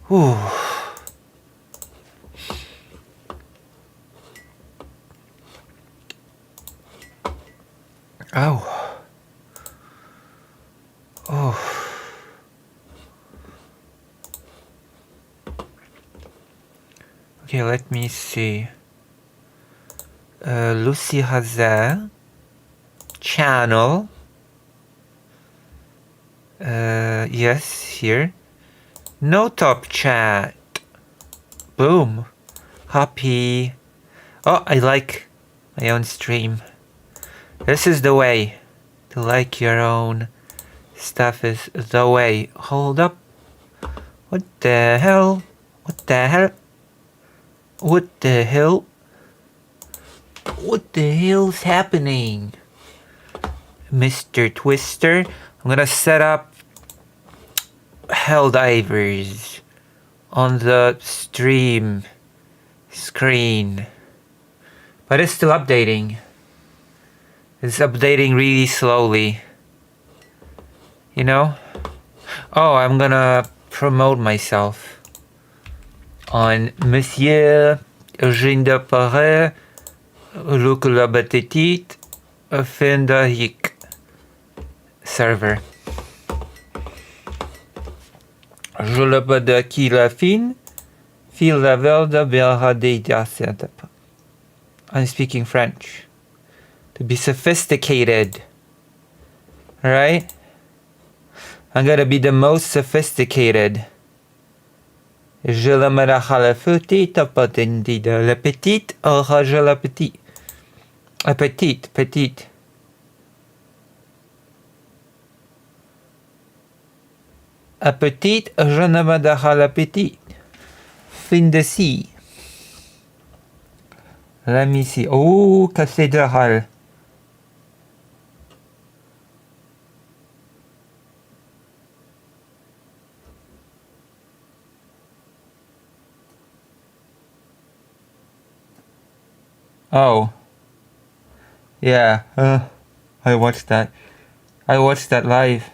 Whew. Oh. Oh. Okay, let me see. Lucy has a channel. Yes, here. No top chat. Boom. Happy. Oh, I like my own stream. This is the way. To like your own stuff is the way. Hold up. What the hell? What the hell? What the hell? What the hell's happening? Mr. Twister. I'm gonna set up Helldivers on the stream screen. But it's still updating. It's updating really slowly. You know? Oh, I'm gonna promote myself on Monsieur Eugène de Paré, Luc la Petite, Fendahik server. Je le bada qui la fine, fil la velda belha de setup. I'm speaking French. To be sophisticated. Alright? I'm gonna be the most sophisticated. Je la maraha la petite, patentida. La petite, je la petite. A petite, petite. A petite, je ne maraha la petite. Fin de si. Let me see. Oh, cathédrale. Oh. Yeah. I watched that. I watched that live.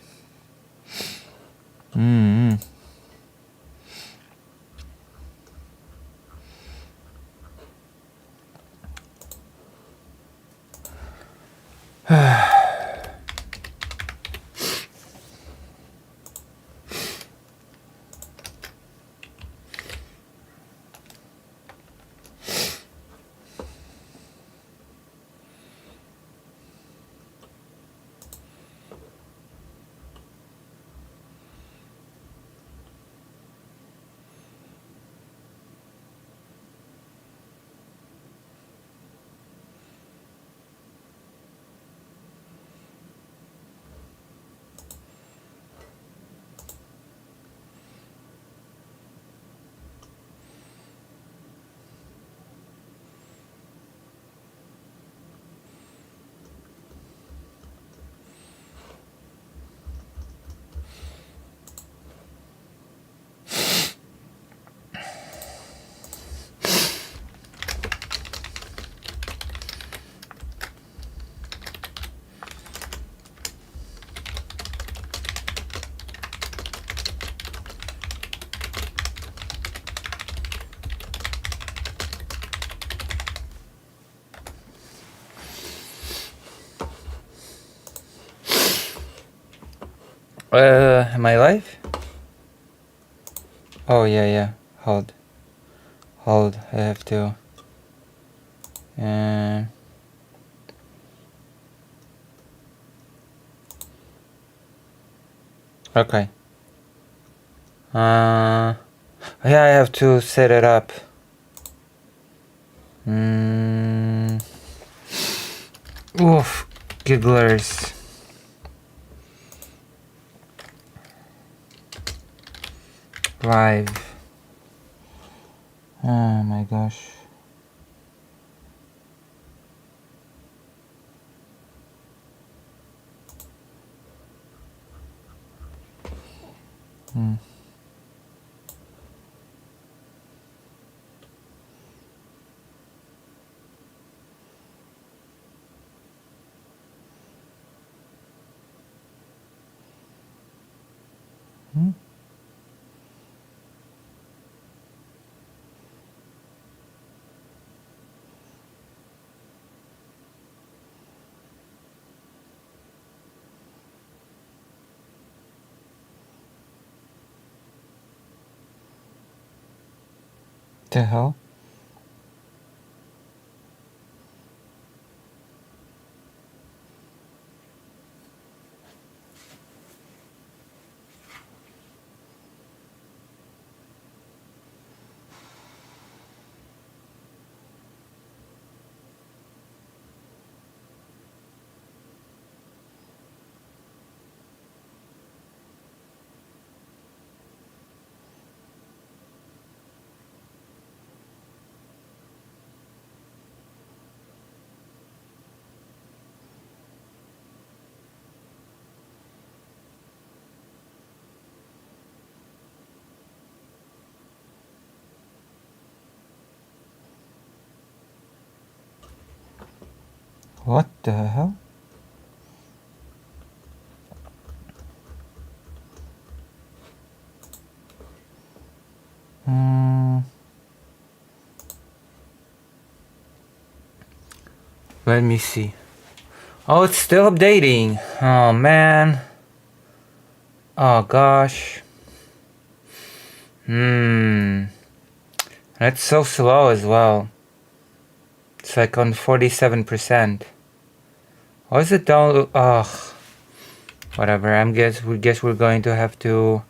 Am I live? Oh, yeah. Hold. I have to. Okay. Yeah, I have to set it up. Oof. Gigglers. Live. Oh my gosh. The hell? What the hell? Let me see. Oh, it's still updating. Oh, man. Oh, gosh. That's so slow as well. It's like on 47%. Why is it down? Ugh. Whatever. We guess we're going to have to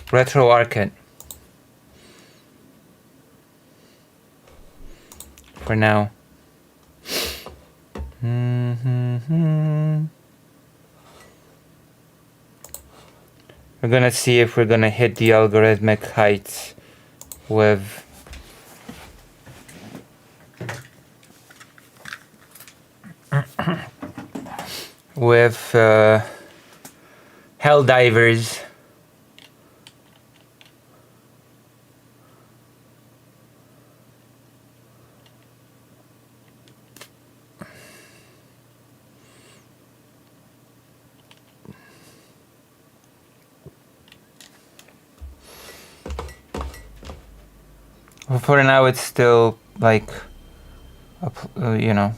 RetroArch it for now. We're gonna see if we're gonna hit the algorithmic heights with Helldivers. For now, it's still like, you know.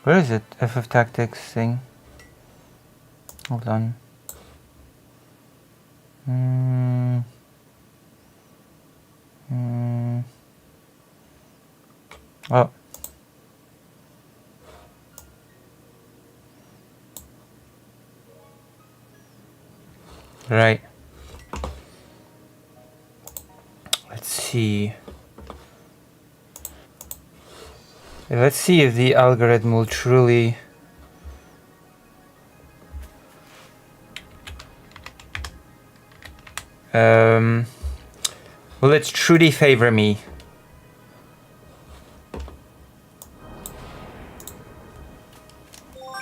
Where is it? FF Tactics thing. Hold on. Oh. Right. Let's see. Let's see if the algorithm will truly will it truly favor me?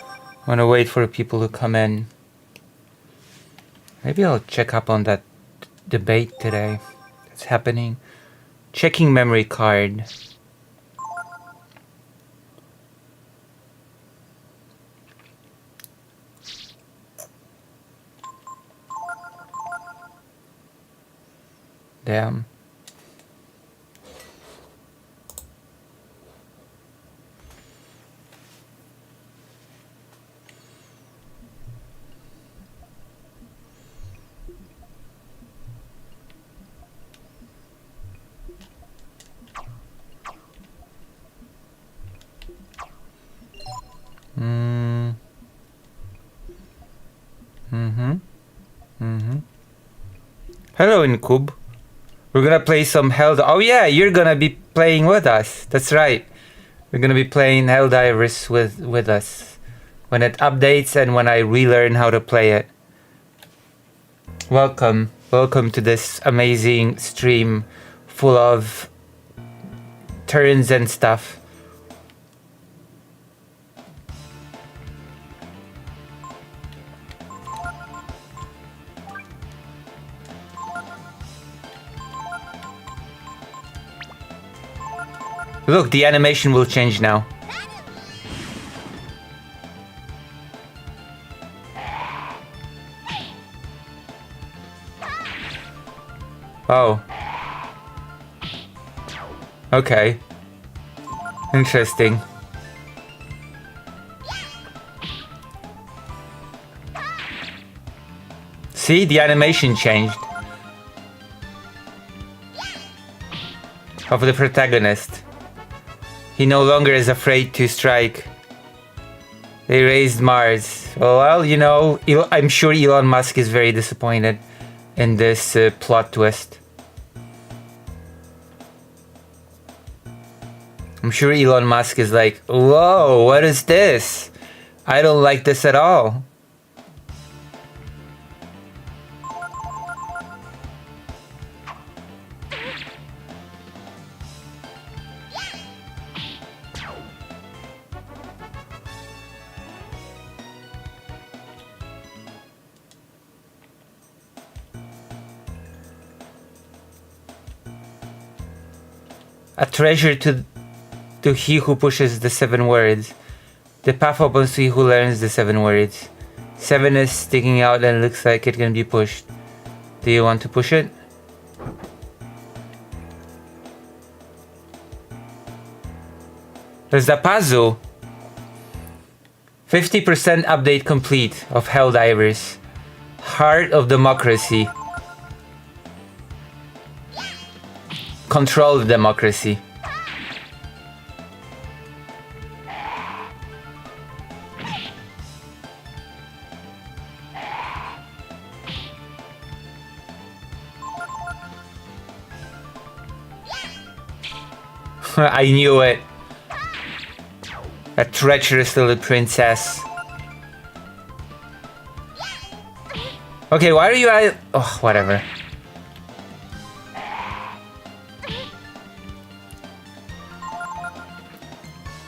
I want to wait for people to come in. Maybe I'll check up on that debate today. It's happening. Checking memory card. Damn. Hello, Incub. We're gonna play some Oh yeah, you're gonna be playing with us. That's right. We're gonna be playing Helldivers with us when it updates and when I relearn how to play it. Welcome to this amazing stream full of turns and stuff. Look, the animation will change now. Oh. Okay. Interesting. See, the animation changed. Of the protagonist. He no longer is afraid to strike. They raised Mars. Well, you know, I'm sure Elon Musk is very disappointed in this plot twist. I'm sure Elon Musk is like, whoa, what is this? I don't like this at all. A treasure to he who pushes the 7 words. The path opens to he who learns the 7 words. 7 is sticking out and looks like it can be pushed. Do you want to push it? There's the puzzle. 50% update complete of Helldivers. Heart of Democracy. Control democracy. I knew it. A treacherous little princess. Okay, why are you at... Oh, whatever.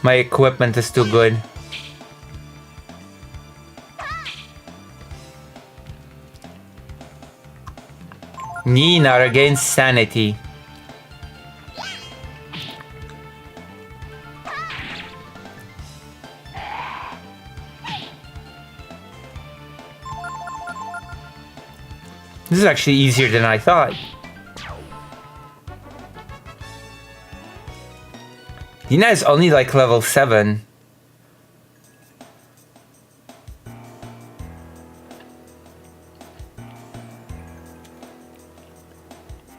My equipment is too good. Nina regains sanity. This is actually easier than I thought. Nina is only like level 7.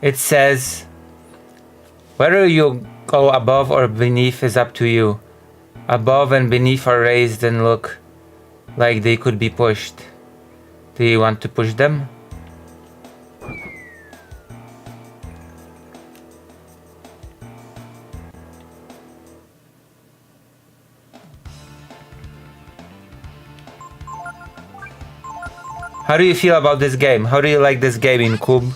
It says, whether you go above or beneath is up to you. Above and beneath are raised and look like they could be pushed. Do you want to push them? How do you feel about this game? How do you like this game in Cube?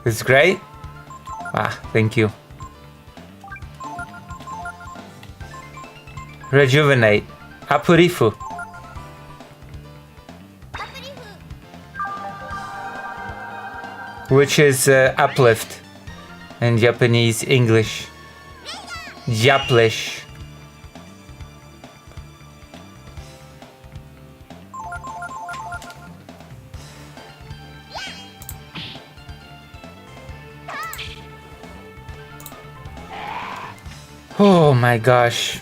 It's great? Ah, thank you. Rejuvenate. Apurifu. Which is uplift in Japanese English. Japlish. Oh my gosh.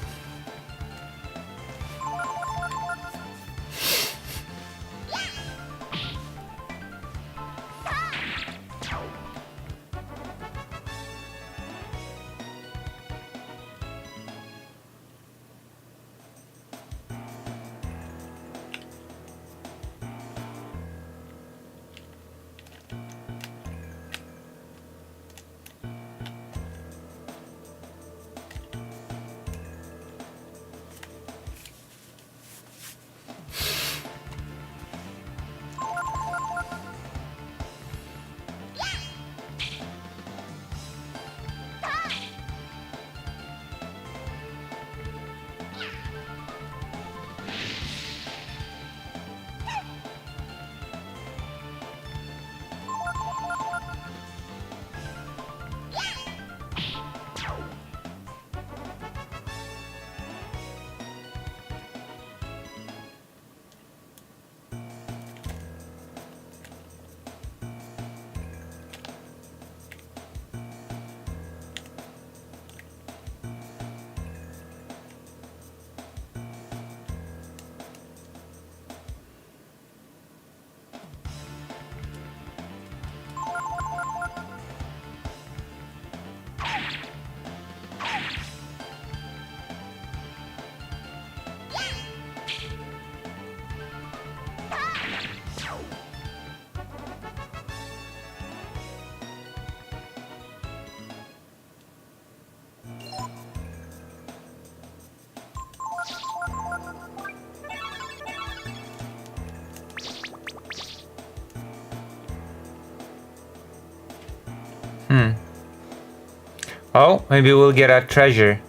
Oh, maybe we'll get a treasure.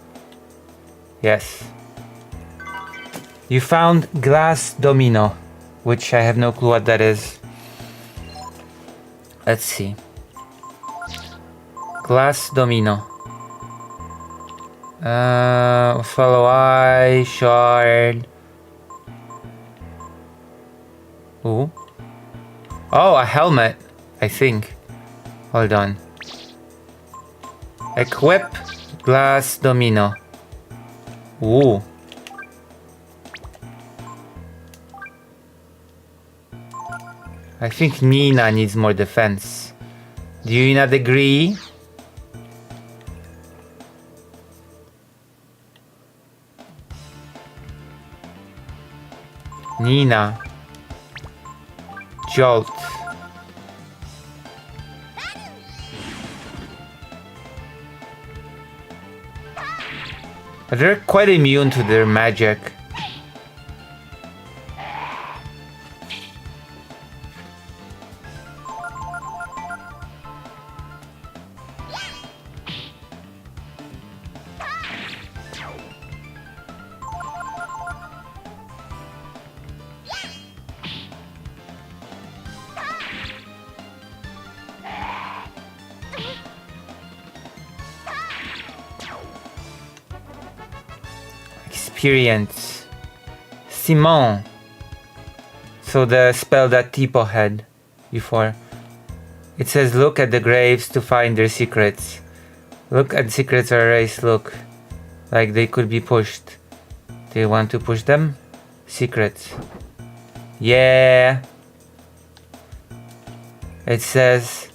Yes. You found glass domino, which I have no clue what that is. Let's see. Glass domino. Follow eye, shard. Ooh. Oh, a helmet, I think. Hold on. Equip glass domino. Ooh. I think Nina needs more defense. Do you not agree? Nina. Jolt. They're quite immune to their magic. Experience. Simon. So the spell that Tipo had before. It says look at the graves to find their secrets. Look at secrets are erased. Look. Like they could be pushed. Do you want to push them? Secrets. Yeah. It says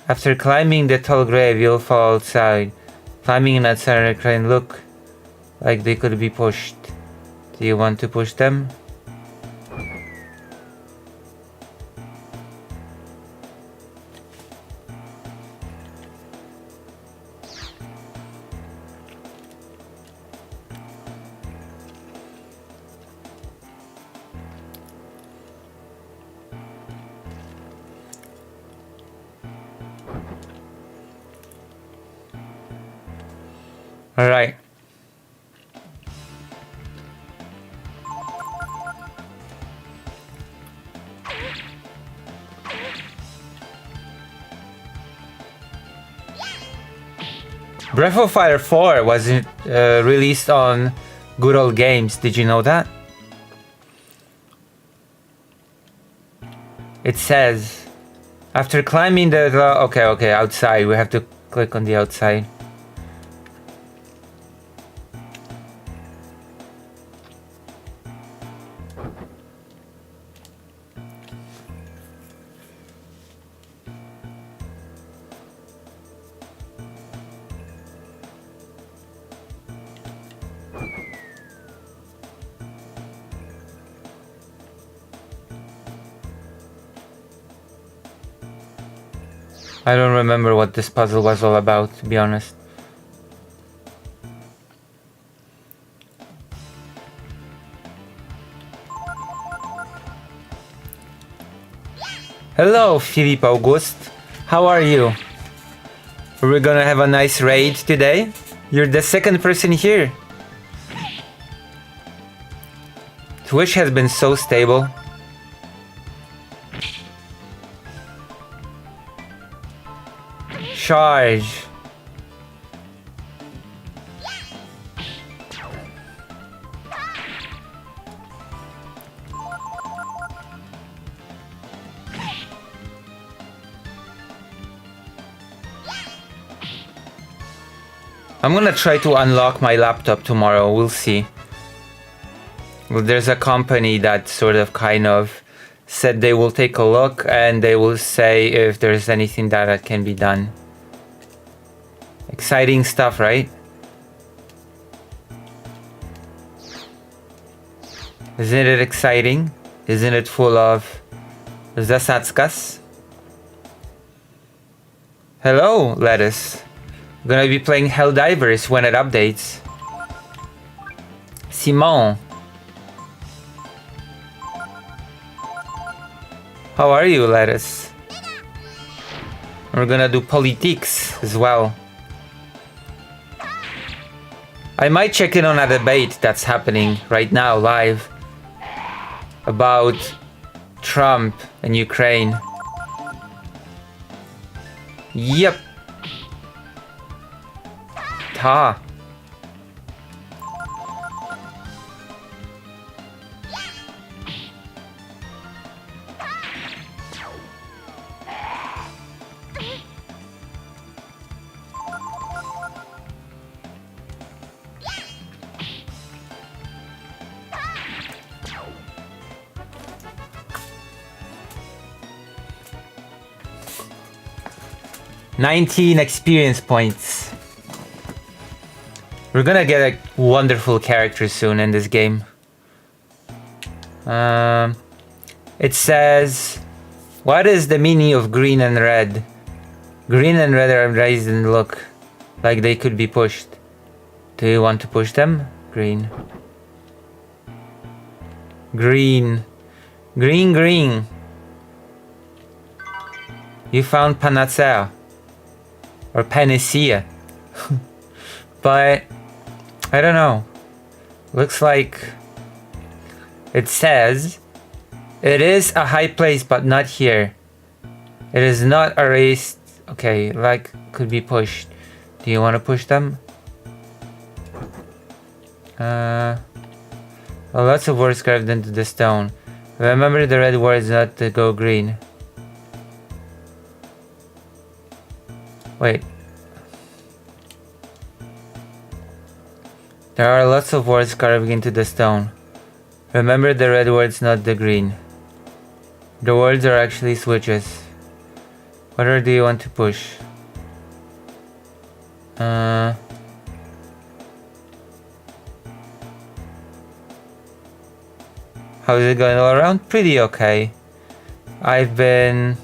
after climbing the tall grave you'll fall outside. Climbing an outside crane, look like they could be pushed. Do you want to push them? All right. Breath of Fire 4 was released on Good Old Games. Did you know that? It says after climbing the okay, outside. We have to click on the outside. I don't remember what this puzzle was all about, to be honest. Hello, Philippe Auguste. How are you? We're gonna have a nice raid today. You're the second person here. Twitch has been so stable. Charge. I'm gonna try to unlock my laptop tomorrow, we'll see. Well, there's a company that sort of kind of said they will take a look and they will say if there's anything that can be done. Exciting stuff, right? Isn't it exciting? Isn't it full of zasatskas? Hello, Lettuce. I'm gonna be playing Helldivers when it updates. Simon. How are you, Lettuce? We're gonna do politics as well. I might check in on a debate that's happening right now live about Trump and Ukraine. Yep. Ta. $19 experience points. We're gonna get a wonderful character soon in this game. It says, what is the meaning of green and red? Green and red are raised and look like they could be pushed. Do you want to push them? Green. Green. Green, green. You found panacea. Or panacea. But I don't know. Looks like it says it is a high place but not here. It is not erased. Okay, like could be pushed. Do you want to push them? Lots of words carved into the stone. Remember the red words not to go green. Wait. There are lots of words carved into the stone. Remember the red words, not the green. The words are actually switches. What order do you want to push? How is it going all around? Pretty okay. I've been...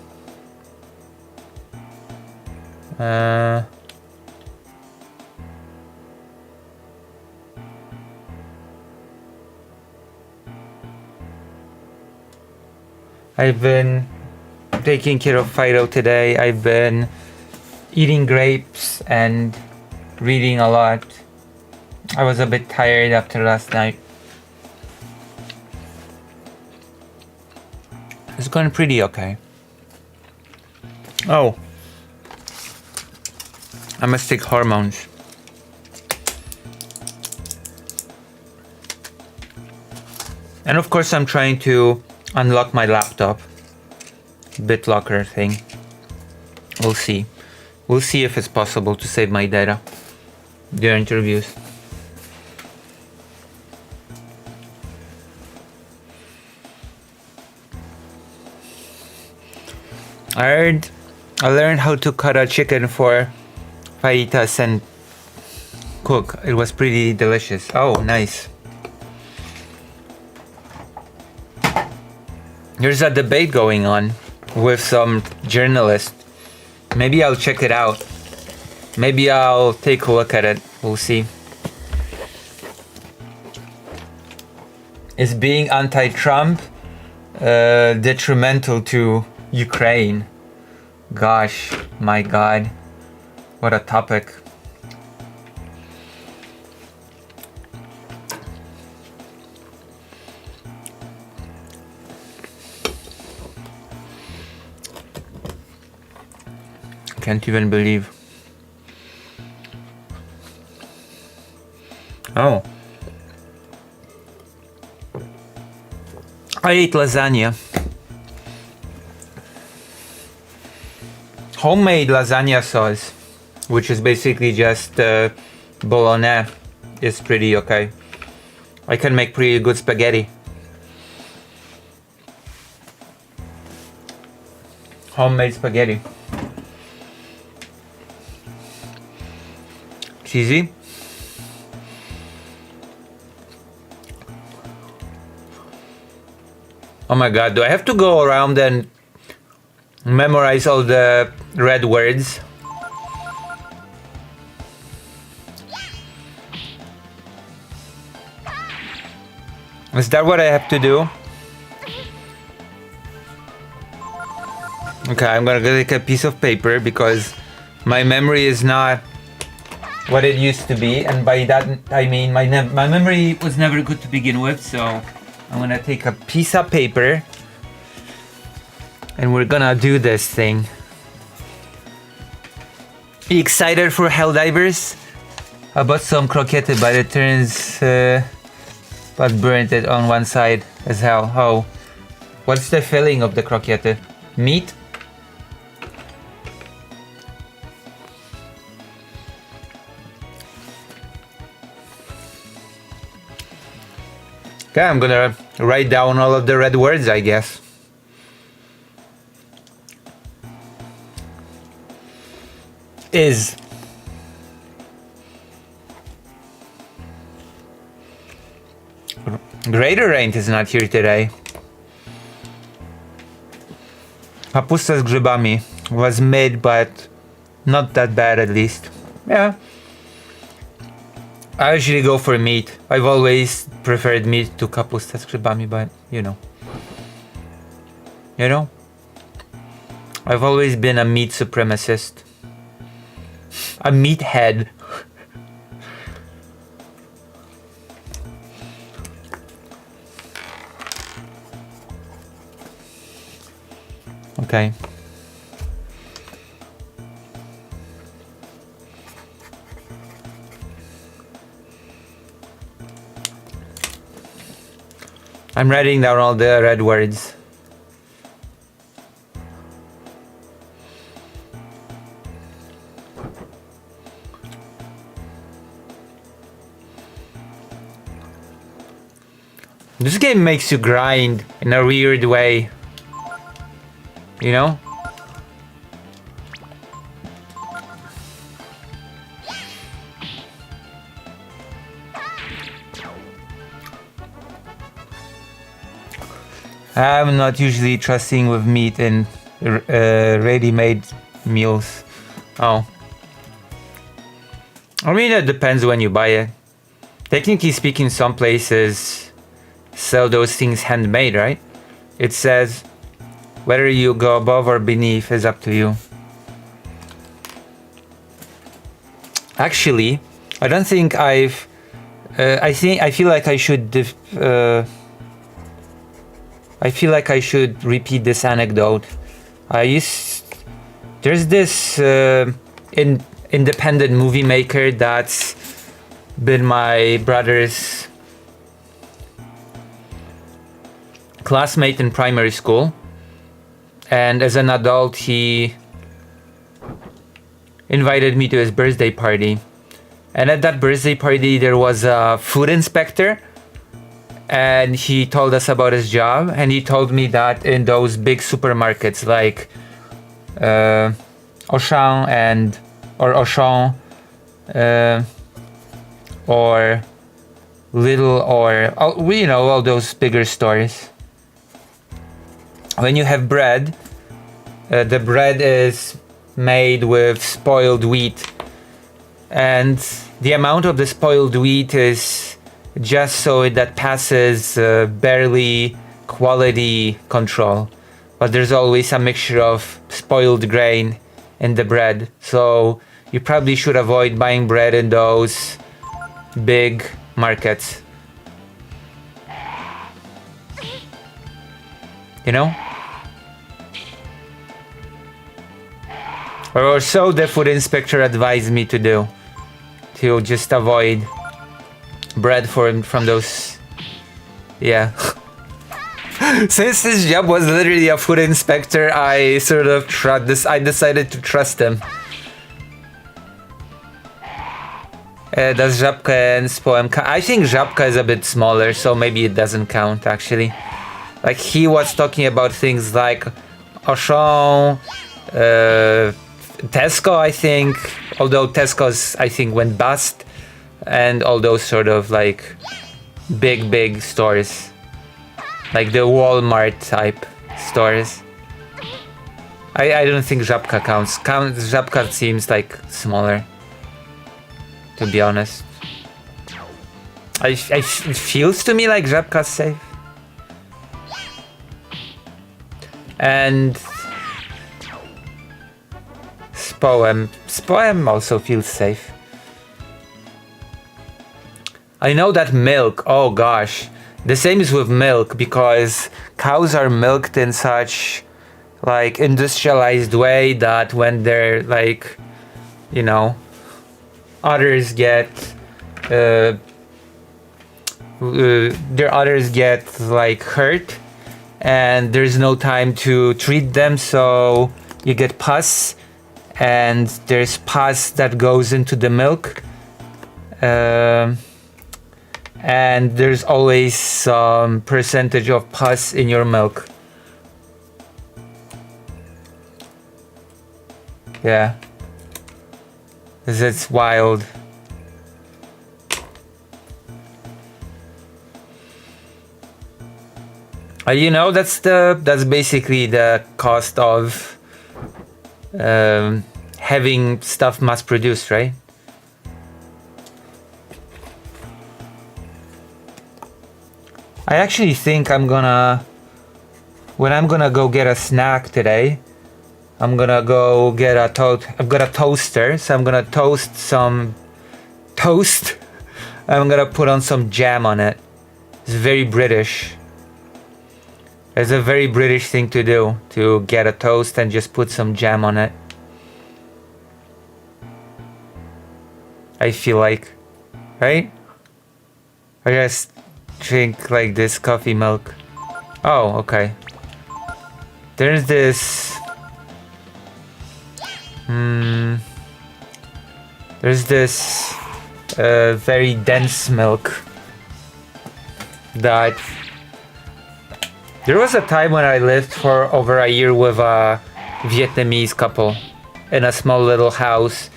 I've been taking care of Fido today. I've been eating grapes and reading a lot. I was a bit tired after last night. It's going pretty okay. Oh. I must take hormones. And of course I'm trying to unlock my laptop. BitLocker thing. We'll see. We'll see if it's possible to save my data during interviews. I learned how to cut a chicken for fajitas and cook. It was pretty delicious. Oh, nice. There's a debate going on with some journalist. Maybe I'll check it out. Maybe I'll take a look at it. We'll see. Is being anti-Trump detrimental to Ukraine? Gosh, my God. What a topic. Can't even believe. Oh. I ate lasagna. Homemade lasagna sauce, which is basically just bolognese, is pretty okay. I can make pretty good spaghetti. Homemade spaghetti. Cheesy. Oh my God, do I have to go around and memorize all the red words? Is that what I have to do? Okay, I'm gonna take a piece of paper because my memory is not what it used to be, and by that I mean my memory was never good to begin with, so I'm gonna take a piece of paper and we're gonna do this thing. You excited for Helldivers? I bought some croquette, but it turns but burnt it on one side as hell. How? What's the filling of the croquette? Meat? Okay, I'm gonna write down all of the red words, I guess. Is. Greater Rain is not here today. Kapusta z grzybami was made, but not that bad at least. Yeah. I usually go for meat. I've always preferred meat to kapusta z grzybami, but you know. You know? I've always been a meat supremacist. A meathead. Okay. I'm writing down all the red words. This game makes you grind in a weird way. You know? I'm not usually trusting with meat in ready-made meals. Oh. I mean, it depends when you buy it. Technically speaking, some places sell those things handmade, right? It says whether you go above or beneath is up to you. Actually, I don't think I've. I feel like I should. I feel like I should repeat this anecdote. There's this independent movie maker that's been my brother's classmate in primary school, and as an adult he invited me to his birthday party, and at that birthday party there was a food inspector, and he told us about his job, and he told me that in those big supermarkets like Auchan or Lidl or all those bigger stores, when you have bread, the bread is made with spoiled wheat, and the amount of the spoiled wheat is just so that passes barely quality control, but there's always a mixture of spoiled grain in the bread, so you probably should avoid buying bread in those big markets, you know? Or so the food inspector advised me to do, to just avoid bread from those, yeah. Since his job was literally a food inspector, I sort of I decided to trust him. Does Żabka and Spoem count? I think Żabka is a bit smaller, so maybe it doesn't count actually. Like he was talking about things like Auchan, Tesco, I think, although Tesco's I think went bust, and all those sort of like big stores, like the Walmart type stores. I don't think Żabka counts. Żabka seems like smaller, to be honest. It feels to me like Żabka's safe. And Spoem also feels safe. I know that milk, oh gosh. The same is with milk, because cows are milked in such like industrialized way that when they're like, you know, others get their others get like hurt, and there's no time to treat them, so you get pus, and there's pus that goes into the milk, and there's always some percentage of pus in your milk. Yeah, 'cause it's wild. You know, that's basically the cost of having stuff mass produced, right? I actually think when I'm gonna go get a snack today, I'm gonna go get I've got a toaster, so I'm gonna toast some toast. I'm gonna put on some jam on it. It's very British. It's a very British thing to do, to get a toast and just put some jam on it. I feel like, right? I just drink like this coffee milk. Oh, okay. There's this... there's this very dense milk that... There was a time when I lived for over a year with a Vietnamese couple in a small little house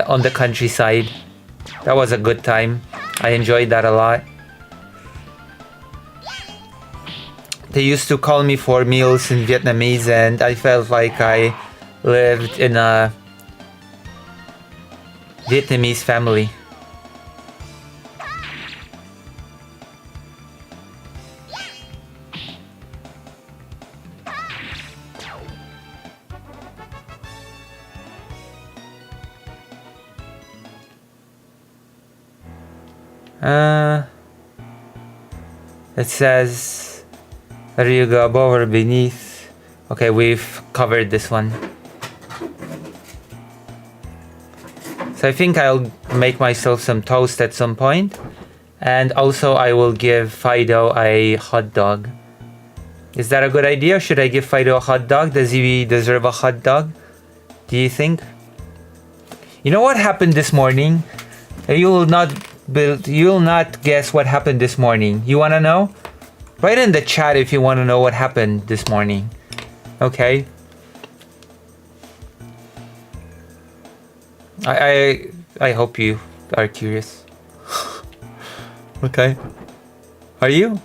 on the countryside. That was a good time. I enjoyed that a lot. They used to call me for meals in Vietnamese, and I felt like I lived in a Vietnamese family. It says, there you go, above or beneath. Okay, we've covered this one. So I think I'll make myself some toast at some point. And also I will give Fido a hot dog. Is that a good idea? Should I give Fido a hot dog? Does he deserve a hot dog? Do you think? You know what happened this morning? You will not guess what happened this morning. You wanna know? Write in the chat if you wanna know what happened this morning. Okay. I hope you are curious. Okay. Are you?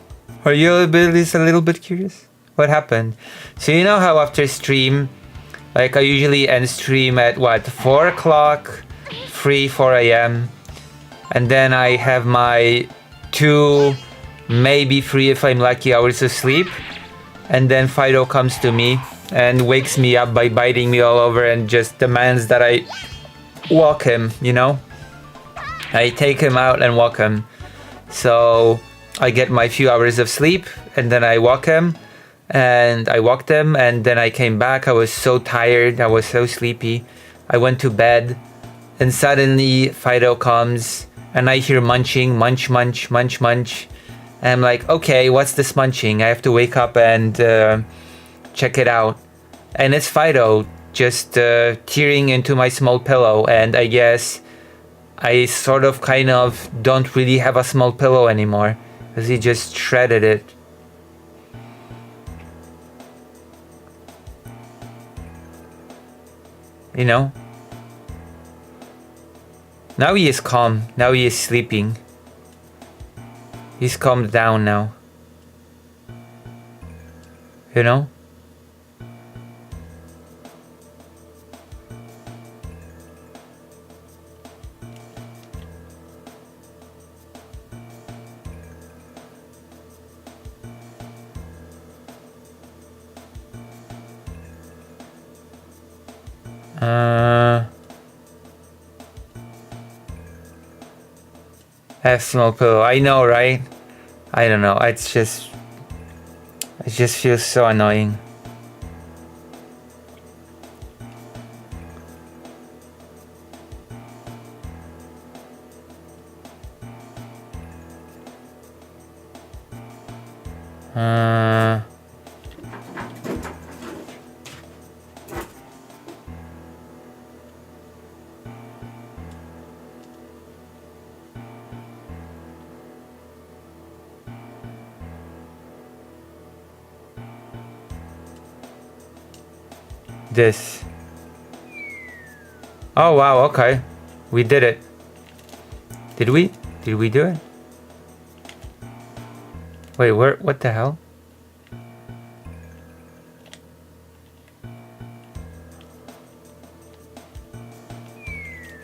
Are you at least a little bit curious? What happened? So you know how after stream, like I usually end stream at what, 4 o'clock, 4 a.m. And then I have my 2, maybe 3 if I'm lucky, hours of sleep. And then Fido comes to me and wakes me up by biting me all over and just demands that I walk him, you know? I take him out and walk him. So I get my few hours of sleep and then I walk him. And I walked him and then I came back. I was so tired. I was so sleepy. I went to bed and suddenly Fido comes and I hear munching, munch, munch, munch, munch. And I'm like, okay, what's this munching? I have to wake up and check it out. And it's Fido just tearing into my small pillow. And I guess I sort of kind of don't really have a small pillow anymore because he just shredded it. You know? Now he is calm. Now he is sleeping. He's calmed down now. You know? Have small pillow. I know, right? I don't know. It just feels so annoying. This. Oh wow, okay. We did it. Did we? Did we do it? Wait, where? What the hell?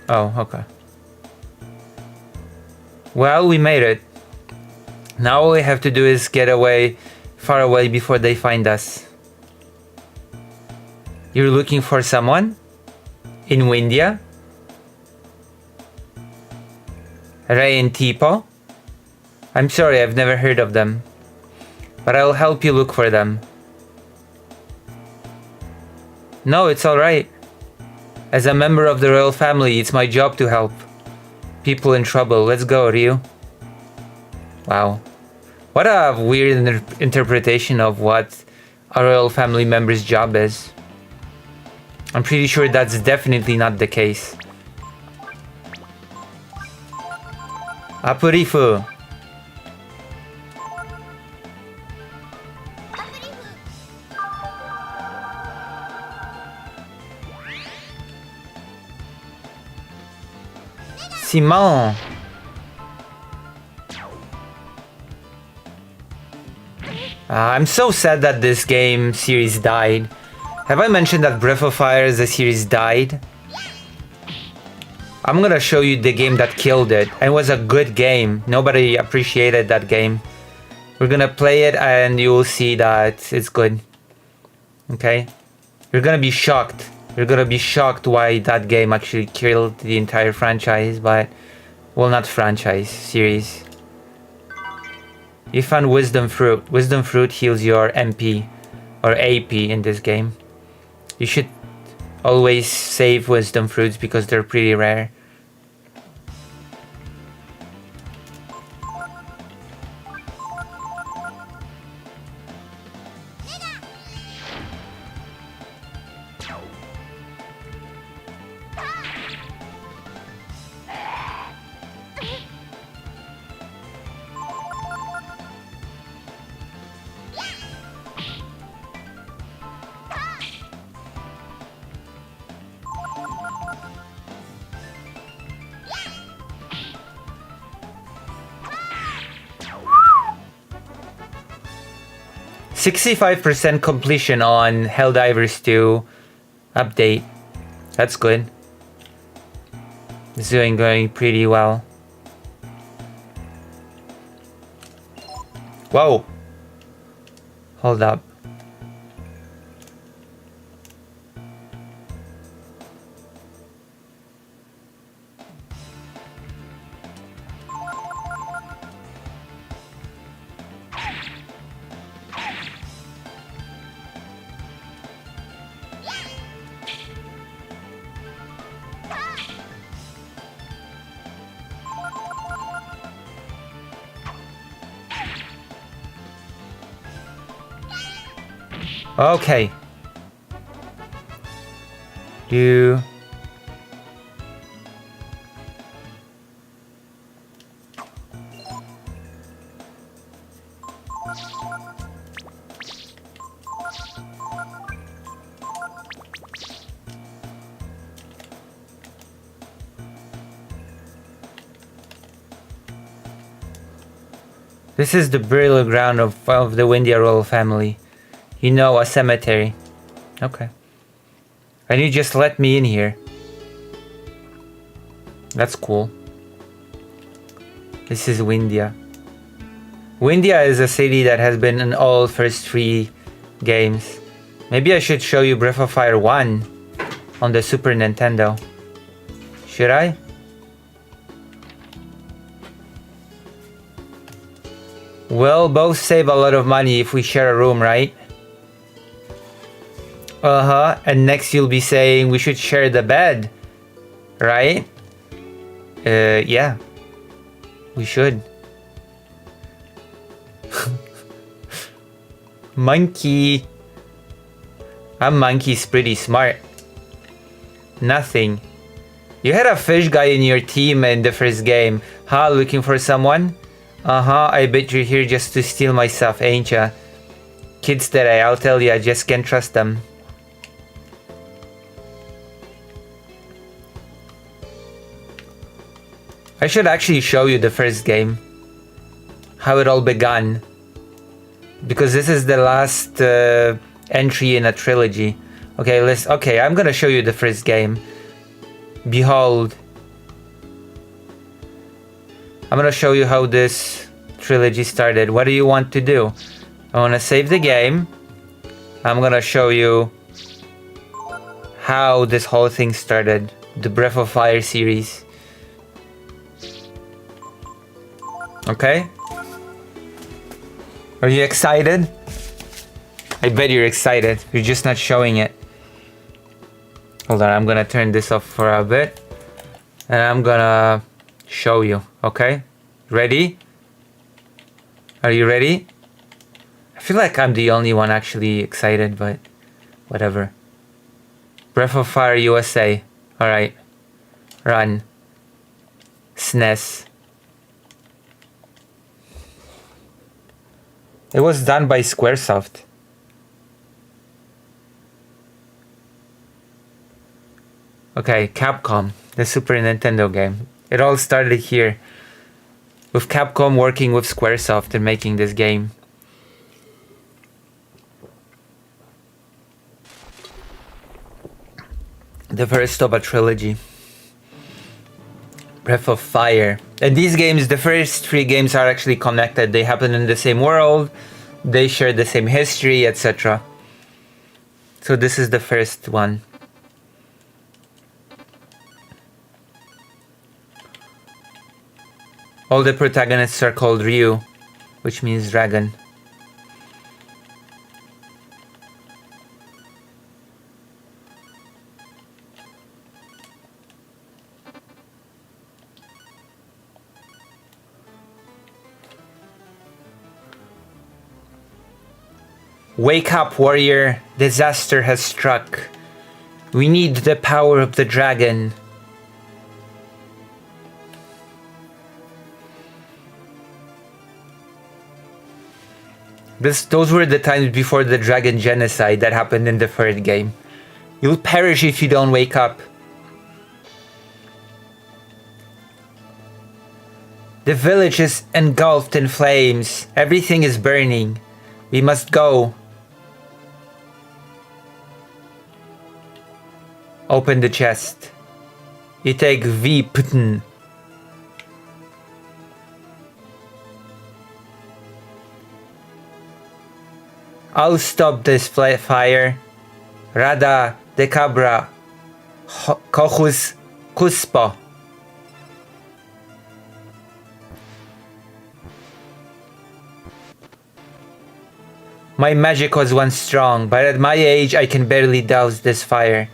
Oh, okay. Well, we made it. Now all we have to do is get away, far away before they find us. You're looking for someone? In Windia? Ray and Tipo? I'm sorry, I've never heard of them. But I'll help you look for them. No, it's alright. As a member of the royal family, it's my job to help people in trouble. Let's go, Ryu. Wow. What a weird interpretation of what a royal family member's job is. I'm pretty sure that's definitely not the case. Apurifu. Simon. I'm so sad that this game series died. Have I mentioned that Breath of Fire as a series died? I'm gonna show you the game that killed it. It was a good game. Nobody appreciated that game. We're gonna play it and you will see that it's good. Okay? You're gonna be shocked. You're gonna be shocked why that game actually killed the entire franchise, but... well, not franchise, series. You found Wisdom Fruit. Wisdom Fruit heals your MP or AP in this game. You should always save Wisdom Fruits because they're pretty rare. %65% completion on Helldivers 2 update. That's good. It's going pretty well. Whoa. Hold up. Okay. You... This is the burial ground of the Windia royal family. You know, a cemetery. Okay. And you just let me in here. That's cool. This is Windia. Windia is a city that has been in all first 3 games. Maybe I should show you Breath of Fire 1 on the Super Nintendo. Should I? We'll both save a lot of money if we share a room, right? Uh-huh. And next you'll be saying we should share the bed, right? Yeah. We should. Monkey. A monkey's pretty smart. Nothing. You had a fish guy in your team in the first game. Huh? Looking for someone? Uh-huh. I bet you're here just to steal my stuff, ain't ya? Kids today, I'll tell you, I just can't trust them. I should actually show you the first game. How it all began. Because this is the last entry in a trilogy. Okay, I'm gonna show you the first game. Behold. I'm gonna show you how this trilogy started. What do you want to do? I wanna save the game. I'm gonna show you how this whole thing started. The Breath of Fire series. Okay? Are you excited? I bet you're excited. You're just not showing it. Hold on, I'm gonna turn this off for a bit. And I'm gonna show you, okay? Ready? Are you ready? I feel like I'm the only one actually excited, but whatever. Breath of Fire USA. Alright. Run. SNES. It was done by Squaresoft. Okay, Capcom, the Super Nintendo game. It all started here, with Capcom working with Squaresoft and making this game. The first of a trilogy. Breath of Fire. And these games, the first 3 games are actually connected. They happen in the same world, they share the same history, etc. So this is the first one. All the protagonists are called Ryu, which means dragon. Wake up, warrior! Disaster has struck. We need the power of the dragon. Those were the times before the dragon genocide that happened in the third game. You'll perish if you don't wake up. The village is engulfed in flames. Everything is burning. We must go. Open the chest. You take V Putin. I'll stop this fire. Rada de Cabra. Cochus Cuspo. My magic was once strong, but at my age I can barely douse this fire.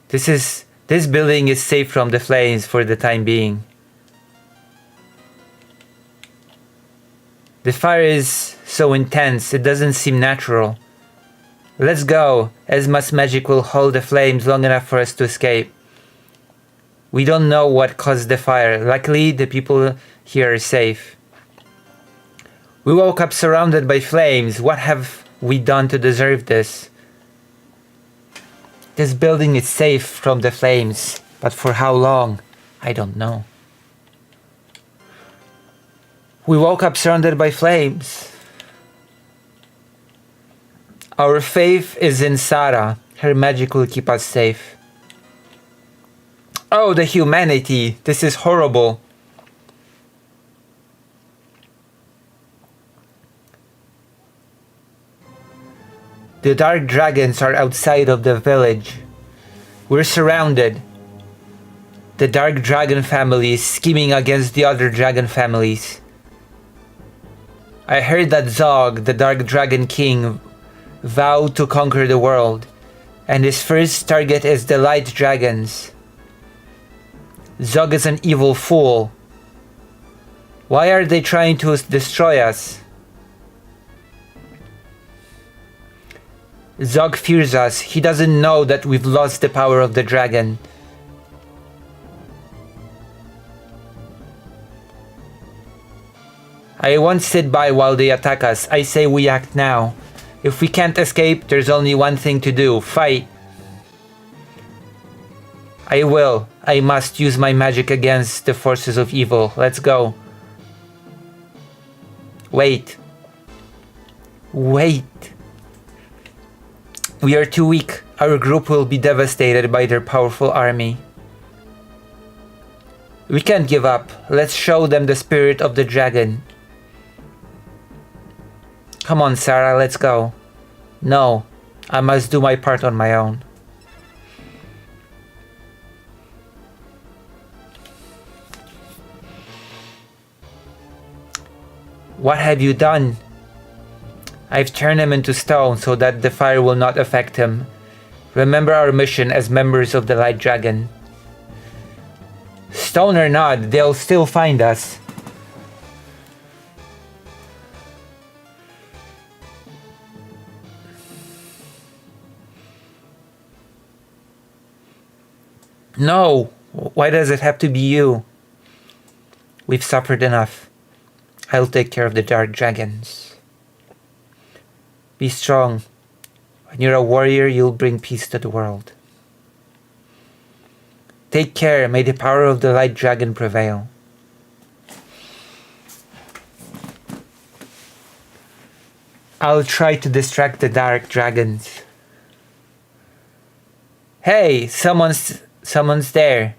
This building is safe from the flames for the time being. The fire is so intense, it doesn't seem natural. Let's go. Esma's magic will hold the flames long enough for us to escape. We don't know what caused the fire. Luckily, the people here are safe. We woke up surrounded by flames. What have we done to deserve this? This building is safe from the flames, but for how long? I don't know. We woke up surrounded by flames. Our faith is in Sarah. Her magic will keep us safe. Oh, the humanity! This is horrible. The dark dragons are outside of the village. We're surrounded. The dark dragon family is scheming against the other dragon families. I heard that Zog, the dark dragon king, vowed to conquer the world, and his first target is the light dragons. Zog is an evil fool. Why are they trying to destroy us? Zog fears us. He doesn't know that we've lost the power of the dragon. I won't sit by while they attack us. I say we act now. If we can't escape, there's only one thing to do. Fight. I will. I must use my magic against the forces of evil. Let's go. Wait. Wait. We are too weak. Our group will be devastated by their powerful army. We can't give up. Let's show them the spirit of the dragon. Come on, Sarah, let's go. No, I must do my part on my own. What have you done? I've turned him into stone so that the fire will not affect him. Remember our mission as members of the Light Dragon. Stone or not, they'll still find us. No! Why does it have to be you? We've suffered enough. I'll take care of the dark dragons. Be strong. When you're a warrior, you'll bring peace to the world. Take care. May the power of the light dragon prevail. I'll try to distract the dark dragons. Hey, someone's there.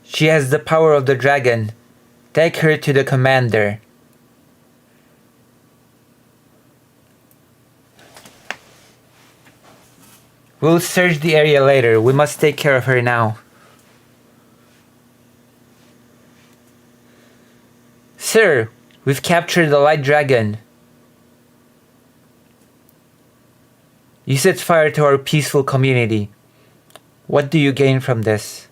She has the power of the dragon. Take her to the commander. We'll search the area later. We must take care of her now. Sir, we've captured the light dragon. You set fire to our peaceful community. What do you gain from this?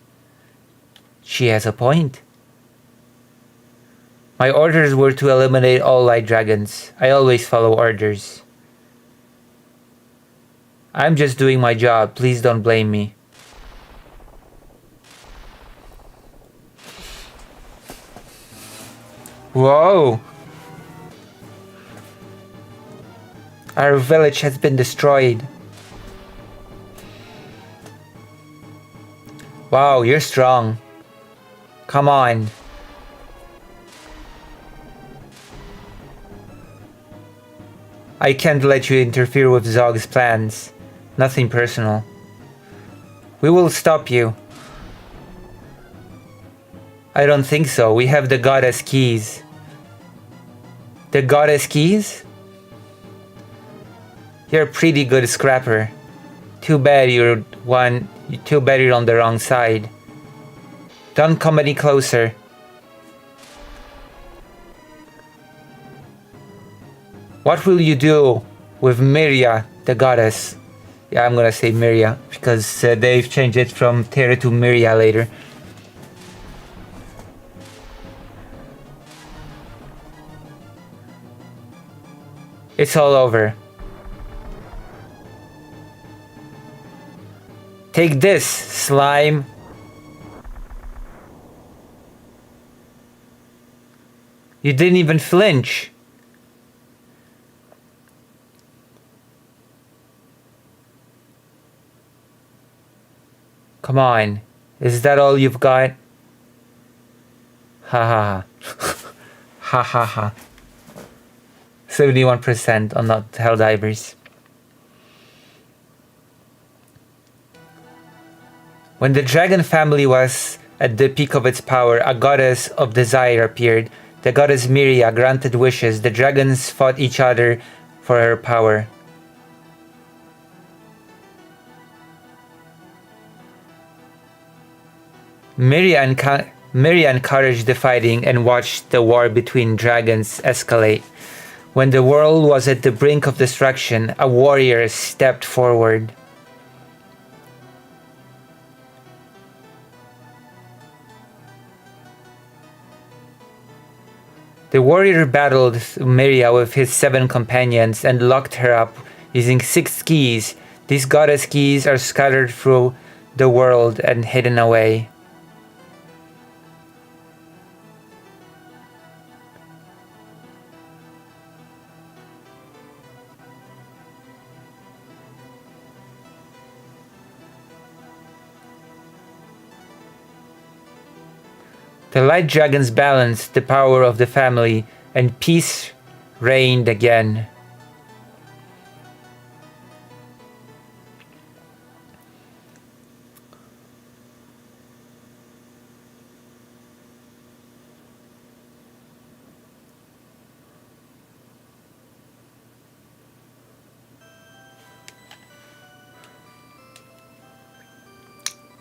She has a point. My orders were to eliminate all light dragons. I always follow orders. I'm just doing my job. Please don't blame me. Whoa! Our village has been destroyed. Wow, you're strong. Come on. I can't let you interfere with Zog's plans. Nothing personal. We will stop you. I don't think so. We have the goddess keys. The goddess keys? You're a pretty good scrapper. Too bad you're on the wrong side. Don't come any closer. What will you do with Miria, the goddess? Yeah, I'm gonna say Miria because they've changed it from Terra to Miria later. It's all over. Take this, slime. You didn't even flinch. Come on. Is that all you've got? Ha ha ha. Ha ha ha. 71% on not Helldivers. When the dragon family was at the peak of its power, a goddess of desire appeared. The goddess Miria granted wishes. The dragons fought each other for her power. Miria encouraged the fighting and watched the war between dragons escalate. When the world was at the brink of destruction, a warrior stepped forward. The warrior battled Miria with his 7 companions and locked her up using 6 keys. These goddess keys are scattered through the world and hidden away. The light dragons balanced the power of the family, and peace reigned again.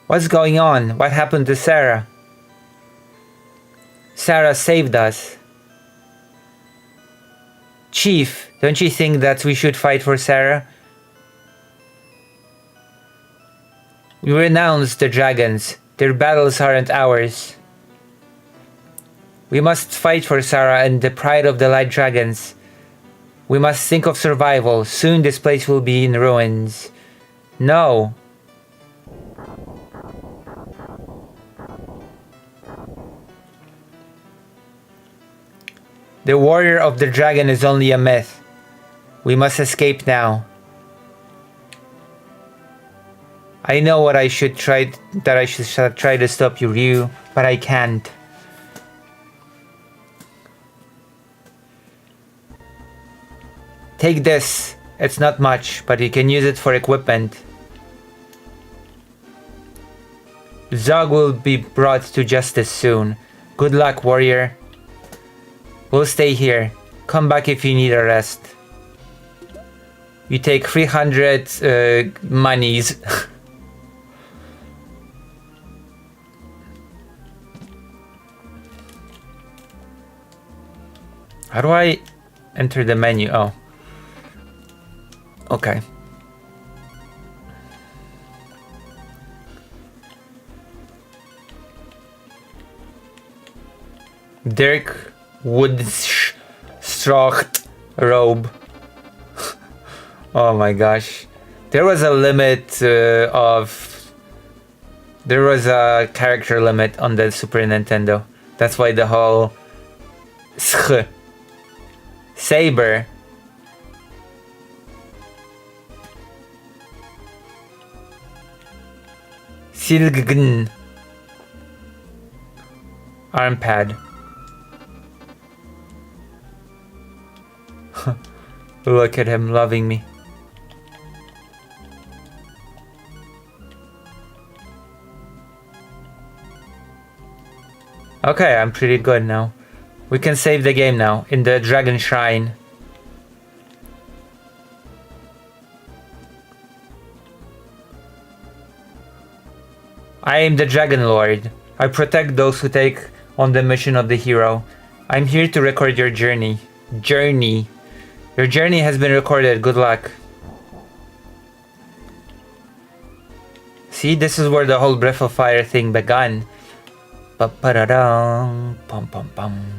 What's going on? What happened to Sarah? Sarah saved us. Chief, don't you think that we should fight for Sarah? We renounce the dragons. Their battles aren't ours. We must fight for Sarah and the pride of the light dragons. We must think of survival. Soon this place will be in ruins. No. The warrior of the dragon is only a myth. We must escape now. I know what I should try to stop you, Ryu, but I can't. Take this. It's not much, but you can use it for equipment. Zog will be brought to justice soon. Good luck, warrior. We'll stay here. Come back if you need a rest. You take 300 monies. How do I enter the menu? Oh. Okay. Dirk Woodstracht robe. Oh my gosh. There was a limit there was a character limit on the Super Nintendo. That's why the whole saber. Silgn. Arm pad. Look at him loving me. Okay, I'm pretty good now. We can save the game now in the Dragon Shrine. I am the Dragon Lord. I protect those who take on the mission of the hero. I'm here to record your journey. Your journey has been recorded. Good luck. See, this is where the whole Breath of Fire thing began. Ba-ba-da-dum, pum-pum-pum.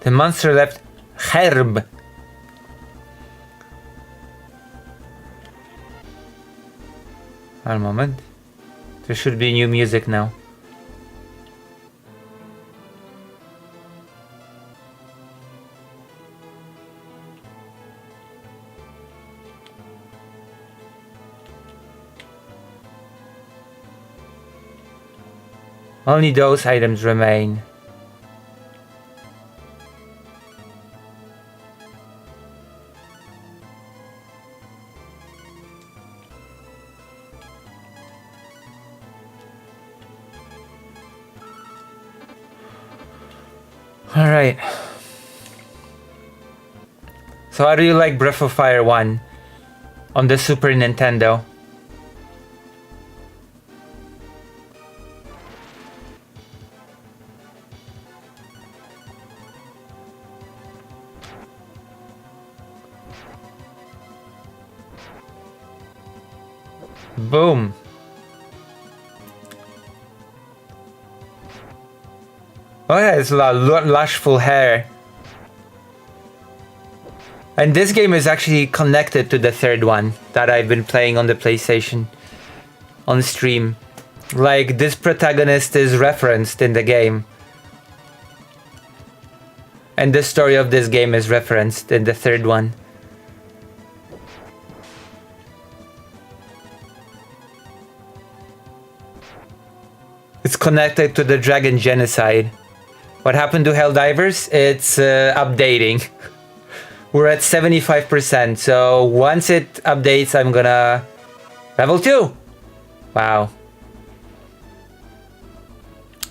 The monster left Herb. One moment. There should be new music now. Only those items remain. Alright. So how do you like Breath of Fire 1 on the Super Nintendo? Boom. Oh yeah, it's a lot lushful hair. And this game is actually connected to the third one that I've been playing on the PlayStation on stream. Like, this protagonist is referenced in the game. And the story of this game is referenced in the third one. It's connected to the Dragon Genocide. What happened to Helldivers? It's updating. We're at 75%, so once it updates, I'm gonna... Level 2! Wow.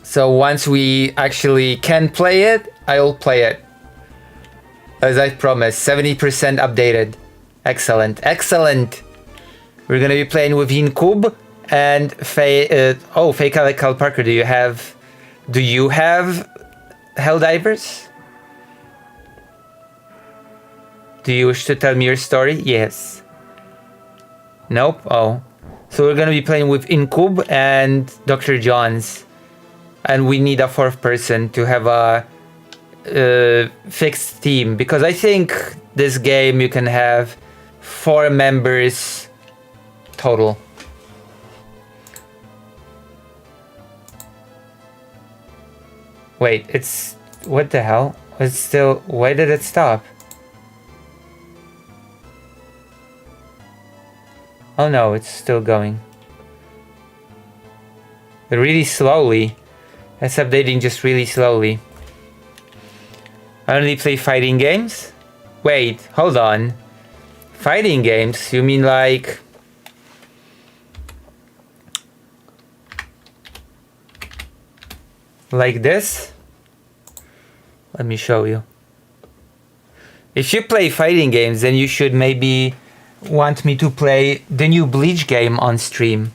So once we actually can play it, I'll play it. As I promised, 70% updated. Excellent, excellent! We're gonna be playing with Inkub and Faye... oh, Faye Cal Parker, do you have Helldivers? Do you wish to tell me your story? Yes. Nope? Oh. So we're gonna be playing with Inkub and Dr. Johns. And we need a fourth person to have a fixed team. Because I think this game you can have 4 members total. Wait, it's... What the hell? It's still... Why did it stop? Oh no, it's still going. Really slowly. It's updating just really slowly. I only play fighting games? Wait, hold on. Fighting games? You mean like... Like this? Let me show you. If you play fighting games, then you should maybe want me to play the new Bleach game on stream.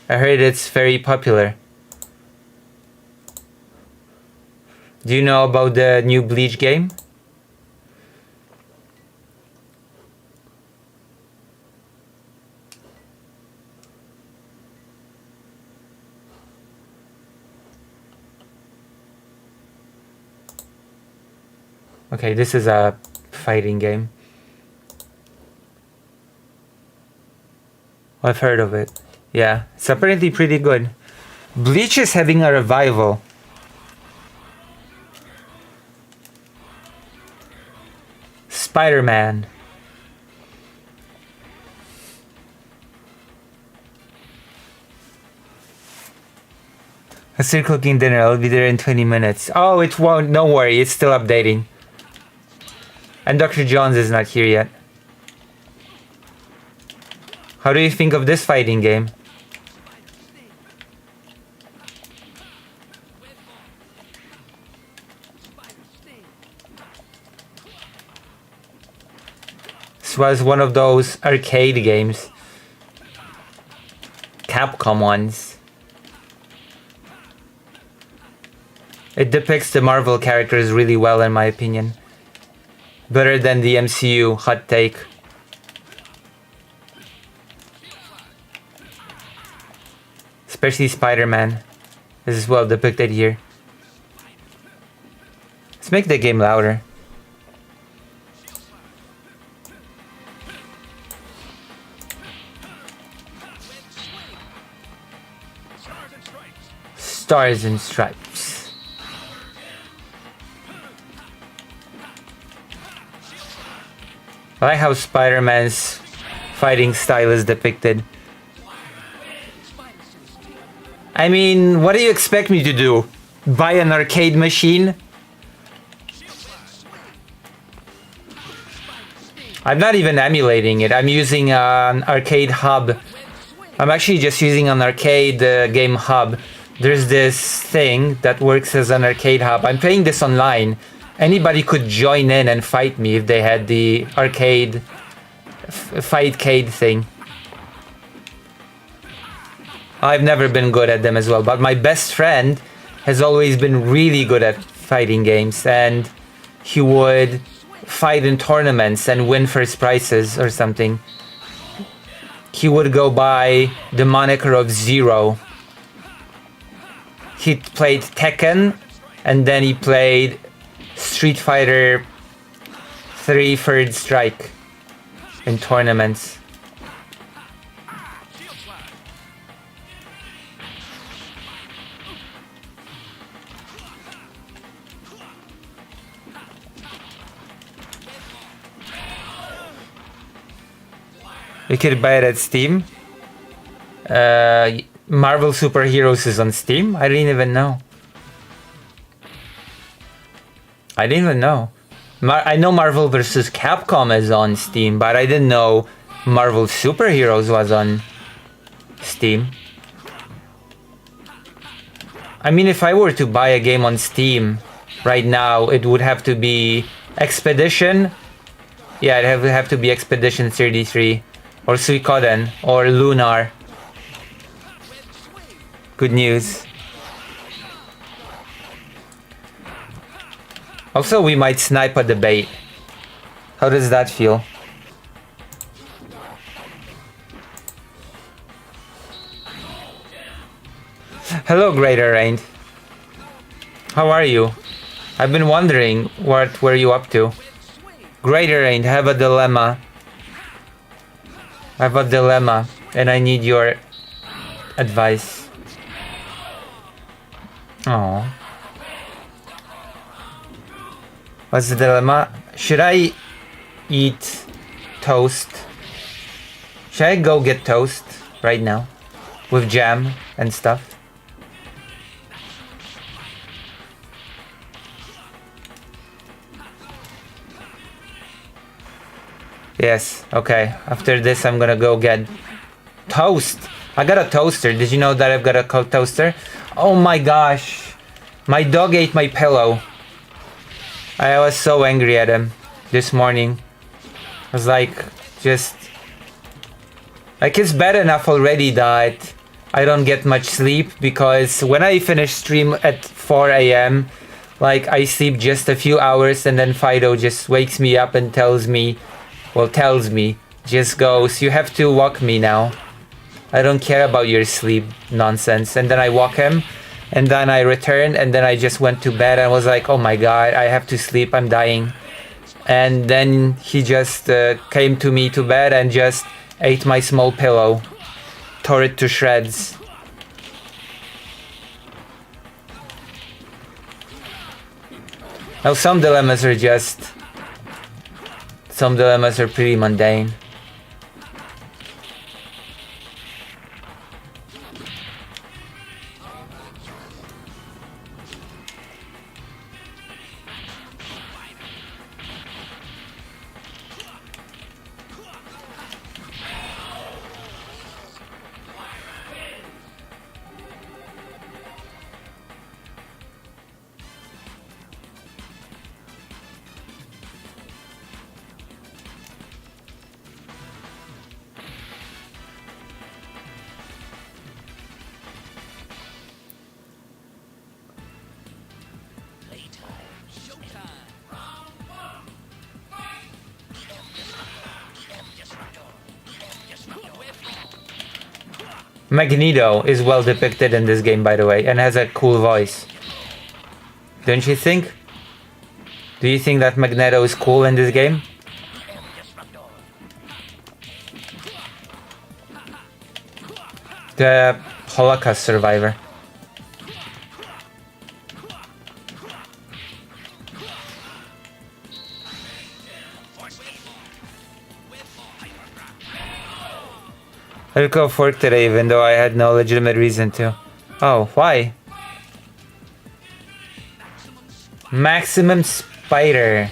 I heard it's very popular. Do you know about the new Bleach game? Okay, this is a fighting game. I've heard of it. Yeah, it's apparently pretty good. Bleach is having a revival. Spider-Man. I'm still cooking dinner. I'll be there in 20 minutes. Oh, it won't. Don't worry. It's still updating. And Dr. Johns is not here yet. How do you think of this fighting game? This was one of those arcade games. Capcom ones. It depicts the Marvel characters really well, in my opinion. Better than the MCU, hot take. Especially Spider-Man. This is well depicted here. Let's make the game louder. Stars and Stripes. I like how Spider-Man's fighting style is depicted. I mean, what do you expect me to do? Buy an arcade machine? I'm not even emulating it. I'm using an arcade hub. I'm actually just using an arcade game hub. There's this thing that works as an arcade hub. I'm playing this online. Anybody could join in and fight me if they had the arcade fightcade thing. I've never been good at them as well, but my best friend has always been really good at fighting games, and he would fight in tournaments and win first prizes or something. He would go by the moniker of Zero. He played Tekken, and then he played Street Fighter 3 Third Strike in tournaments. You could buy it at Steam. Marvel Superheroes is on Steam? I didn't even know. I didn't even know. I know Marvel vs. Capcom is on Steam, but I didn't know Marvel Superheroes was on Steam. I mean, if I were to buy a game on Steam right now, it would have to be Expedition. Yeah, it would have to be Expedition 33. Or Suikoden, or Lunar. Good news. Also, we might snipe a debate. How does that feel? Hello, Greater Rain. How are you? I've been wondering what were you up to. Greater Rain, have a dilemma. I have a dilemma, and I need your advice. Oh. What's the dilemma? Should I eat toast? Should I go get toast right now? With jam and stuff? Yes, okay. After this, I'm gonna go get toast. I got a toaster. Did you know that I've got a toaster? Oh my gosh. My dog ate my pillow. I was so angry at him this morning. I was like, just... Like, it's bad enough already that I don't get much sleep, because when I finish stream at 4 a.m., like, I sleep just a few hours, and then Fido just wakes me up and tells me, just goes, you have to walk me now. I don't care about your sleep nonsense. And then I walk him, and then I returned, and then I just went to bed and was like, oh my god, I have to sleep, I'm dying. And then he just came to me to bed and just ate my small pillow, tore it to shreds. Now some dilemmas are pretty mundane. Magneto is well depicted in this game, by the way, and has a cool voice. Don't you think? Do you think that Magneto is cool in this game? The Holocaust survivor. I took off work today even though I had no legitimate reason to. Oh, why? Maximum Spider.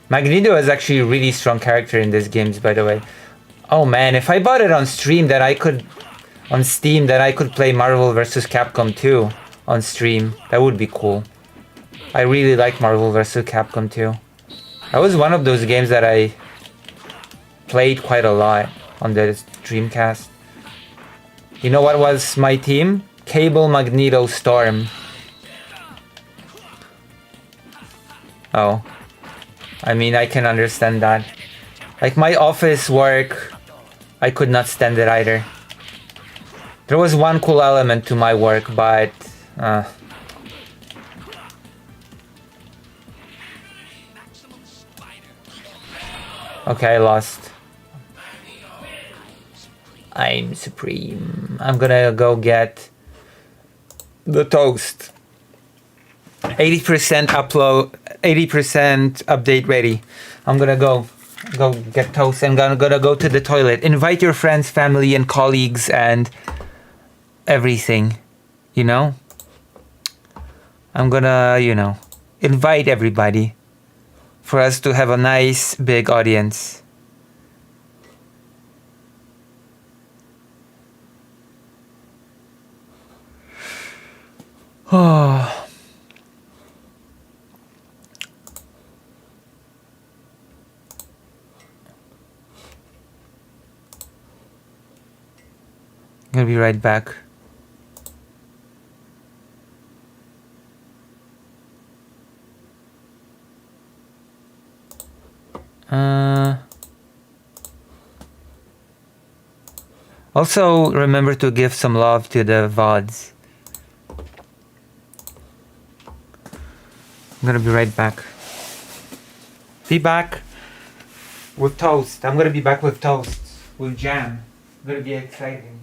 Magneto is actually a really strong character in these games, by the way. Oh man, if I bought it on stream, then I could... On Steam, then I could play Marvel vs. Capcom 2 on stream. That would be cool. I really like Marvel vs. Capcom 2. That was one of those games that I played quite a lot on the Dreamcast. You know what was my team? Cable Magneto Storm. Oh. I mean, I can understand that. Like my office work, I could not stand it either. There was one cool element to my work, but... Okay, I lost. I'm supreme. I'm gonna go get the toast. 80% upload, 80% update ready. I'm gonna go get toast and gonna go to the toilet. Invite your friends, family, and colleagues and everything. You know? I'm gonna, invite everybody for us to have a nice big audience. Oh. I'm gonna be right back. Also, remember to give some love to the VODs. I'm gonna be right back. Be back with toast. I'm gonna be back with toast. With jam. It's gonna be exciting.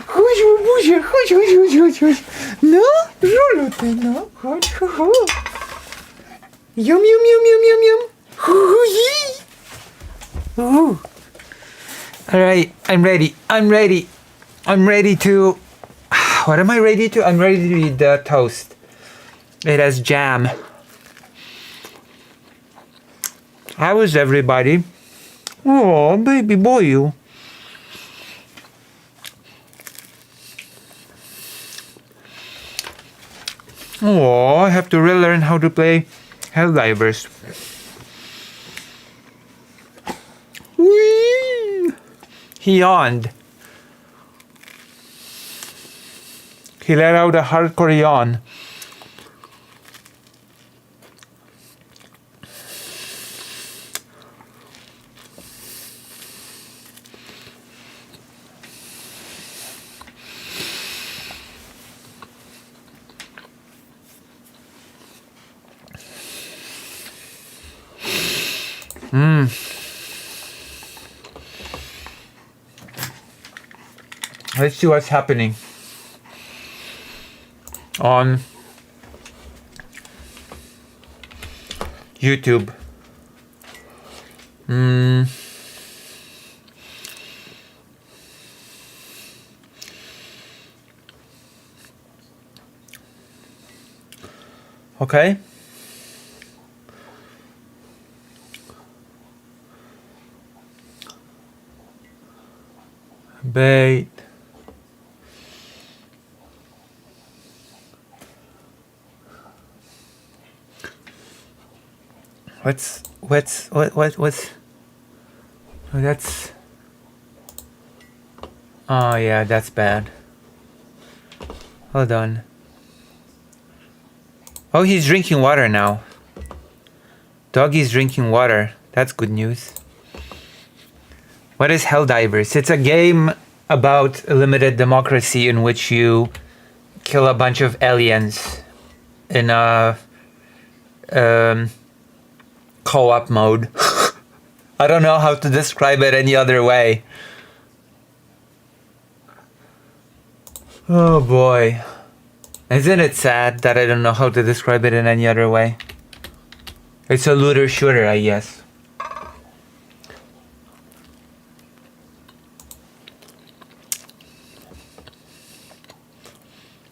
Chodź, łobuzie, chodź. No, żolutek, no. Chodź, ho. Yum. Alright, I'm ready to... What am I ready to? I'm ready to eat the toast. It has jam. How is everybody? Oh, baby boy, you. Oh, I have to relearn how to play Helldivers. Whee! He yawned. He let out a hardcore yawn. Let's see what's happening on YouTube. Okay. Bait. What's oh, that's, oh yeah, that's bad. Hold on. Oh, he's drinking water now. Doggy's drinking water. That's good news. What is Helldivers? It's a game about a limited democracy in which you kill a bunch of aliens in a co-op mode. I don't know how to describe it any other way. Oh boy. Isn't it sad that I don't know how to describe it in any other way? It's a looter shooter, I guess.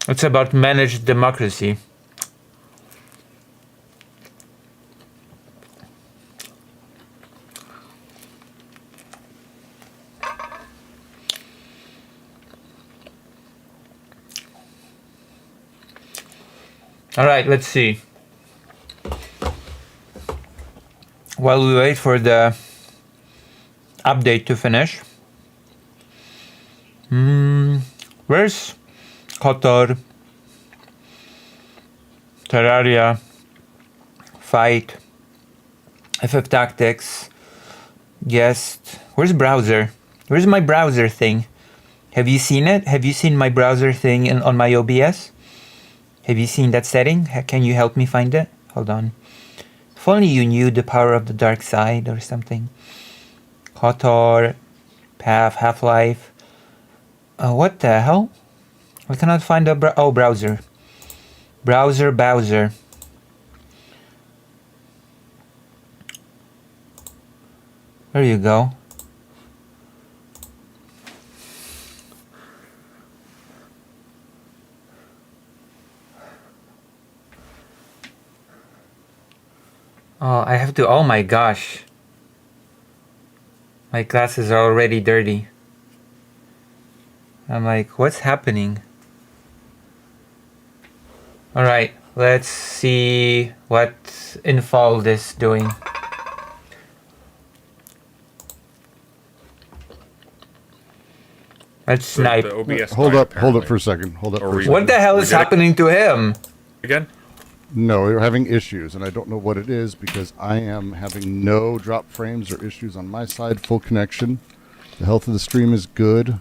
It's about managed democracy. All right, let's see. While we wait for the update to finish. Where's Kotor, Terraria, Fight, FF Tactics, Guest? Where's browser? Where's my browser thing? Have you seen it? Have you seen my browser thing on my OBS? Have you seen that setting? Can you help me find it? Hold on. If only you knew the power of the dark side or something. KOTOR, Path, Half-Life. What the hell? I cannot find a browser. Browser. There you go. Oh, I have to, oh my gosh. My glasses are already dirty. I'm like, what's happening? Alright, let's see what Infall is doing. Let's snipe. Hold up for a second. What the hell is happening to him? Again? No, we're having issues, and I don't know what it is because I am having no drop frames or issues on my side. Full connection. The health of the stream is good.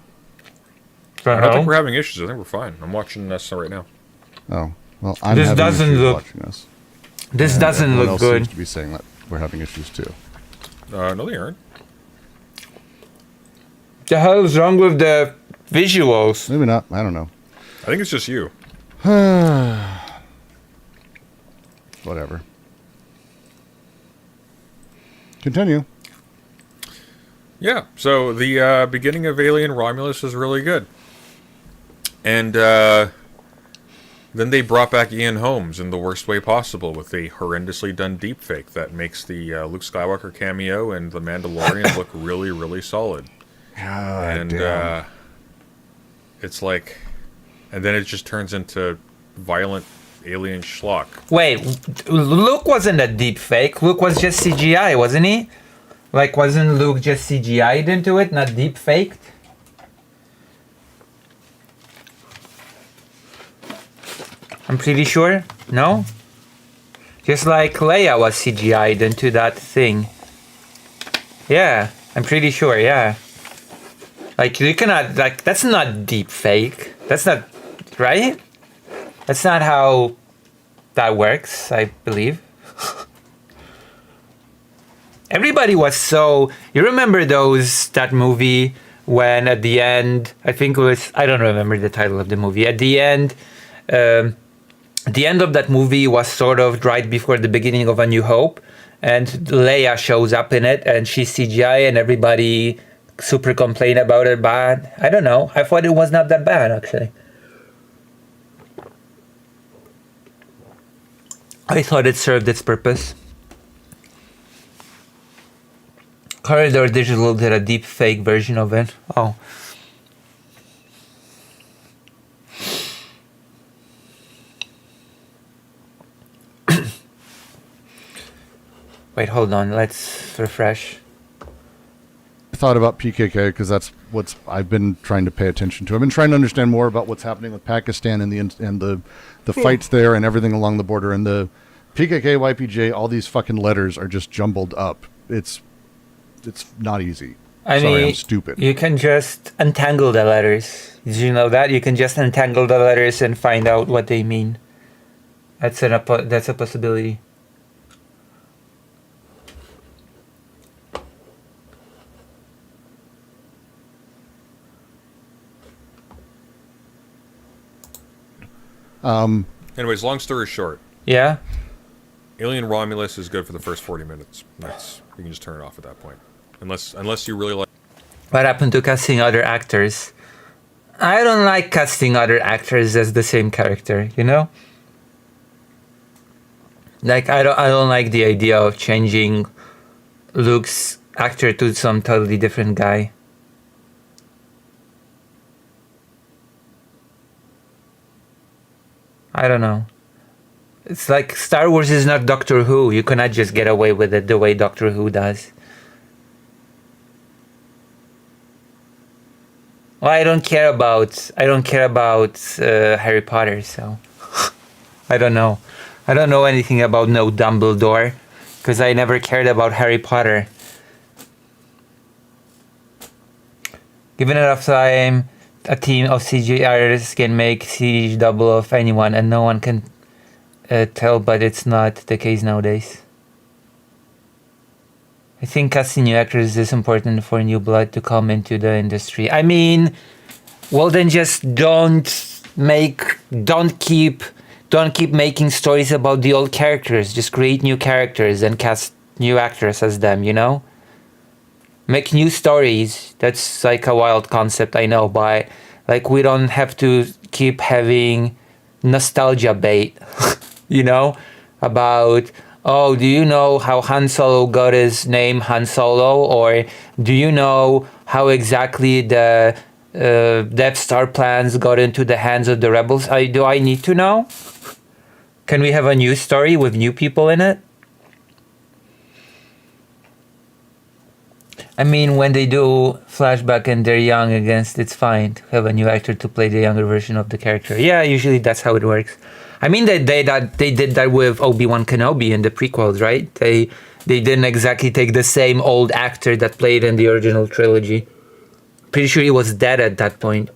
I don't think we're having issues. I think we're fine. I'm watching this right now. Oh, well, I'm this having doesn't issues look. watching us. This And doesn't everyone look else good. Seems to be saying that we're having issues too. No, they aren't. The hell is wrong with the visuals? Maybe not. I don't know. I think it's just you. Whatever. Continue. Yeah, so the beginning of Alien Romulus is really good. And then they brought back Ian Holmes in the worst way possible with a horrendously done deepfake that makes the Luke Skywalker cameo and the Mandalorian look really, really solid. God damn. It's like... And then it just turns into violent alien schlock. Wait, Luke wasn't a deep fake. Luke was just CGI, wasn't he? Like, wasn't Luke just CGI'd into it, not deep faked? I'm pretty sure. No? Just like Leia was CGI'd into that thing. Yeah, I'm pretty sure, yeah. Like, you cannot, like, that's not deep fake. That's not, right? That's not how that works, I believe. Everybody was so... You remember that movie when at the end, I think it was... I don't remember the title of the movie. At the end of that movie was sort of right before the beginning of A New Hope. And Leia shows up in it and she's CGI and everybody super complain about it bad. I don't know. I thought it was not that bad, actually. I thought it served its purpose. Corridor Digital did a deep fake version of it. Oh. Wait, hold on. Let's refresh. I thought about PKK because that's what I've been trying to pay attention to. I've been trying to understand more about what's happening with Pakistan and the fights there and everything along the border. And the PKK, YPJ, all these fucking letters are just jumbled up. It's not easy. Sorry, I'm stupid. You can just untangle the letters. Did you know that? You can just untangle the letters and find out what they mean. That's a possibility. Anyways, long story short. Yeah? Alien Romulus is good for the first 40 minutes. You can just turn it off at that point. Unless you really like... What happened to casting other actors? I don't like casting other actors as the same character, you know? Like, I don't like the idea of changing Luke's actor to some totally different guy. I don't know. It's like Star Wars is not Doctor Who. You cannot just get away with it the way Doctor Who does. Well, I don't care about Harry Potter, so I don't know. I don't know anything about no Dumbledore because I never cared about Harry Potter. Given enough time, a team of CGI artists can make CG double of anyone, and no one can tell, but it's not the case nowadays. I think casting new actors is important for new blood to come into the industry. I mean, well then just don't keep making stories about the old characters. Just create new characters and cast new actors as them, you know? Make new stories. That's like a wild concept, I know, but like we don't have to keep having nostalgia bait, you know? About, oh, do you know how Han Solo got his name Han Solo? Or do you know how exactly the Death Star plans got into the hands of the rebels? Do I need to know? Can we have a new story with new people in it? I mean, when they do flashback and they're young against, it's fine to have a new actor to play the younger version of the character. Yeah, usually that's how it works. I mean, they did that with Obi-Wan Kenobi in the prequels, right? They didn't exactly take the same old actor that played in the original trilogy. Pretty sure he was dead at that point.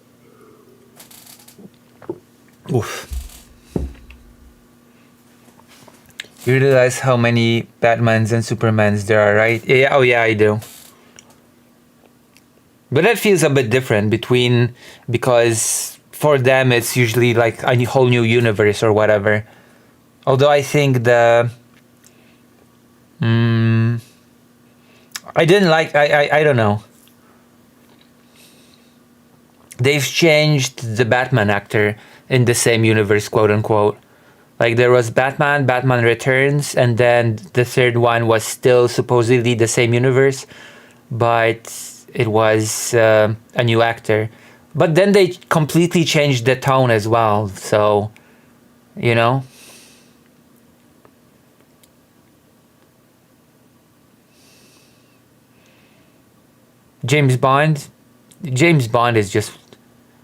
Oof. You realize how many Batmans and Supermans there are, right? Yeah, oh yeah, I do. But that feels a bit different because for them it's usually like a whole new universe or whatever. Although I think I didn't like, I don't know. They've changed the Batman actor in the same universe, quote unquote. Like there was Batman Returns, and then the third one was still supposedly the same universe, but it was a new actor. But then they completely changed the tone as well, so, you know. James Bond is just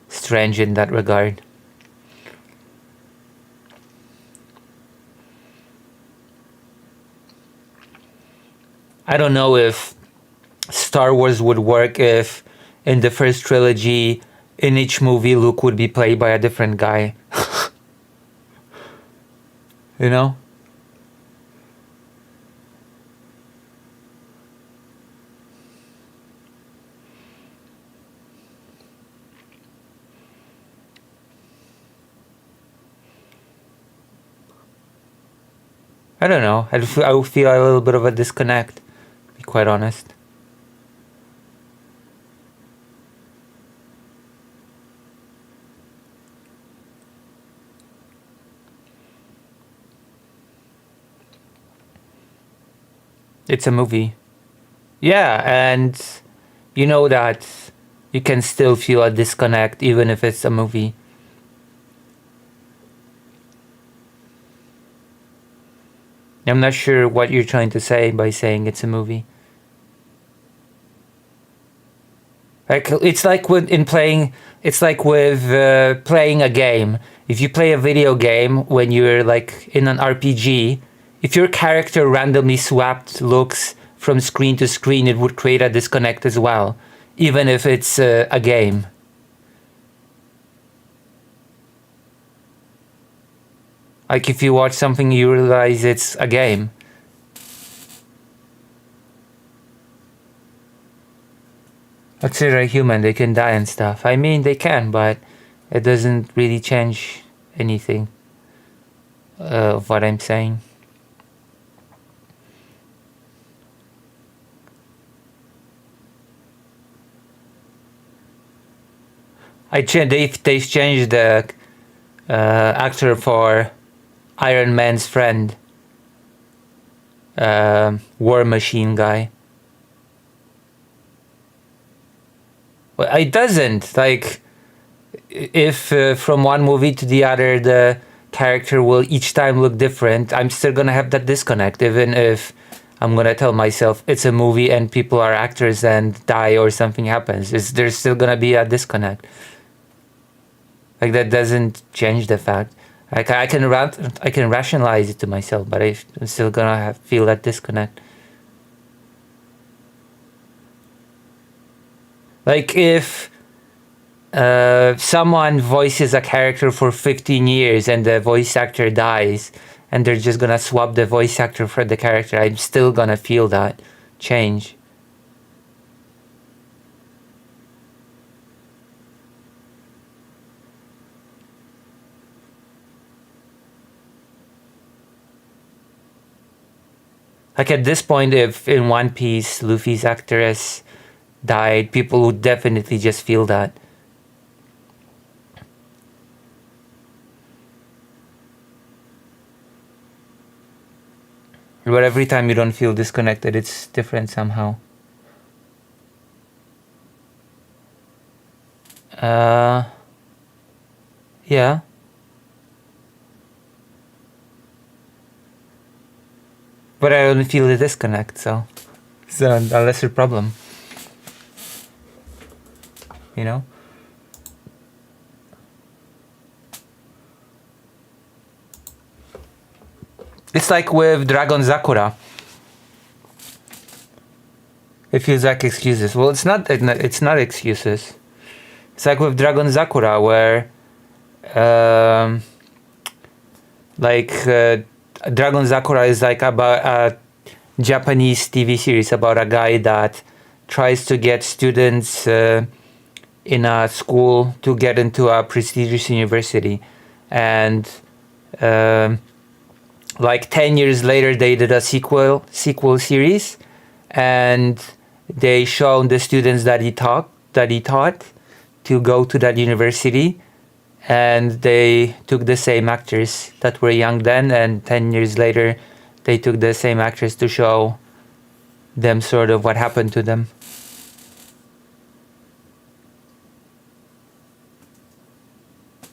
strange in that regard. I don't know if Star Wars would work if in the first trilogy, in each movie, Luke would be played by a different guy. You know? I don't know. I would feel a little bit of a disconnect, to be quite honest. It's a movie. Yeah, and you know that you can still feel a disconnect even if it's a movie. I'm not sure what you're trying to say by saying it's a movie. Like it's like with playing a game. If you play a video game when you're like in an RPG, if your character randomly swapped looks from screen to screen, it would create a disconnect as well, even if it's a game. Like if you watch something, you realize it's a game. Let's say they're human, they can die and stuff. I mean, they can, but it doesn't really change anything of what I'm saying. They've changed the actor for Iron Man's friend, War Machine guy. Well, it doesn't. Like, if from one movie to the other the character will each time look different, I'm still gonna have that disconnect, even if I'm gonna tell myself it's a movie and people are actors and die or something happens. There's still gonna be a disconnect. Like, that doesn't change the fact. Like, I can rationalize it to myself, but I'm still gonna feel that disconnect. Like, if someone voices a character for 15 years and the voice actor dies, and they're just gonna swap the voice actor for the character, I'm still gonna feel that change. Like, at this point, if in One Piece Luffy's actress died, people would definitely just feel that. But every time you don't feel disconnected, it's different somehow. Yeah. But I only feel the disconnect, so it's a lesser problem. You know? It's like with Dragon Sakura. It feels like excuses. Well, it's not excuses. It's like with Dragon Sakura, where Dragon Sakura is like about a Japanese TV series about a guy that tries to get students in a school to get into a prestigious university, and like 10 years later they did a sequel series, and they shown the students that he taught to go to that university, and they took the same actors that were young then, and 10 years later they took the same actors to show them sort of what happened to them.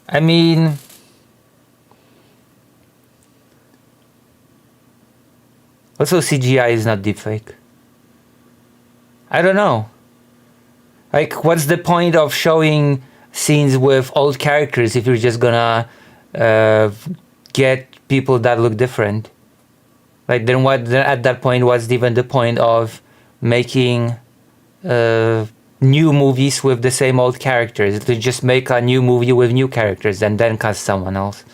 I mean, also CGI is not deepfake. I don't know. Like, what's the point of showing scenes with old characters if you're just gonna get people that look different? Like, then what? Then at that point, what's even the point of making new movies with the same old characters? To just make a new movie with new characters and then cast someone else.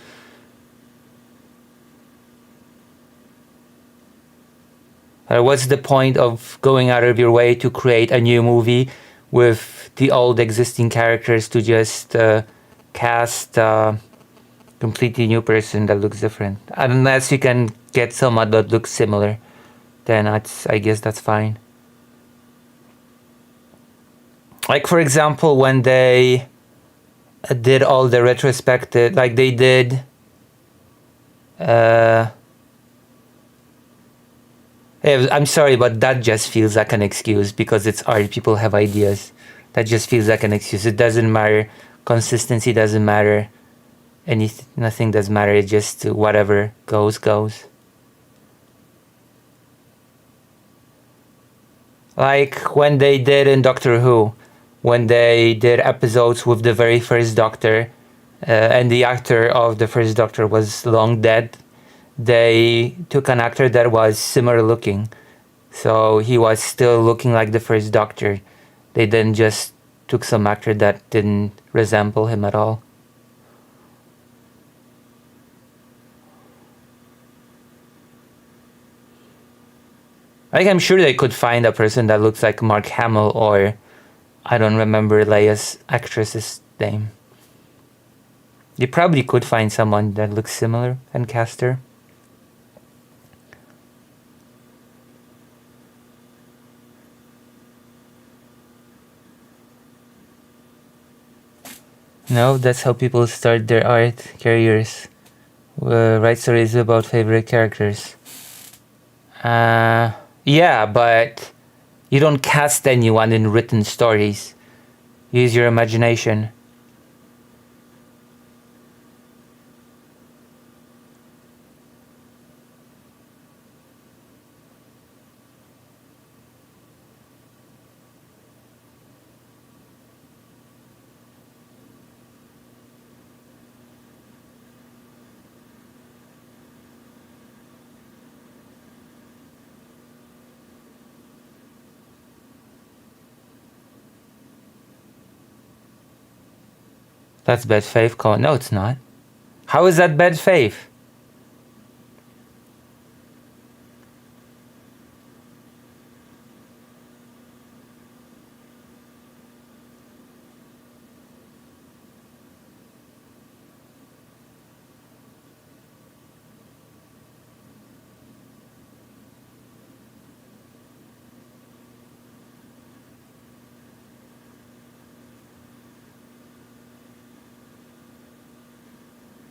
What's the point of going out of your way to create a new movie with the old existing characters to just cast a completely new person that looks different? Unless you can get someone that looks similar, then I guess that's fine. Like, for example, when they did all the retrospective, like they did I'm sorry, but that just feels like an excuse because it's art. People have ideas. That just feels like an excuse. It doesn't matter. Consistency doesn't matter. Nothing does matter. It just whatever goes. Like when they did in Doctor Who, when they did episodes with the very first Doctor, and the actor of the first Doctor was long dead. They took an actor that was similar looking, so he was still looking like the first Doctor. They then just took some actor that didn't resemble him at all. Like, I'm sure they could find a person that looks like Mark Hamill, or I don't remember Leia's actress's name. You probably could find someone that looks similar and cast her. No, that's how people start their art careers. Write stories about favorite characters. Yeah, but you don't cast anyone in written stories. Use your imagination. That's bad faith. No, it's not. How is that bad faith?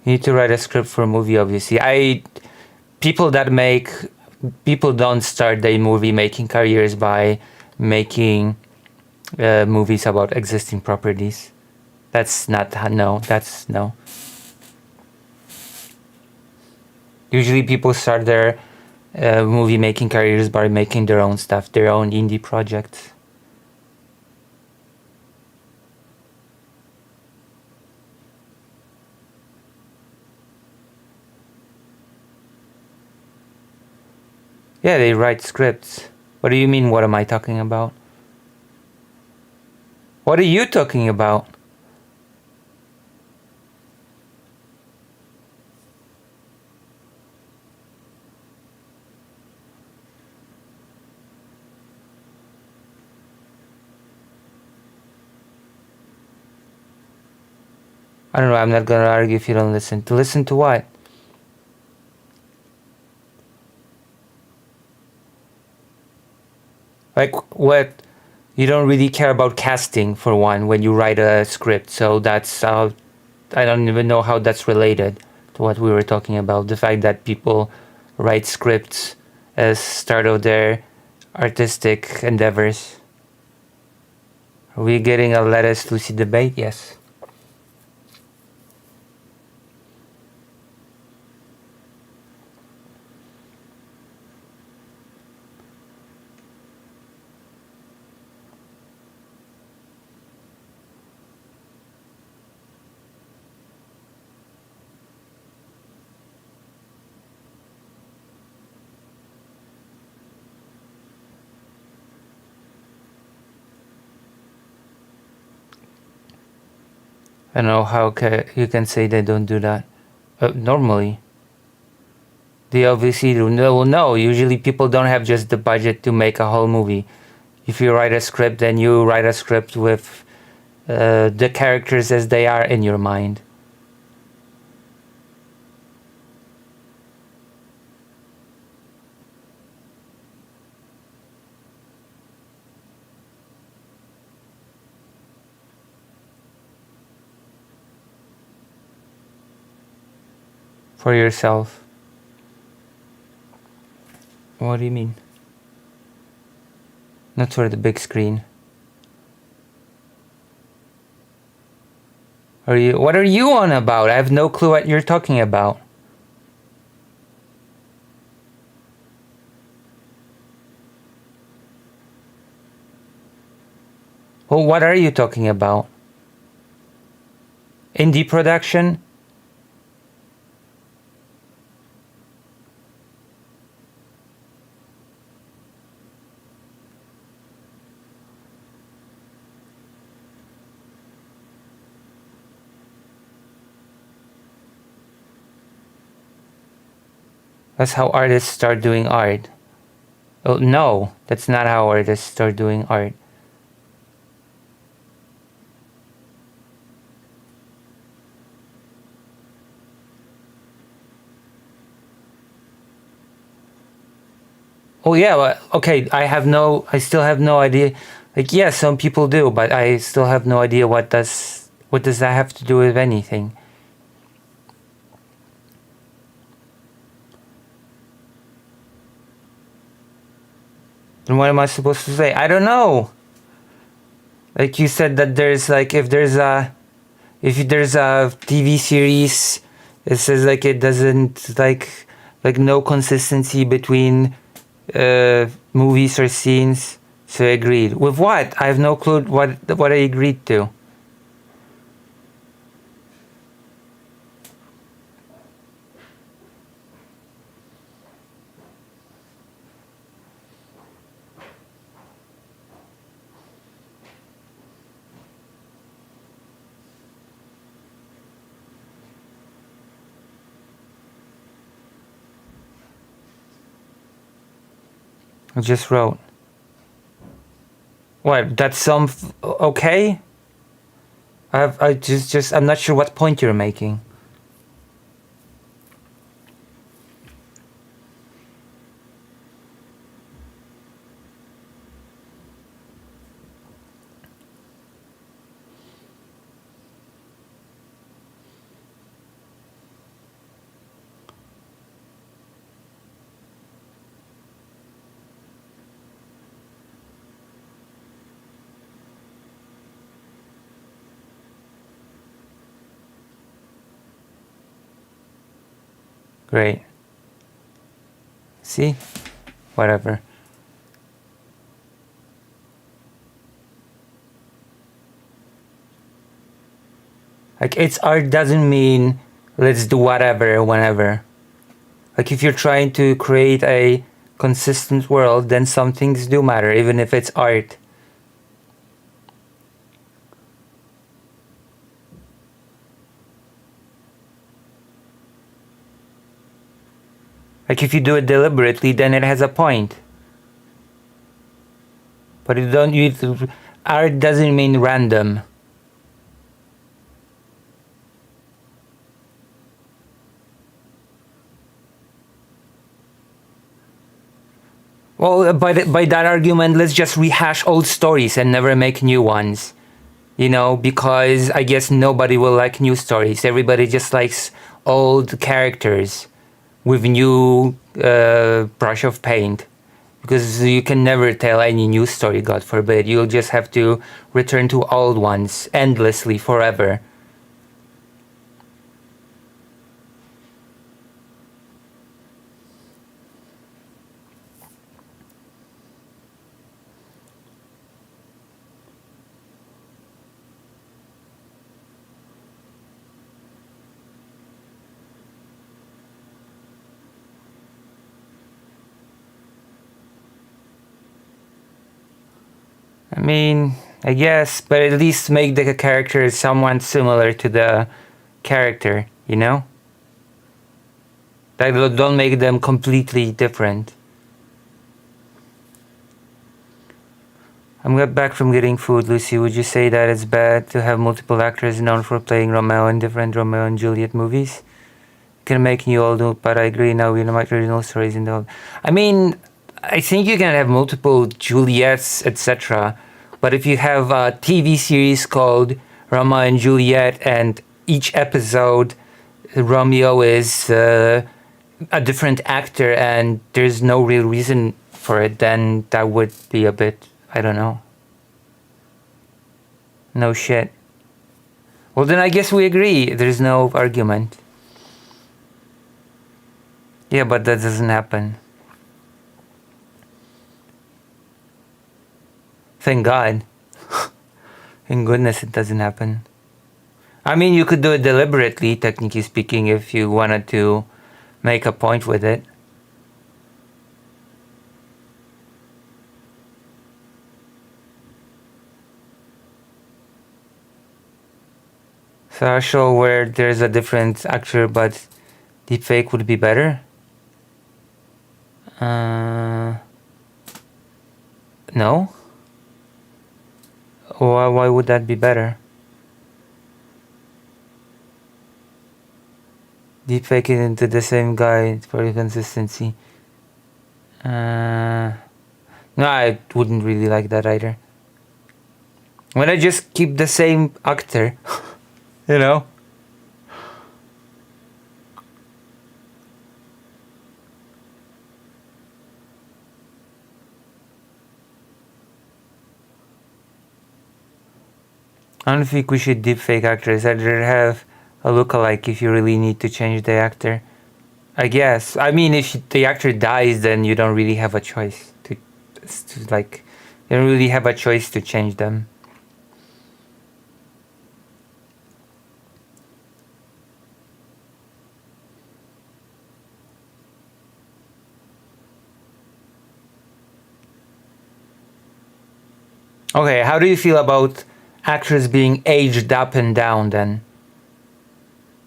You need to write a script for a movie, obviously. People don't start their movie making careers by making movies about existing properties. That's not, no. Usually people start their movie making careers by making their own stuff, their own indie projects. Yeah, they write scripts. What do you mean, what am I talking about? What are you talking about? I don't know, I'm not gonna argue if you don't listen. To listen to what? Like, what? You don't really care about casting, for one, when you write a script, so that's I don't even know how that's related to what we were talking about. The fact that people write scripts as start of their artistic endeavors. Are we getting a Lettuce Lucy debate? Yes. I don't know how you can say they don't do that. Normally, they obviously do. No, usually people don't have just the budget to make a whole movie. If you write a script, then you write a script with the characters as they are in your mind. For yourself. What do you mean? Not for the big screen. What are you on about? I have no clue what you're talking about. Well, what are you talking about? Indie production? That's how artists start doing art. Oh, no, that's not how artists start doing art. Oh yeah, well, okay, I still have no idea. Like, yeah, some people do, but I still have no idea what does that have to do with anything? Then what am I supposed to say? I don't know. Like you said that there's like if there's a TV series, it says like it doesn't like no consistency between movies or scenes. So I agreed. With what? I have no clue what I agreed to. I just wrote. What? That's some okay? I just I'm not sure what point you're making. Great. See? Whatever. Like, it's art doesn't mean let's do whatever, whenever. Like, if you're trying to create a consistent world, then some things do matter, even if it's art. Like, if you do it deliberately, then it has a point. But art doesn't mean random. Well, by that argument, let's just rehash old stories and never make new ones. Because I guess nobody will like new stories. Everybody just likes old characters with new brush of paint. Because you can never tell any new story, God forbid. You'll just have to return to old ones endlessly, forever. I mean, I guess, but at least make the character somewhat similar to the character, Like, don't make them completely different. I'm back from getting food, Lucy. Would you say that it's bad to have multiple actors known for playing Romeo in different Romeo and Juliet movies? Can make new old, but I agree now we might original stories in the old. I mean, I think you can have multiple Juliets, etc. But if you have a TV series called Romeo and Juliet, and each episode Romeo is a different actor, and there's no real reason for it, then that would be a bit, I don't know. No shit. Well, then I guess we agree. There's no argument. Yeah, but that doesn't happen. Thank God. Thank goodness it doesn't happen. I mean, you could do it deliberately, technically speaking, if you wanted to make a point with it. So a show where there's a different actor, but deepfake would be better? No? Why would that be better? Deepfake it into the same guy for consistency. No, I wouldn't really like that either. When I just keep the same actor, you know? I don't think we should deepfake actors. I'd rather have a lookalike if you really need to change the actor. I guess. I mean, if the actor dies, then you don't really have a choice to like, you don't really have a choice to change them. Okay, how do you feel about actors being aged up and down then?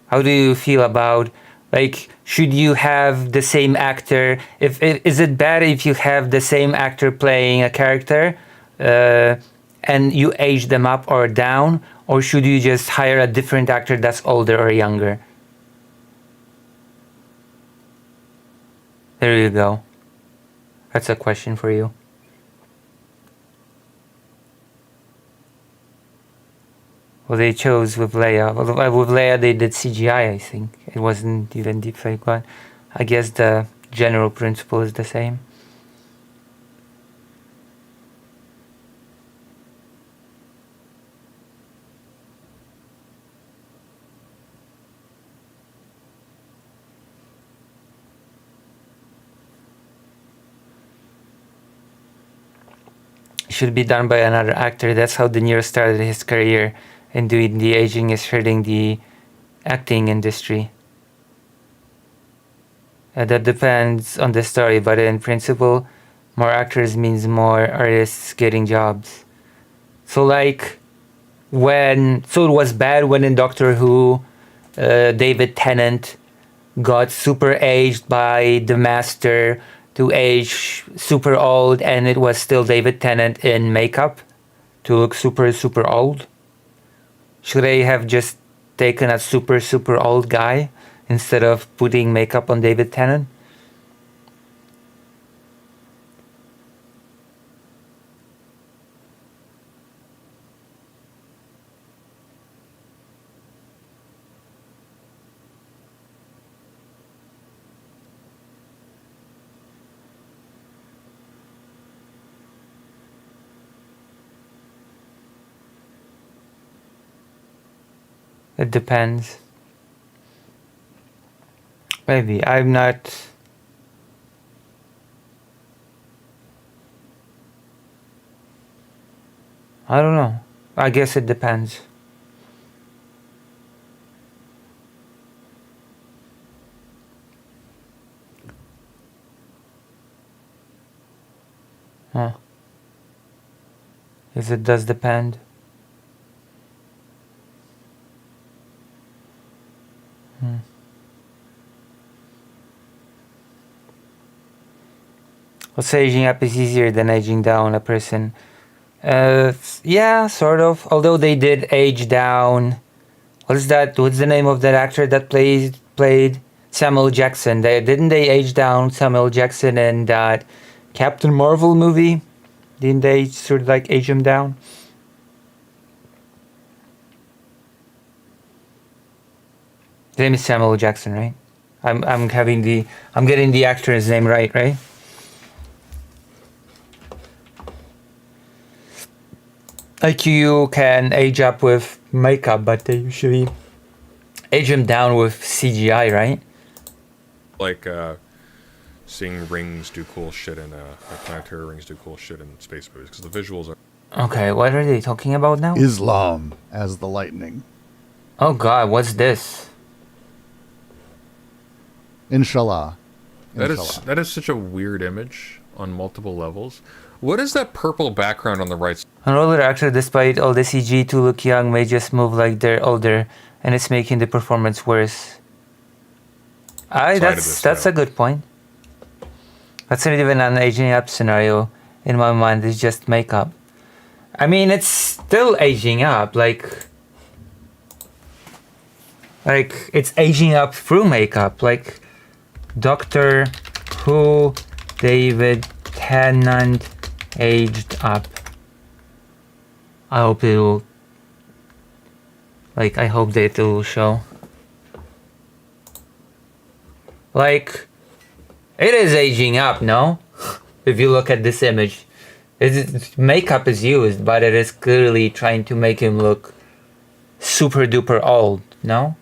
How do you feel about, like, should you have the same actor? Is it bad if you have the same actor playing a character and you age them up or down? Or should you just hire a different actor that's older or younger? There you go. That's a question for you. Well, they chose with Leia. Well, with Leia, they did CGI, I think. It wasn't even deepfake, but I guess the general principle is the same. It should be done by another actor. That's how De Niro started his career. And doing the aging is hurting the acting industry. That depends on the story, but in principle, more actors means more artists getting jobs. So like, it was bad when in Doctor Who, David Tennant got super aged by the Master to age super old, and it was still David Tennant in makeup to look super, super old. Should they have just taken a super, super old guy instead of putting makeup on David Tennant? It depends. Maybe. I'm not... I don't know. I guess it depends. Huh. Yes, it does depend. Also, aging up is easier than aging down a person. Yeah, sort of. Although they did age down. What's that? What's the name of that actor that played Samuel Jackson? Didn't they age down Samuel Jackson in that Captain Marvel movie? Didn't they sort of like age him down? His name is Samuel Jackson, right? I'm getting the actor's name right? Like you can age up with makeup, but they usually age him down with CGI, right? Like seeing rings do cool shit in like planetary rings do cool shit in space movies because the visuals are. Okay, what are they talking about now? Islam as the lightning. Oh god, what's this? Inshallah. That is such a weird image on multiple levels. What is that purple background on the right side? An older actor, despite all the CG to look young, may just move like they're older, and it's making the performance worse. That's a good point. That's not even an aging up scenario in my mind. It's just makeup. I mean, it's still aging up. Like it's aging up through makeup. Like Doctor Who, David Tennant aged up. I hope it will. I hope that it will show. Like, it is aging up, no? If you look at this image, makeup is used, but it is clearly trying to make him look super duper old, no?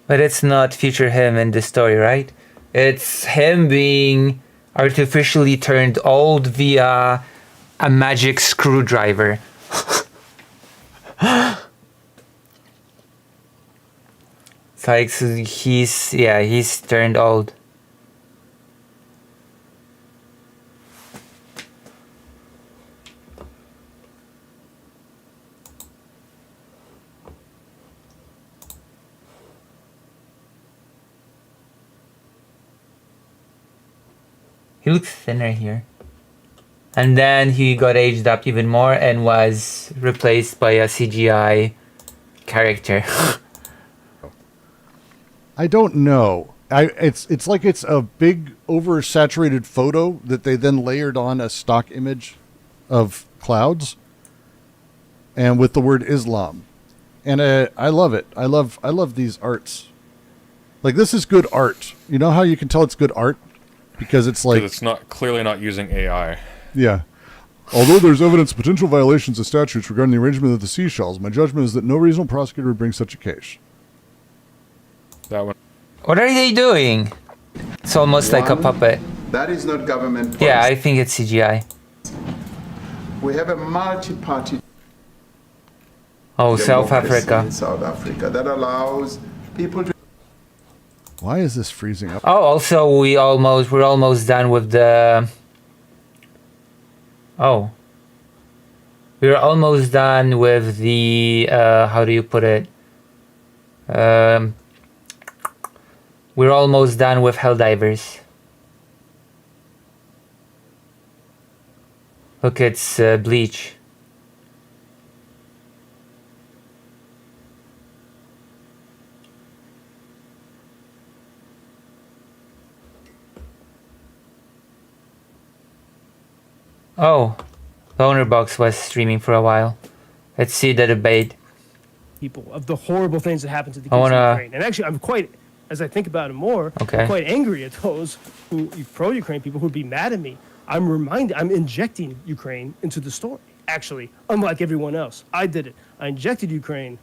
But it's not future him in this story, right? It's him being artificially turned old via a magic screwdriver. It's like he's turned old. He looks thinner here. And then he got aged up even more and was replaced by a CGI character. I don't know. It's like it's a big oversaturated photo that they then layered on a stock image of clouds and with the word Islam. And I love it. I love these arts. Like, this is good art. You know how you can tell it's good art? Because it's like... it's not clearly not using AI. Yeah. Although there's evidence of potential violations of statutes regarding the arrangement of the seashells, my judgment is that no reasonable prosecutor would bring such a case. That one. What are they doing? It's almost like a puppet. That is not government policy. Yeah, I think it's CGI. We have a multi-party Oh, South democracy Africa. in South Africa that allows people to... Why is this freezing up? Oh, also we're almost done with the... Oh. We're almost done with the... how do you put it? We're almost done with Helldivers. Look, it's Bleach. Oh, the owner box was streaming for a while. Let's see the debate. People of the horrible things that happen to the I kids in wanna- Ukraine. And actually, I'm quite, as I think about it more, Okay. I'm quite angry at those who pro-Ukraine people who'd be mad at me. I'm injecting Ukraine into the story. Actually, unlike everyone else, I did it. I injected Ukraine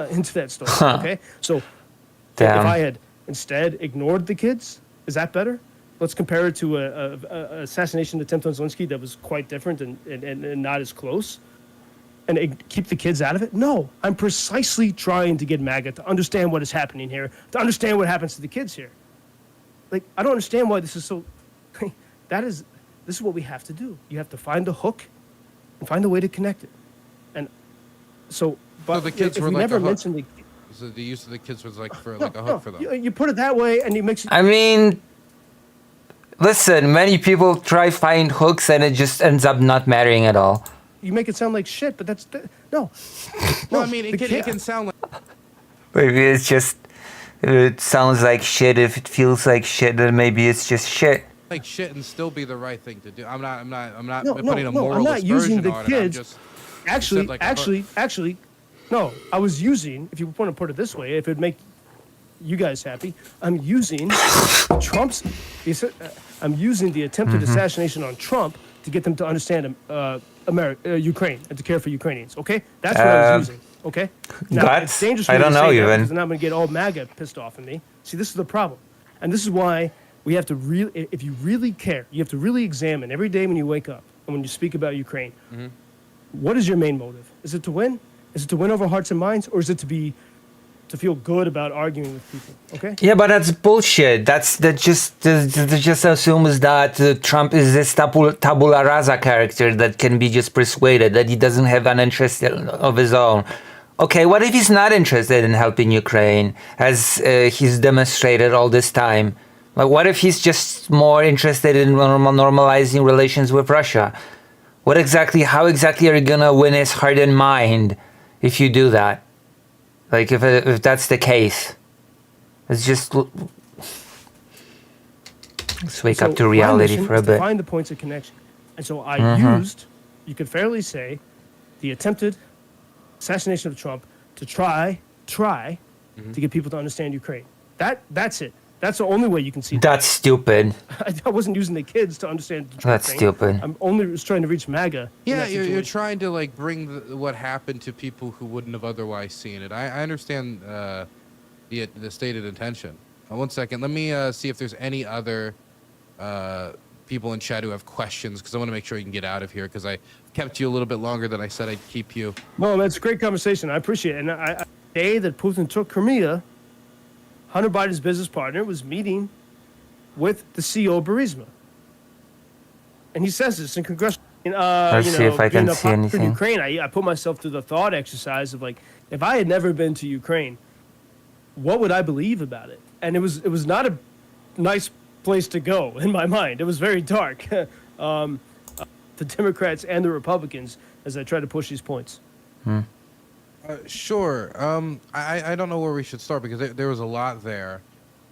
into that story. Okay, so Damn. if I had instead ignored the kids, is that better? Let's compare it to a assassination attempt on Zelensky that was quite different and not as close. And keep the kids out of it? No, I'm precisely trying to get MAGA to understand what is happening here, to understand what happens to the kids here. Like, I don't understand why this is so. This is what we have to do. You have to find the hook and find a way to connect it. And so, but the kids if were we like never a hook. mention the. So the use of the kids was like for like a hook for them. You put it that way, and you mix it. I mean, listen, many people try find hooks and it just ends up not mattering at all. You make it sound like shit, but that's no. Well, I mean, the it kid- can sound like Maybe it's just, if it sounds like shit, if it feels like shit, then maybe it's just shit. shit and still be the right thing to do. I'm not No, putting a no, moral I'm not using aspersion the on kids. it. I'm just Actually, like a hook. actually, no. I was using, if you want to put it this way, if it'd make you guys happy, I'm using Trump's. I'm using the attempted assassination on Trump to get them to understand Ukraine and to care for Ukrainians. Okay, that's what I was using. Okay, now Guts? it's dangerous. For I me don't to know say that even. because then I'm going to get all MAGA pissed off at me. See, this is the problem, and this is why we have to really. If you really care, you have to really examine every day when you wake up and when you speak about Ukraine. What is your main motive? Is it to win? Is it to win over hearts and minds, or is it to feel good about arguing with people? Okay. Yeah, but that's bullshit. That just assumes that Trump is this tabula rasa character that can be just persuaded, that he doesn't have an interest of his own. Okay, what if he's not interested in helping Ukraine, as he's demonstrated all this time? Like, what if he's just more interested in normalizing relations with Russia? How exactly are you gonna win his heart and mind if you do that? Like, if that's the case, it's just let's wake up to my reality mission for a is to bit. find the points of connection, and so I used, you could fairly say, the attempted assassination of Trump to try to get people to understand Ukraine. That's it. That's the only way you can see that. That's stupid. I wasn't using the kids to understand the Trump That's thing. stupid. I'm only just trying to reach MAGA. in yeah, that you're situation. trying to like bring what happened to people who wouldn't have otherwise seen it. I understand the stated intention. One second, let me see if there's any other people in chat who have questions because I want to make sure you can get out of here because I kept you a little bit longer than I said I'd keep you. No, that's a great conversation. I appreciate it. And the day that Putin took Crimea, Hunter Biden's business partner was meeting with the CEO of Burisma. And he says this in congressional. Let's see if I can being a see pop- anything. In Ukraine, I put myself through the thought exercise of like, if I had never been to Ukraine, what would I believe about it? And it was not a nice place to go in my mind. It was very dark. The Democrats and the Republicans as I try to push these points. Sure. I don't know where we should start because there was a lot there.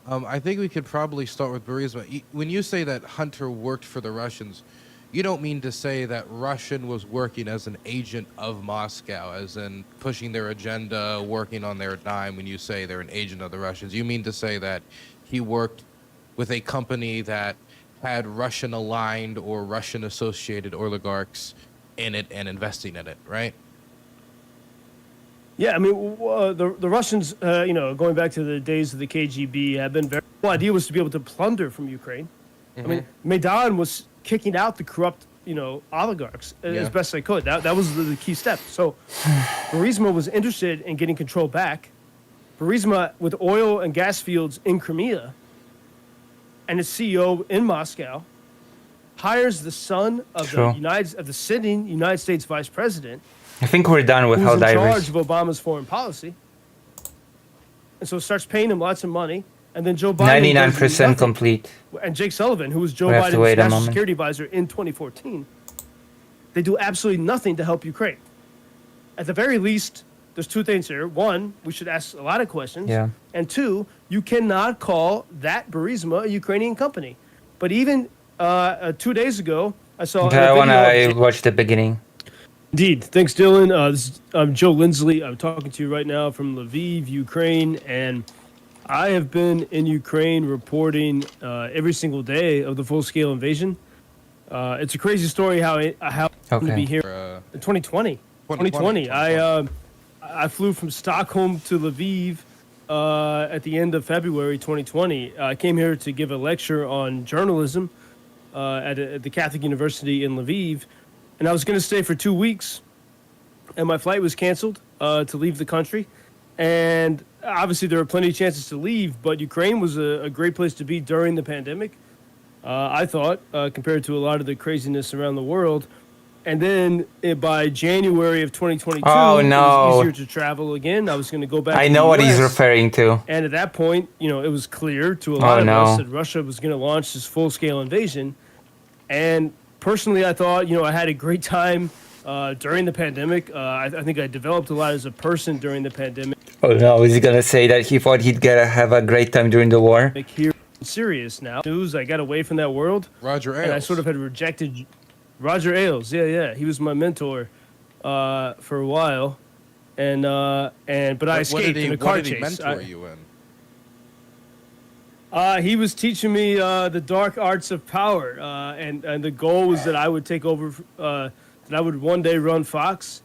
I think we could probably start with Burisma. When you say that Hunter worked for the Russians, you don't mean to say that Russian was working as an agent of Moscow, as in pushing their agenda, working on their dime when you say they're an agent of the Russians. You mean to say that he worked with a company that had Russian-aligned or Russian-associated oligarchs in it and investing in it, right? Yeah, I mean, the Russians, going back to the days of the KGB, have been very. The idea was to be able to plunder from Ukraine. I mean, Maidan was kicking out the corrupt, oligarchs as best they could. That was the key step. So, Burisma was interested in getting control back. Burisma, with oil and gas fields in Crimea, and its CEO in Moscow, hires the son of True. the sitting United States Vice President. I think we're done with Who's in charge Helldivers. of Obama's foreign policy, and so starts paying him lots of money, and then Joe Biden 99% does nothing. complete. And Jake Sullivan, who was Joe We have to wait Biden's a national moment. security advisor in 2014, they do absolutely nothing to help Ukraine. At the very least, there's two things here. One, we should ask a lot of questions. Yeah. And two, you cannot call that Burisma a Ukrainian company. But even 2 days ago, I saw Okay, a I video wanna of watch the beginning. Indeed. Thanks, Dylan. I'm Joe Lindsley. I'm talking to you right now from Lviv, Ukraine, and I have been in Ukraine reporting every single day of the full-scale invasion. It's a crazy story how I'm going to be Okay. here in 2020. 2020. I flew from Stockholm to Lviv at the end of February 2020. I came here to give a lecture on journalism at the Catholic University in Lviv, and I was going to stay for 2 weeks, and my flight was canceled to leave the country. And obviously, there were plenty of chances to leave, but Ukraine was a great place to be during the pandemic. I thought, compared to a lot of the craziness around the world. And then by January of 2022, Oh, it was no. easier to travel again. I was going to go back I to know the what he's US. referring to. And at that point, it was clear to a lot Oh, of no. us that Russia was going to launch this full-scale invasion. And personally, I thought, I had a great time during the pandemic. I think I developed a lot as a person during the pandemic. Oh no, is he gonna say that he thought he'd have a great time during the war? Here, serious now. News. I got away from that world. Roger Ailes. And I sort of had rejected Roger Ailes. Yeah. He was my mentor for a while. But I escaped in a car what did he chase. mentor you in? He was teaching me the dark arts of power, and the goal was that I would take over, that I would one day run Fox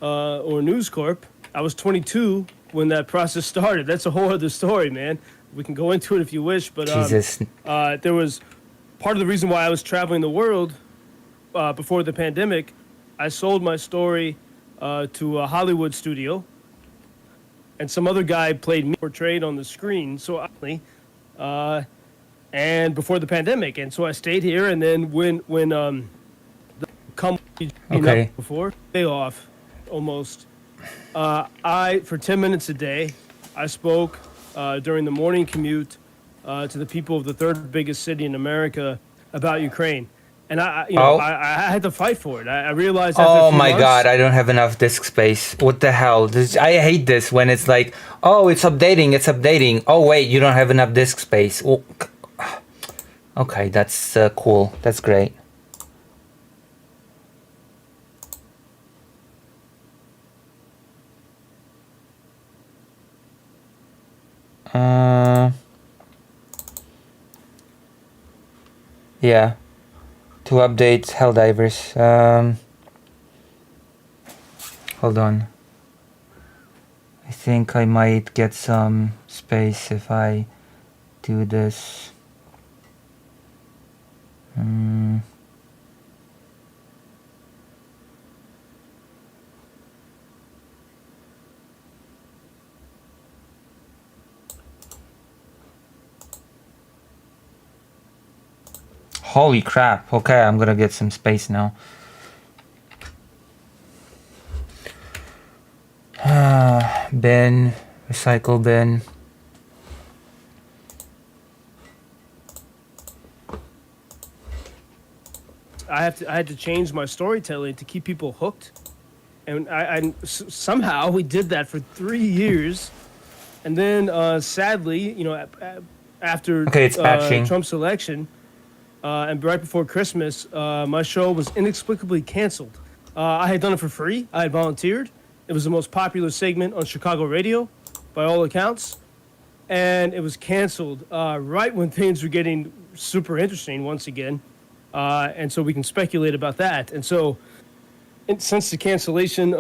or News Corp. I was 22 when that process started. That's a whole other story, man. We can go into it if you wish, but Jesus. there was part of the reason why I was traveling the world before the pandemic. I sold my story to a Hollywood studio, and some other guy played me, portrayed on the screen. So and before the pandemic, and so I stayed here. And then when the company Okay. before day off, almost, for 10 minutes a day, I spoke during the morning commute to the people of the third biggest city in America about Ukraine. And I had to fight for it. I realized after a Oh few my months, god, I don't have enough disk space. What the hell? I hate this when it's like, oh, it's updating. Oh wait, you don't have enough disk space. Oh, okay, that's cool. That's great. Yeah. To update Helldivers. Hold on. I think I might get some space if I do this. Holy crap. Okay, I'm gonna get some space now. Bin, recycle bin. I had to change my storytelling to keep people hooked, and somehow we did that for 3 years, and then sadly, after Okay, it's patching. Trump's election, and right before Christmas, my show was inexplicably canceled. I had done it for free. I had volunteered. It was the most popular segment on Chicago radio, by all accounts, and it was canceled right when things were getting super interesting once again. And so we can speculate about that. And so, since the cancellation,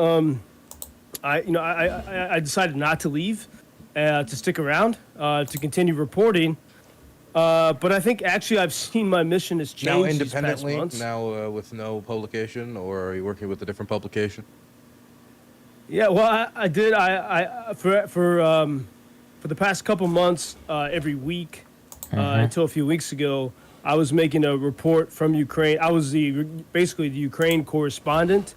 I decided not to leave, to stick around, to continue reporting. But I think actually I've seen my mission has changed Now these past independently, months. now with no publication, or are you working with a different publication? Yeah, well, I did. For the past couple months, every week, until a few weeks ago, I was making a report from Ukraine. I was basically the Ukraine correspondent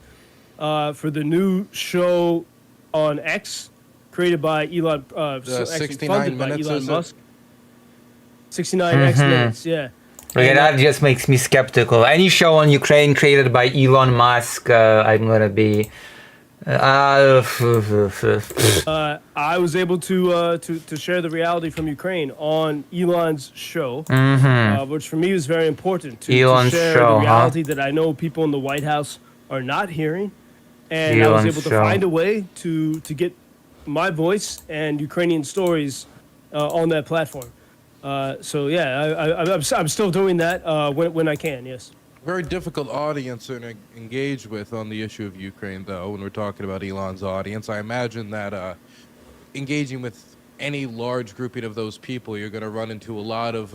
for the new show on X, created by Elon. The 69 funded by minutes, Elon is it? Musk. 69 X minutes, yeah. Okay, And, that just makes me skeptical. Any show on Ukraine created by Elon Musk, I'm gonna be. I was able to share the reality from Ukraine on Elon's show, which for me was very important to Elon's share show, the huh? reality that I know people in the White House are not hearing, and I was Elon able to show. find a way to get my voice and Ukrainian stories on that platform. So yeah, I'm still doing that when I can. Yes. Very difficult audience to engage with on the issue of Ukraine, though. When we're talking about Elon's audience, I imagine that engaging with any large grouping of those people, you're going to run into a lot of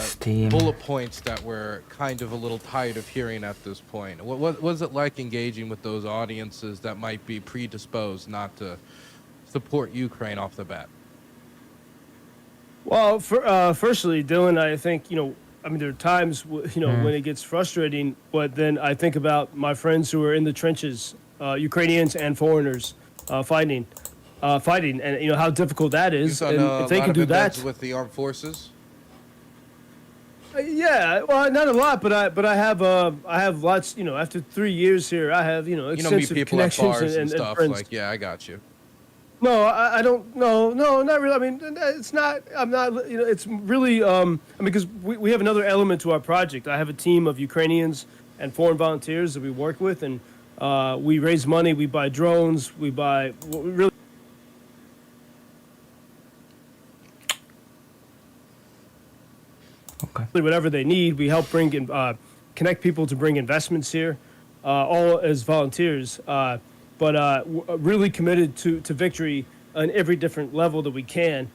Steam. bullet points that we're kind of a little tired of hearing at this point. What was it like engaging with those audiences that might be predisposed not to support Ukraine off the bat? Well, firstly, Dylan, I think I mean, there are times when it gets frustrating, but then I think about my friends who are in the trenches, Ukrainians and foreigners, fighting, and how difficult that is. You've done And if they can do that, with the armed forces. yeah, well, not a lot, but I have lots. After 3 years here, I have You know, meet extensive people at connections bars and and stuff. friends. Like, yeah, I got you. No, I don't. No, not really. I mean, it's not. I'm not. It's really. Because we have another element to our project. I have a team of Ukrainians and foreign volunteers that we work with, and we raise money. We buy drones. We buy really. Okay. Whatever they need, we help bring in, connect people to bring investments here, all as volunteers. But really committed to victory on every different level that we can,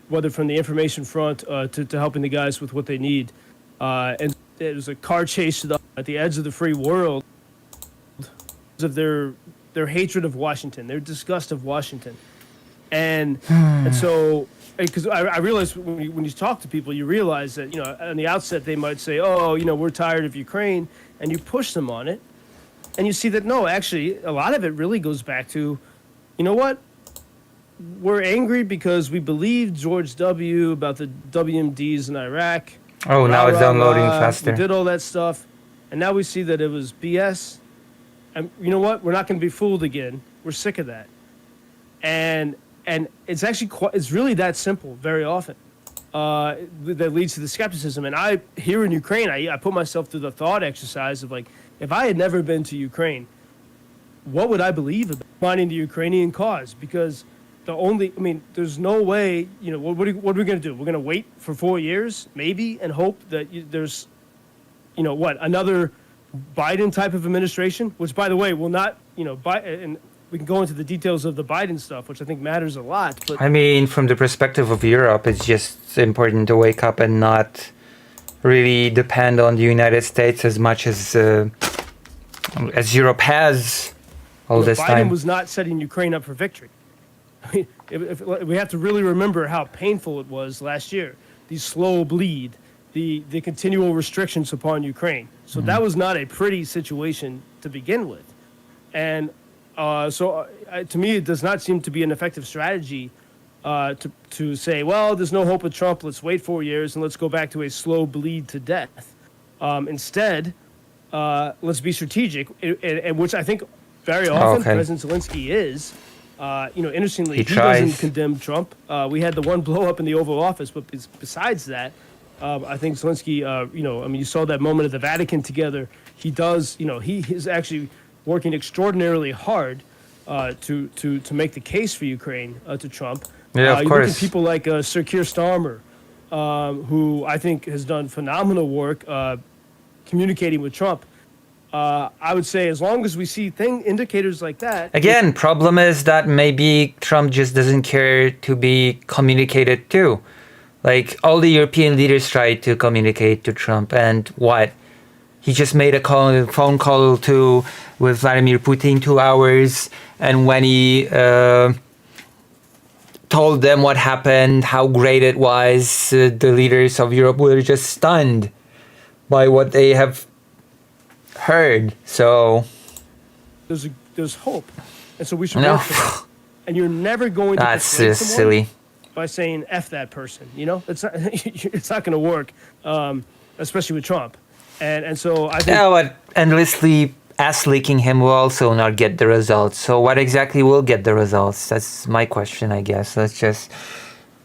whether from the information front to helping the guys with what they need. And it was a car chase at the edge of the free world of their hatred of Washington, their disgust of Washington. And so, because I realized when you talk to people, you realize that, on the outset, they might say, oh, we're tired of Ukraine, and you push them on it. And you see that, no, actually, a lot of it really goes back to, what? We're angry because we believed George W. about the WMDs in Iraq. Oh, now it's downloading faster. We did all that stuff. And now we see that it was BS. And you know what? We're not going to be fooled again. We're sick of that. And it's actually it's really that simple very often. That leads to the skepticism. And here in Ukraine, I put myself through the thought exercise of like, if I had never been to Ukraine, what would I believe about finding the Ukrainian cause? Because there's no way, what are we going to do? We're going to wait for 4 years, maybe, and hope that there's, another Biden type of administration, which, by the way, will not, and we can go into the details of the Biden stuff, which I think matters a lot. But I mean, from the perspective of Europe, it's just important to wake up and not really depend on the United States as much as Europe has all this Biden time. was not setting Ukraine up for victory. I mean, if we have to really remember how painful it was last year. The slow bleed, the continual restrictions upon Ukraine. So that was not a pretty situation to begin with. And to me, it does not seem to be an effective strategy to say, well, there's no hope with Trump. Let's wait 4 years and let's go back to a slow bleed to death. Instead, let's be strategic, and which I think very often President Zelensky is. Interestingly, he doesn't condemn Trump. We had the one blow up in the Oval Office, but besides that, I think Zelensky, you saw that moment at the Vatican together. He does, he is actually working extraordinarily hard to make the case for Ukraine to Trump. Yeah, of you course. look at people like Sir Keir Starmer, who I think has done phenomenal work communicating with Trump. I would say as long as we see indicators like that. Again, problem is that maybe Trump just doesn't care to be communicated to. Like, all the European leaders tried to communicate to Trump, and what? He just made a phone call with Vladimir Putin 2 hours, and when he told them what happened, how great it was, the leaders of Europe were just stunned by what they have heard. So there's hope, and so we should work for that. And you're never going to that's persuade just someone silly. by saying F that person. It's not going to work, especially with Trump. And so I think. Yeah, but endlessly ass-licking him will also not get the results. So what exactly will get the results? That's my question, I guess. That's just...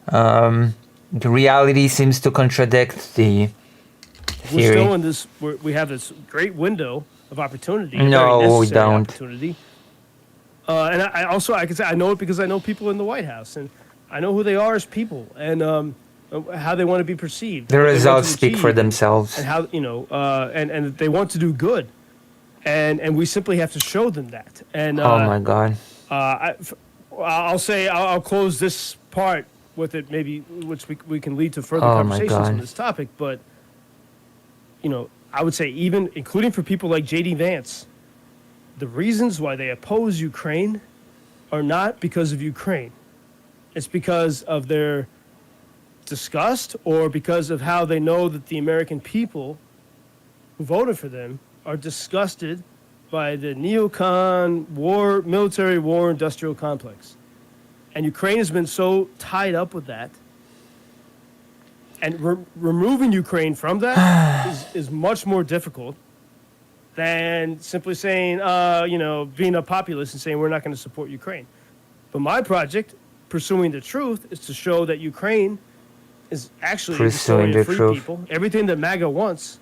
the reality seems to contradict the theory. We're still in this... We have this great window of opportunity. A No, very we necessary don't. Opportunity. And I can say I know it because I know people in the White House, and I know who they are as people, and how they want to be perceived. The what they want results to speak for achieve, themselves. and how and they want to do good, and we simply have to show them that. And Oh my god. I'll close this part with it, maybe, which we can lead to further Oh my conversations on God. this topic. But I would say, even including for people like JD Vance, the reasons why they oppose Ukraine are not because of Ukraine. It's because of their disgust, or because of how they know that the American people who voted for them are disgusted by the neocon military war industrial complex. And Ukraine has been so tied up with that. And removing Ukraine from that is much more difficult than simply saying, being a populist and saying we're not going to support Ukraine. But my project, Pursuing the Truth, is to show that Ukraine is actually the story Pursuing the of free truth. people. Everything that MAGA wants,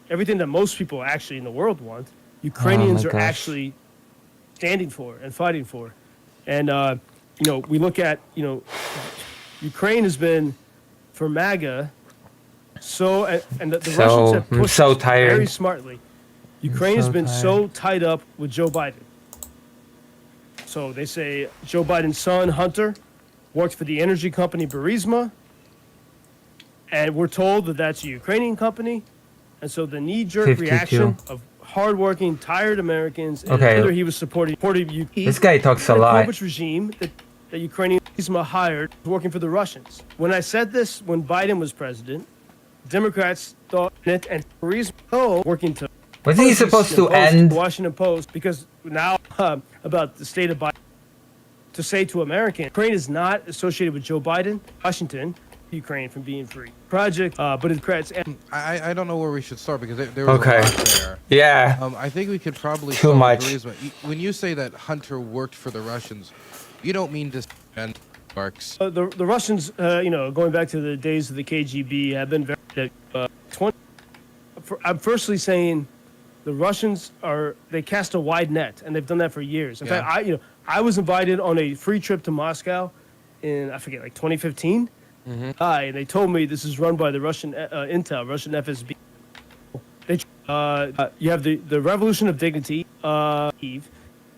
everything that most people actually in the world want, Ukrainians are gosh. actually standing for and fighting for. And, we look at, Ukraine has been, for MAGA, and the Russians have I'm pushed so this tired. very smartly. Ukraine has so been tired. so tied up with Joe Biden. So they say Joe Biden's son, Hunter, worked for the energy company Burisma, and we're told that that's a Ukrainian company. And so the knee-jerk 52. reaction of hardworking, tired Americans, and Okay. whether he was supporting This guy talks a lot. Yanukovych regime that Ukrainian Burisma hired working for the Russians. When I said this, when Biden was president, Democrats thought it, and Burisma working to. Wasn't he supposed to end? Washington Post, because now about the state of Biden, to say to Americans, Ukraine is not associated with Joe Biden, Washington, Ukraine from being free. Project, but Democrats. I don't know where we should start because there was Okay. a lot there. Yeah. I think we could probably Too start much. with Burisma. When you say that Hunter worked for the Russians, you don't mean to spend marks. The Russians, going back to the days of the KGB, have been very 20. I'm firstly saying the Russians they cast a wide net, and they've done that for years. In Yeah. fact, I was invited on a free trip to Moscow in, I forget, like 2015. And they told me this is run by the Russian Intel, Russian FSB. You have the Revolution of Dignity Eve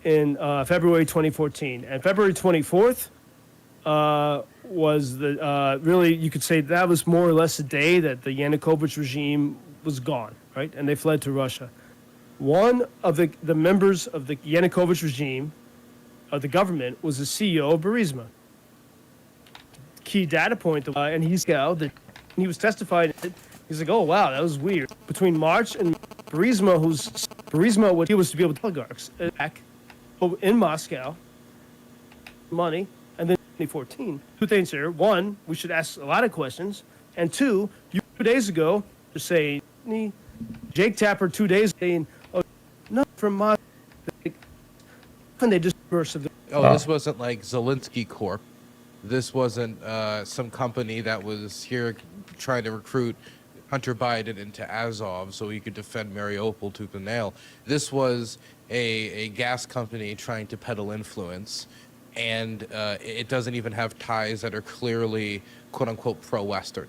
in February 2014, and February 24th was the really, you could say that was more or less the day that the Yanukovych regime was gone, right? And they fled to Russia. One of the members of the Yanukovych regime, of the government, was the CEO of Burisma. Key data point, and he was testifying. He's like, "Oh wow, that was weird." Between March and Burisma, what he was to be able to oligarchs back in Moscow, money, and then 2014. Two things here: one, we should ask a lot of questions, and two, 2 days ago, to say Jake Tapper 2 days saying, "Oh, no, from Moscow," and they just burst of the. This wasn't like Zelensky Corp. This wasn't some company that was here trying to recruit Hunter Biden into Azov so he could defend Mariupol tooth and nail. This was a gas company trying to peddle influence, and it doesn't even have ties that are clearly quote unquote pro-Western.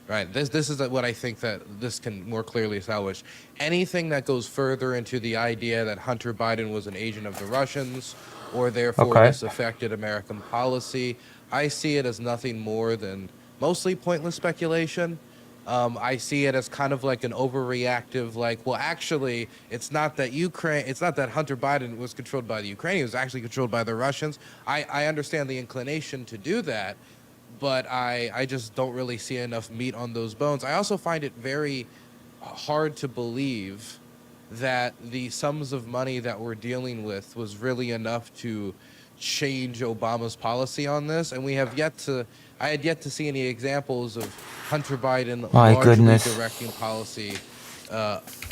Right. This is what I think that this can more clearly establish. Anything that goes further into the idea that Hunter Biden was an agent of the Russians, or therefore Okay. this affected American policy, I see it as nothing more than mostly pointless speculation. I see it as kind of like an overreactive, well, actually, it's not that Hunter Biden was controlled by the Ukrainians, it was actually controlled by the Russians. I understand the inclination to do that, but I just don't really see enough meat on those bones. I also find it very hard to believe that the sums of money that we're dealing with was really enough to change Obama's policy on this, and I had yet to see any examples of Hunter Biden My largely goodness. directing policy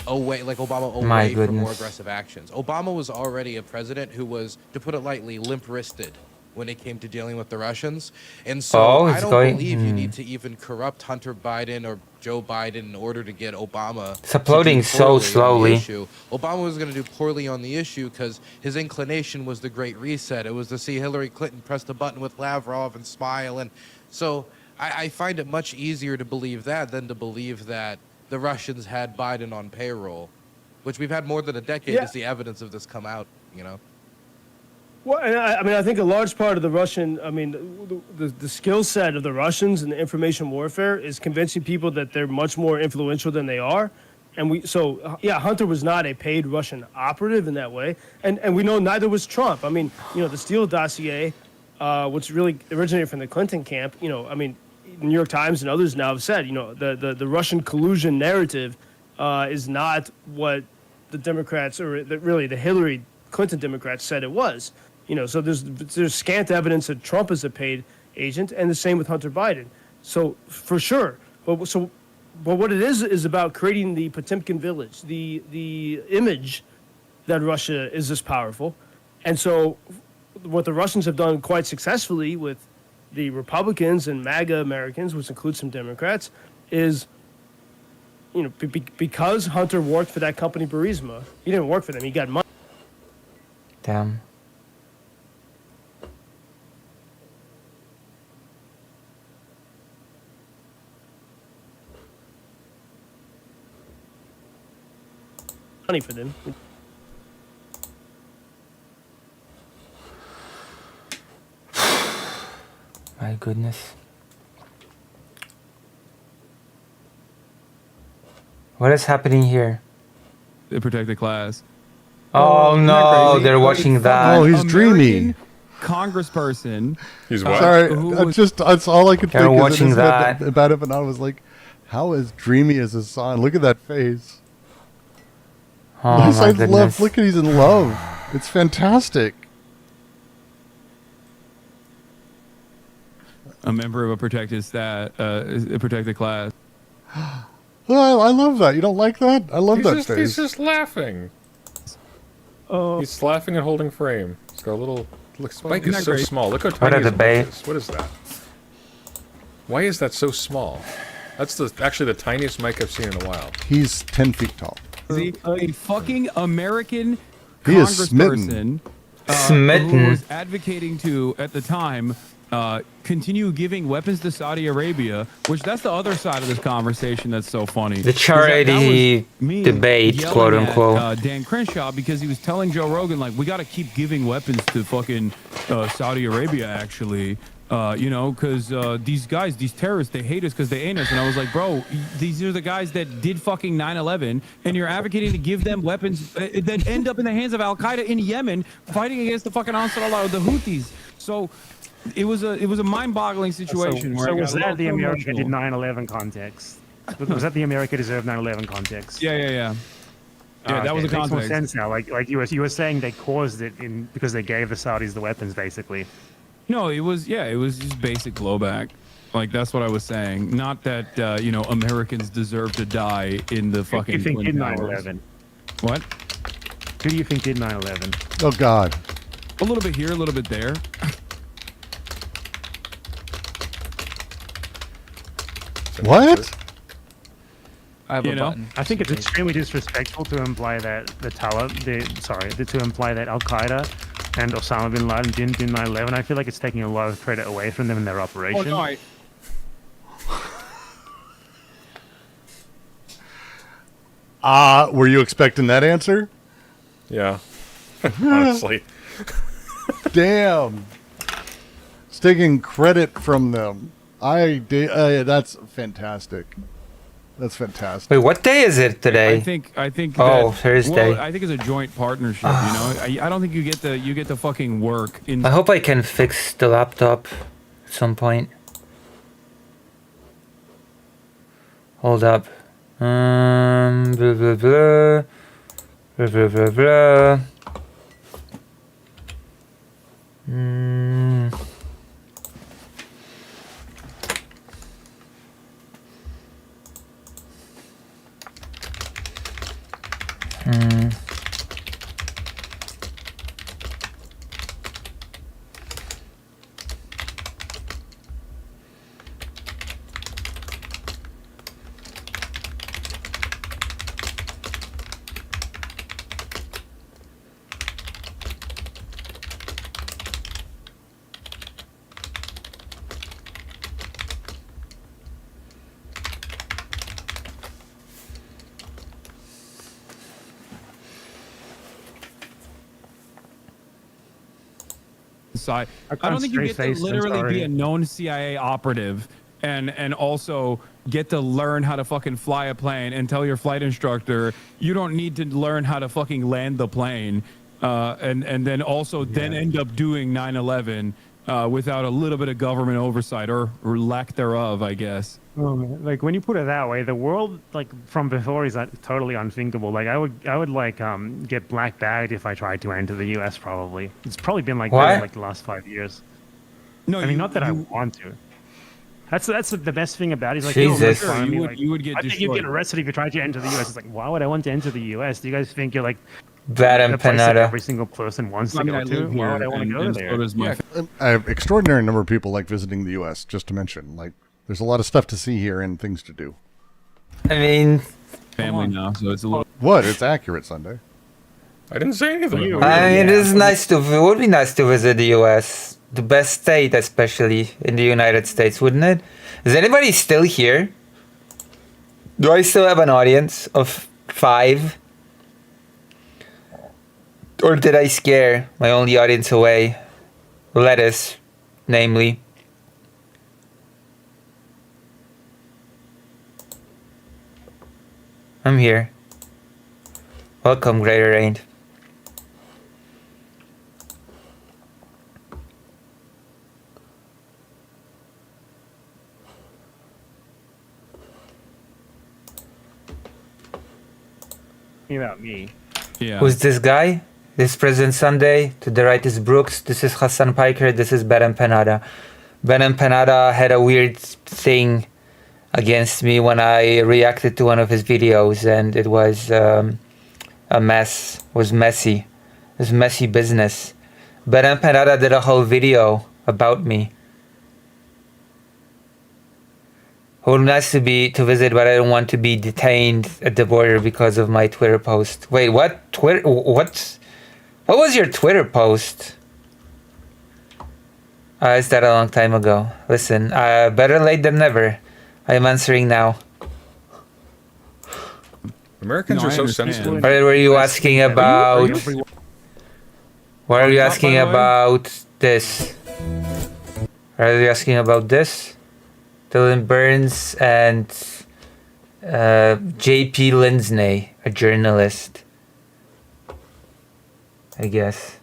away, like Obama My away from more goodness. aggressive actions. Obama was already a president who was, to put it lightly, limp-wristed when it came to dealing with the Russians, and so Oh, I it's don't going- believe you need to even corrupt Hunter Biden or Joe Biden in order to get Obama. It's uploading to do so poorly on the slowly. issue. Obama was going to do poorly on the issue because his inclination was the Great Reset. It was to see Hillary Clinton press the button with Lavrov and smile. And so I find it much easier to believe that than to believe that the Russians had Biden on payroll, which we've had more than a decade Yeah. to see evidence of this come out, you know? Well, and I mean, I think a large part of the Russian, I mean, the skill set of the Russians and the information warfare is convincing people that they're much more influential than they are. And Hunter was not a paid Russian operative in that way. And we know neither was Trump. I mean, the Steele dossier, which really originated from the Clinton camp, I mean, the New York Times and others now have said, the Russian collusion narrative is not what the Democrats or really the Hillary Clinton Democrats said it was. So there's scant evidence that Trump is a paid agent, and the same with Hunter Biden. So for sure, but what it is about creating the Potemkin village, the image that Russia is this powerful, and so what the Russians have done quite successfully with the Republicans and MAGA Americans, which includes some Democrats, is because Hunter worked for that company Burisma. He didn't work for them; he got money. Damn. Money for them. My goodness. What is happening here? The protected class. Oh Isn't that no, crazy? they're watching that. Oh, he's dreamy. American Congressperson. He's what? Sorry, Who- that's all I could They're think is watching that. about it, but I was like, how is dreamy as his son? Look at that face. Oh He's my like goodness. love. Look at he's in love. It's fantastic. A member of a protected class. Oh, I love that. You don't like that? I love that He's face. just laughing. Oh, He's laughing and holding frame. It's got a little. Look, Spike isn't is that so great? small. Look how What tiny are his the ba- mic is. What is that? Why is that so small? That's actually the tiniest mic I've seen in a while. He's 10 feet tall. A fucking American He is smitten. congressperson who Smitten. was advocating to, at the time, continue giving weapons to Saudi Arabia, which that's the other side of this conversation that's so funny. The Is that charity was me debate, yelling quote at, unquote. Dan Crenshaw, because he was telling Joe Rogan, like, we got to keep giving weapons to fucking Saudi Arabia, actually. Because these guys, these terrorists, they hate us because they ain't us. And I was like, bro, these are the guys that did fucking 9/11, and you're advocating to give them weapons that end up in the hands of Al Qaeda in Yemen, fighting against the fucking Ansar Allah, the Houthis. So it was a mind-boggling situation. So where I was got a that the little America did emotional. 9/11 context? Was that the America deserved 9/11 context? Yeah. Yeah, that was the Makes more context. sense now. Like you were saying, they caused it because they gave the Saudis the weapons, basically. No, it was just basic blowback. Like, that's what I was saying. Not that Americans deserve to die in the Who fucking. do you think Twin did Towers. 9/11? What? Who do you think did 9/11? Oh God. A little bit here, a little bit there. What? I have You a know? button. I think it's extremely disrespectful to imply that to imply that Al Qaeda and Osama bin Laden didn't do 9/11. I feel like it's taking a lot of credit away from them in their Oh operation. no, Were you expecting that answer? Yeah. Honestly. Damn. It's taking credit from them. That's fantastic. That's fantastic. Wait, what day is it today? I think. Oh, that, Thursday. Well, I think it's a joint partnership. I don't think you get the fucking work in. I hope I can fix the laptop at some point. Hold up. Blah blah blah. Blah blah blah blah. side. I I don't think you can't get straight to face, I'm literally be sorry. a known CIA operative and also get to learn how to fucking fly a plane and tell your flight instructor you don't need to learn how to fucking land the plane, and then also then end up doing 9/11 without a little bit of government oversight or lack thereof, I guess. Oh, man. Like when you put it that way, the world like from before is totally unthinkable. Like I would like get black bagged if I tried to enter the U.S. Probably it's probably been like that What? in like the last 5 years. No, I mean, not that I want to. That's the best thing about it. Is like Jesus. no, you would get I think you'd destroyed. get arrested if you tried to enter the U.S. It's like, why would I want to enter the U.S.? Do you guys think you're like Bad the place that empanada. every single person wants I to mean, go I to? live Why here, would I want to go and there? so does my A extraordinary number of people like visiting the U.S. Just to mention, like, there's a lot of stuff to see here and things to do. I mean, family now, so it's a little. What? It's accurate, Sunday. I didn't say anything. You- it is Yeah. nice to. It would be nice to visit the U.S., the best state, especially in the United States, wouldn't it? Is anybody still here? Do I still have an audience of 5? Or did I scare my only audience away? Lettuce, namely. I'm here. Welcome, Greater Rain. About me. Yeah. Who's this guy? This is President Sunday. To the right is Brooks. This is Hassan Piker. This is Ben Empanada. Ben Empanada had a weird thing against me when I reacted to one of his videos, and it was a mess. It was messy. It was messy business. Ben Empanada did a whole video about me. It would be nice to visit, but I don't want to be detained at the border because of my Twitter post. Wait, what? Twitter? What was your Twitter post? Is that a long time ago? Listen, better late than never. I am answering now. Americans No, are I so understand. sensitive. What were you asking about? What are you top, asking by the way? about this? Are you asking about this? Dylan Burns and J.P. Lindsay, a journalist. I guess.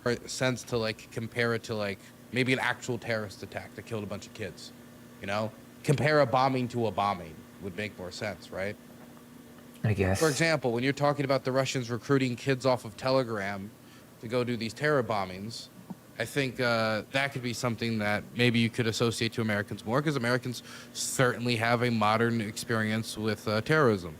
Or sense to like compare it to like maybe an actual terrorist attack that killed a bunch of kids. You know, compare a bombing to a bombing would make more sense, right? I guess. For example, when you're talking about the Russians recruiting kids off of Telegram to go do these terror bombings, I think that could be something that maybe you could associate to Americans more, because Americans certainly have a modern experience with terrorism.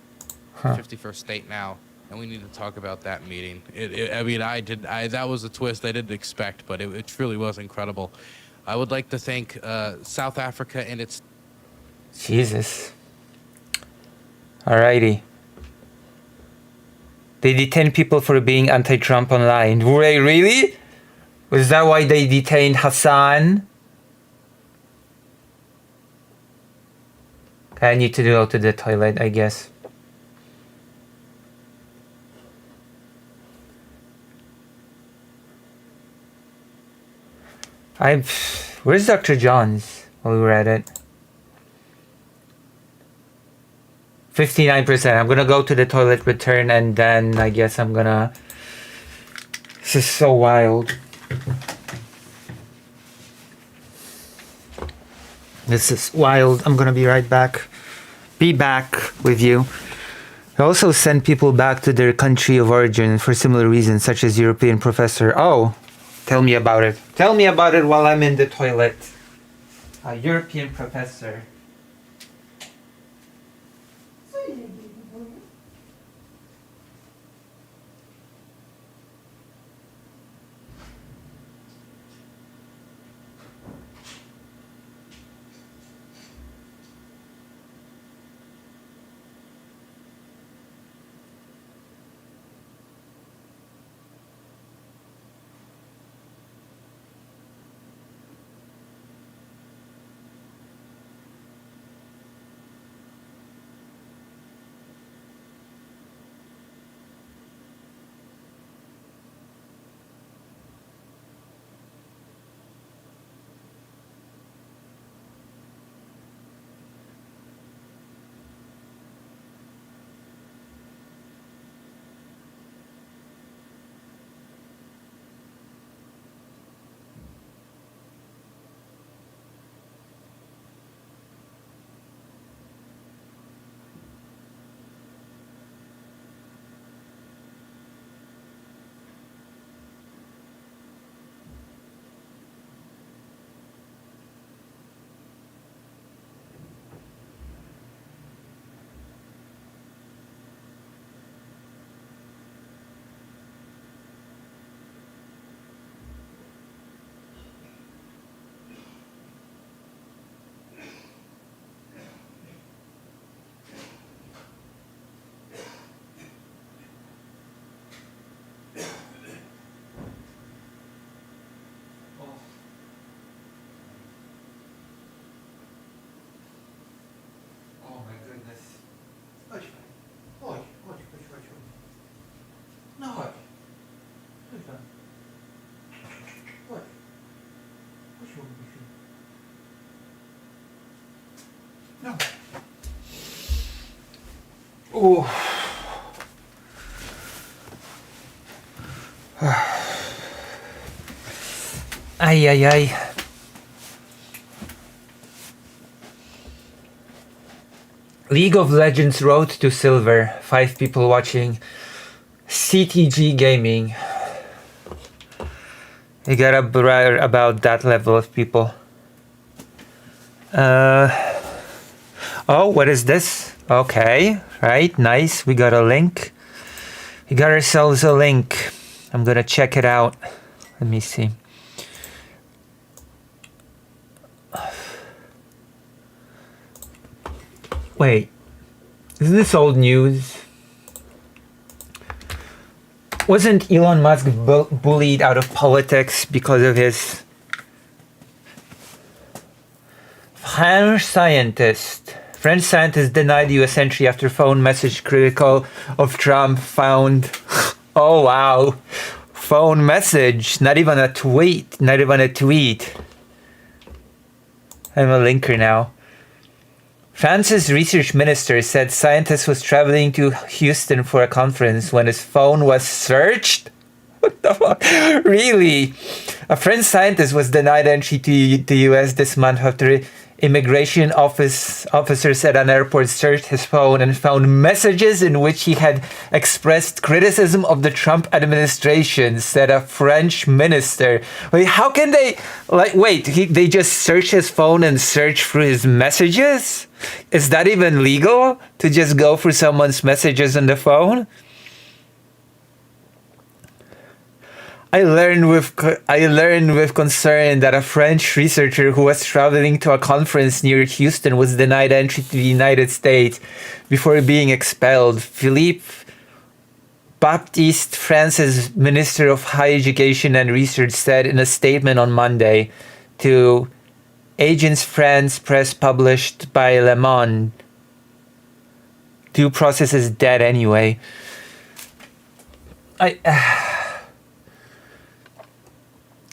51st state now, and we need to talk about that meeting. That was a twist I didn't expect, but it truly was incredible. I would like to thank South Africa and its... Jesus. Alrighty. They detain people for being anti-Trump online. Wait, really? Was that why they detained Hassan? I need to go to the toilet, I guess. Where's Dr. Johns while we were at it? 59%. I'm gonna go to the toilet, return, and then I guess I'm gonna... This is so wild. This is wild. I'm gonna be right back. Be back with you. I also send people back to their country of origin for similar reasons, such as European professor. Oh, tell me about it. Tell me about it while I'm in the toilet. A European professor. Ooh. Ay, ay, ay. League of Legends Road to Silver. 5 people watching. CTG Gaming. You gotta brag about that level of people. Oh, what is this? Okay, right, nice. We got a link. We got ourselves a link. I'm gonna check it out. Let me see. Wait, isn't this old news? Wasn't Elon Musk bullied out of politics because of his French scientist denied US entry after phone message critical of Trump found. Oh wow, phone message, not even a tweet. I'm a linker now. France's research minister said scientist was traveling to Houston for a conference when his phone was searched. What the fuck? Really? A French scientist was denied entry to the US this month after immigration officers at an airport searched his phone and found messages in which he had expressed criticism of the Trump administration, said a French minister. Wait, how can they, they just search his phone and search through his messages? Is that even legal to just go through someone's messages on the phone? I learned with concern that a French researcher who was traveling to a conference near Houston was denied entry to the United States before being expelled. Philippe Baptiste, France's Minister of Higher Education and Research, said in a statement on Monday to Agence France Presse published by Le Monde. Due process is dead anyway.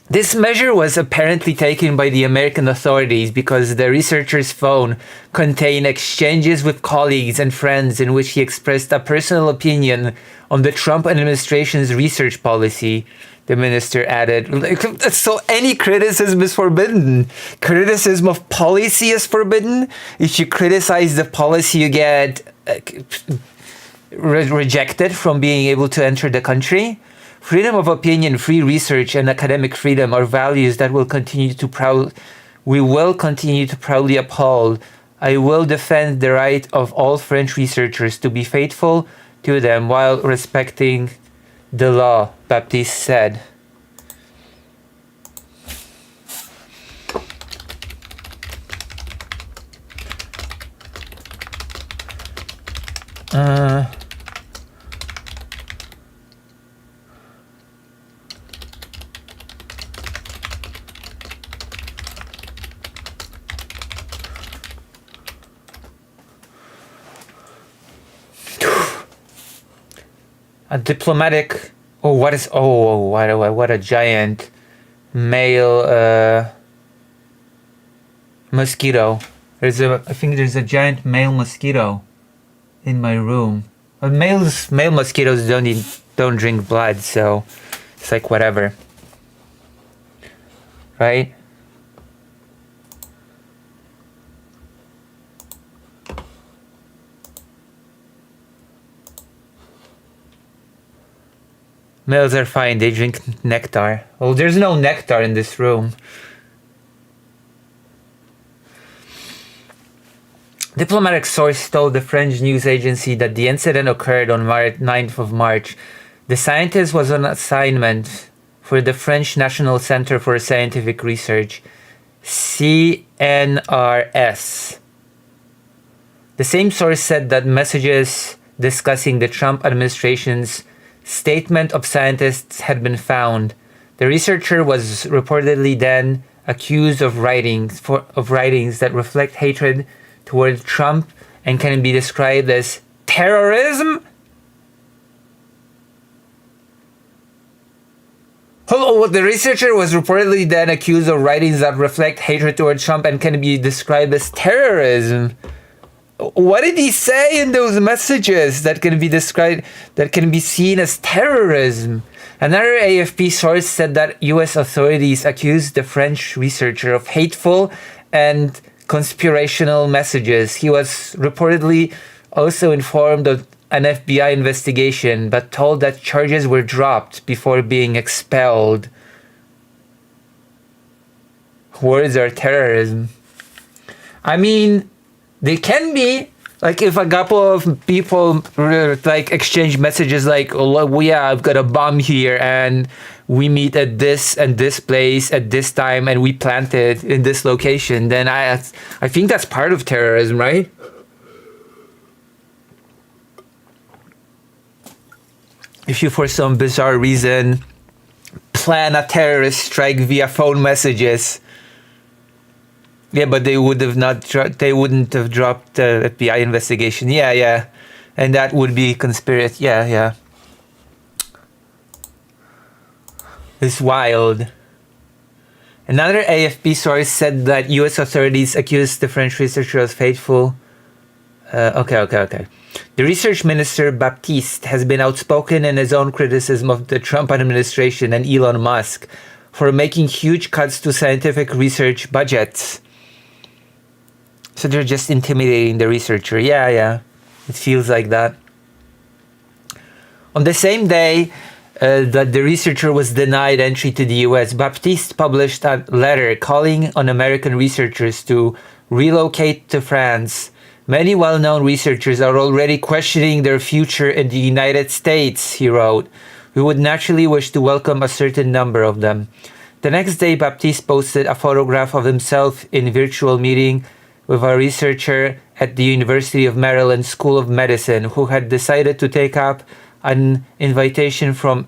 This measure was apparently taken by the American authorities because the researcher's phone contained exchanges with colleagues and friends in which he expressed a personal opinion on the Trump administration's research policy, the minister added. So any criticism is forbidden. Criticism of policy is forbidden. If you criticize the policy, you get rejected from being able to enter the country. Freedom of opinion, free research, and academic freedom are values that we will continue to proudly uphold. I will defend the right of all French researchers to be faithful to them while respecting the law, Baptiste said. A diplomatic. What a giant male mosquito. I think there's a giant male mosquito in my room. Male mosquitoes don't drink blood, so it's like whatever, right? Males are fine, they drink nectar. Well, there's no nectar in this room. Diplomatic source told the French news agency that the incident occurred on 9th of March. The scientist was on assignment for the French National Center for Scientific Research, CNRS. The same source said that messages discussing the Trump administration's statement of scientists had been found. The researcher was reportedly then accused of writings that reflect hatred toward Trump and can be described as terrorism. The researcher was reportedly then accused of writings that reflect hatred toward Trump and can be described as terrorism. what did he say in those messages that can be described, that can be seen as terrorism? Another AFP source said that US authorities accused the French researcher of hateful and conspirational messages. He was reportedly also informed of an FBI investigation, but told that charges were dropped before being expelled. Words are terrorism. I mean, they can be. Like, if a couple of people like exchange messages like, oh yeah, I've got a bomb here and we meet at this and this place at this time and we plant it in this location, then I think that's part of terrorism, right? If you, for some bizarre reason, plan a terrorist strike via phone messages. Yeah, but they would have not. They wouldn't have dropped the FBI investigation. Yeah, and that would be conspiracy. Yeah. It's wild. Another AFP source said that U.S. authorities accused the French researcher of faithful. Okay. The research minister, Baptiste, has been outspoken in his own criticism of the Trump administration and Elon Musk for making huge cuts to scientific research budgets. So they're just intimidating the researcher. Yeah. It feels like that. On the same day that the researcher was denied entry to the US, Baptiste published a letter calling on American researchers to relocate to France. Many well-known researchers are already questioning their future in the United States, he wrote. We would naturally wish to welcome a certain number of them. The next day, Baptiste posted a photograph of himself in virtual meeting with a researcher at the University of Maryland School of Medicine who had decided to take up an invitation from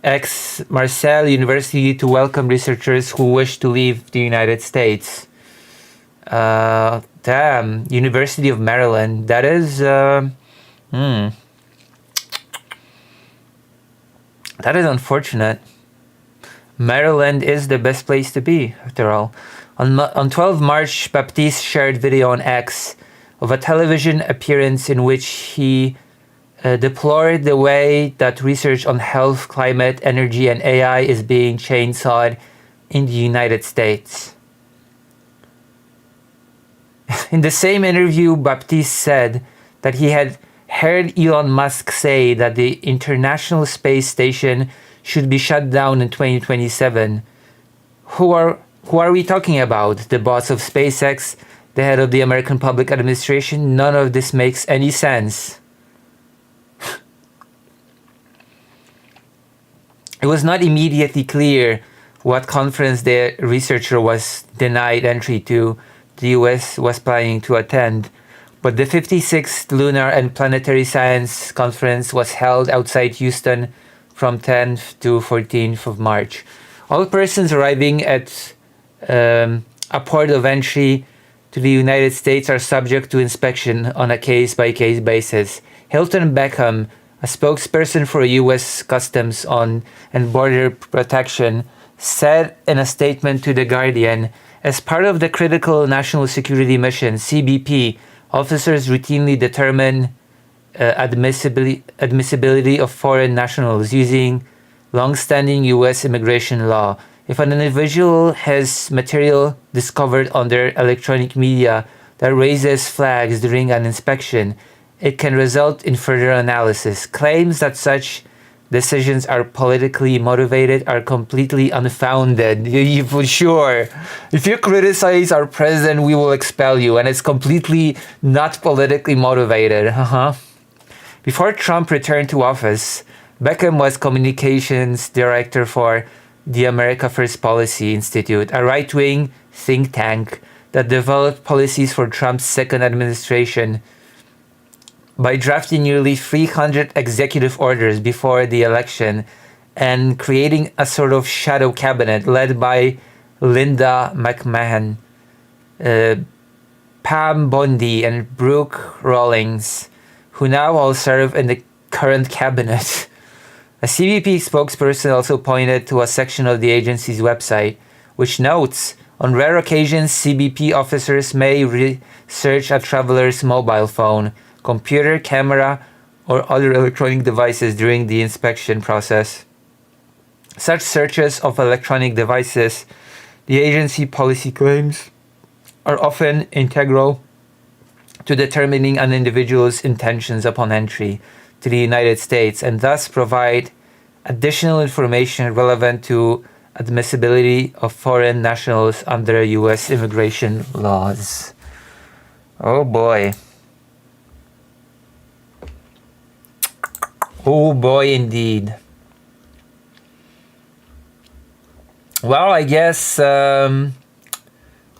Aix-Marseille University to welcome researchers who wish to leave the United States. Damn, University of Maryland. That is, that is unfortunate. Maryland is the best place to be, after all. On 12 March, Baptiste shared video on X of a television appearance in which he deplored the way that research on health, climate, energy, and AI is being chainsawed in the United States. In the same interview, Baptiste said that he had heard Elon Musk say that the International Space Station should be shut down in 2027. Who are we talking about? The boss of SpaceX? The head of the American Public Administration? None of this makes any sense. It was not immediately clear what conference the researcher was denied entry to. The US was planning to attend, but the 56th Lunar and Planetary Science Conference was held outside Houston from 10th to 14th of March. All persons arriving at a port of entry to the United States are subject to inspection on a case-by-case basis. Hilton Beckham, a spokesperson for U.S. Customs and Border Protection, said in a statement to The Guardian, as part of the Critical National Security Mission, CBP, officers routinely determine admissibility of foreign nationals using long-standing U.S. immigration law. If an individual has material discovered on their electronic media that raises flags during an inspection, it can result in further analysis. Claims that such decisions are politically motivated are completely unfounded. For sure. If you criticize our president, we will expel you, and it's completely not politically motivated. Before Trump returned to office, Beckham was communications director for the America First Policy Institute, a right-wing think tank that developed policies for Trump's second administration by drafting nearly 300 executive orders before the election and creating a sort of shadow cabinet led by Linda McMahon, Pam Bondi, and Brooke Rawlings, who now all serve in the current cabinet. A CBP spokesperson also pointed to a section of the agency's website which notes On rare occasions, CBP officers may search a traveler's mobile phone, computer, camera, or other electronic devices during the inspection process. Such searches of electronic devices, the agency policy claims, are often integral to determining an individual's intentions upon entry to the United States and thus provide additional information relevant to admissibility of foreign nationals under U.S. immigration laws. Oh boy. Oh boy, indeed. Well, I guess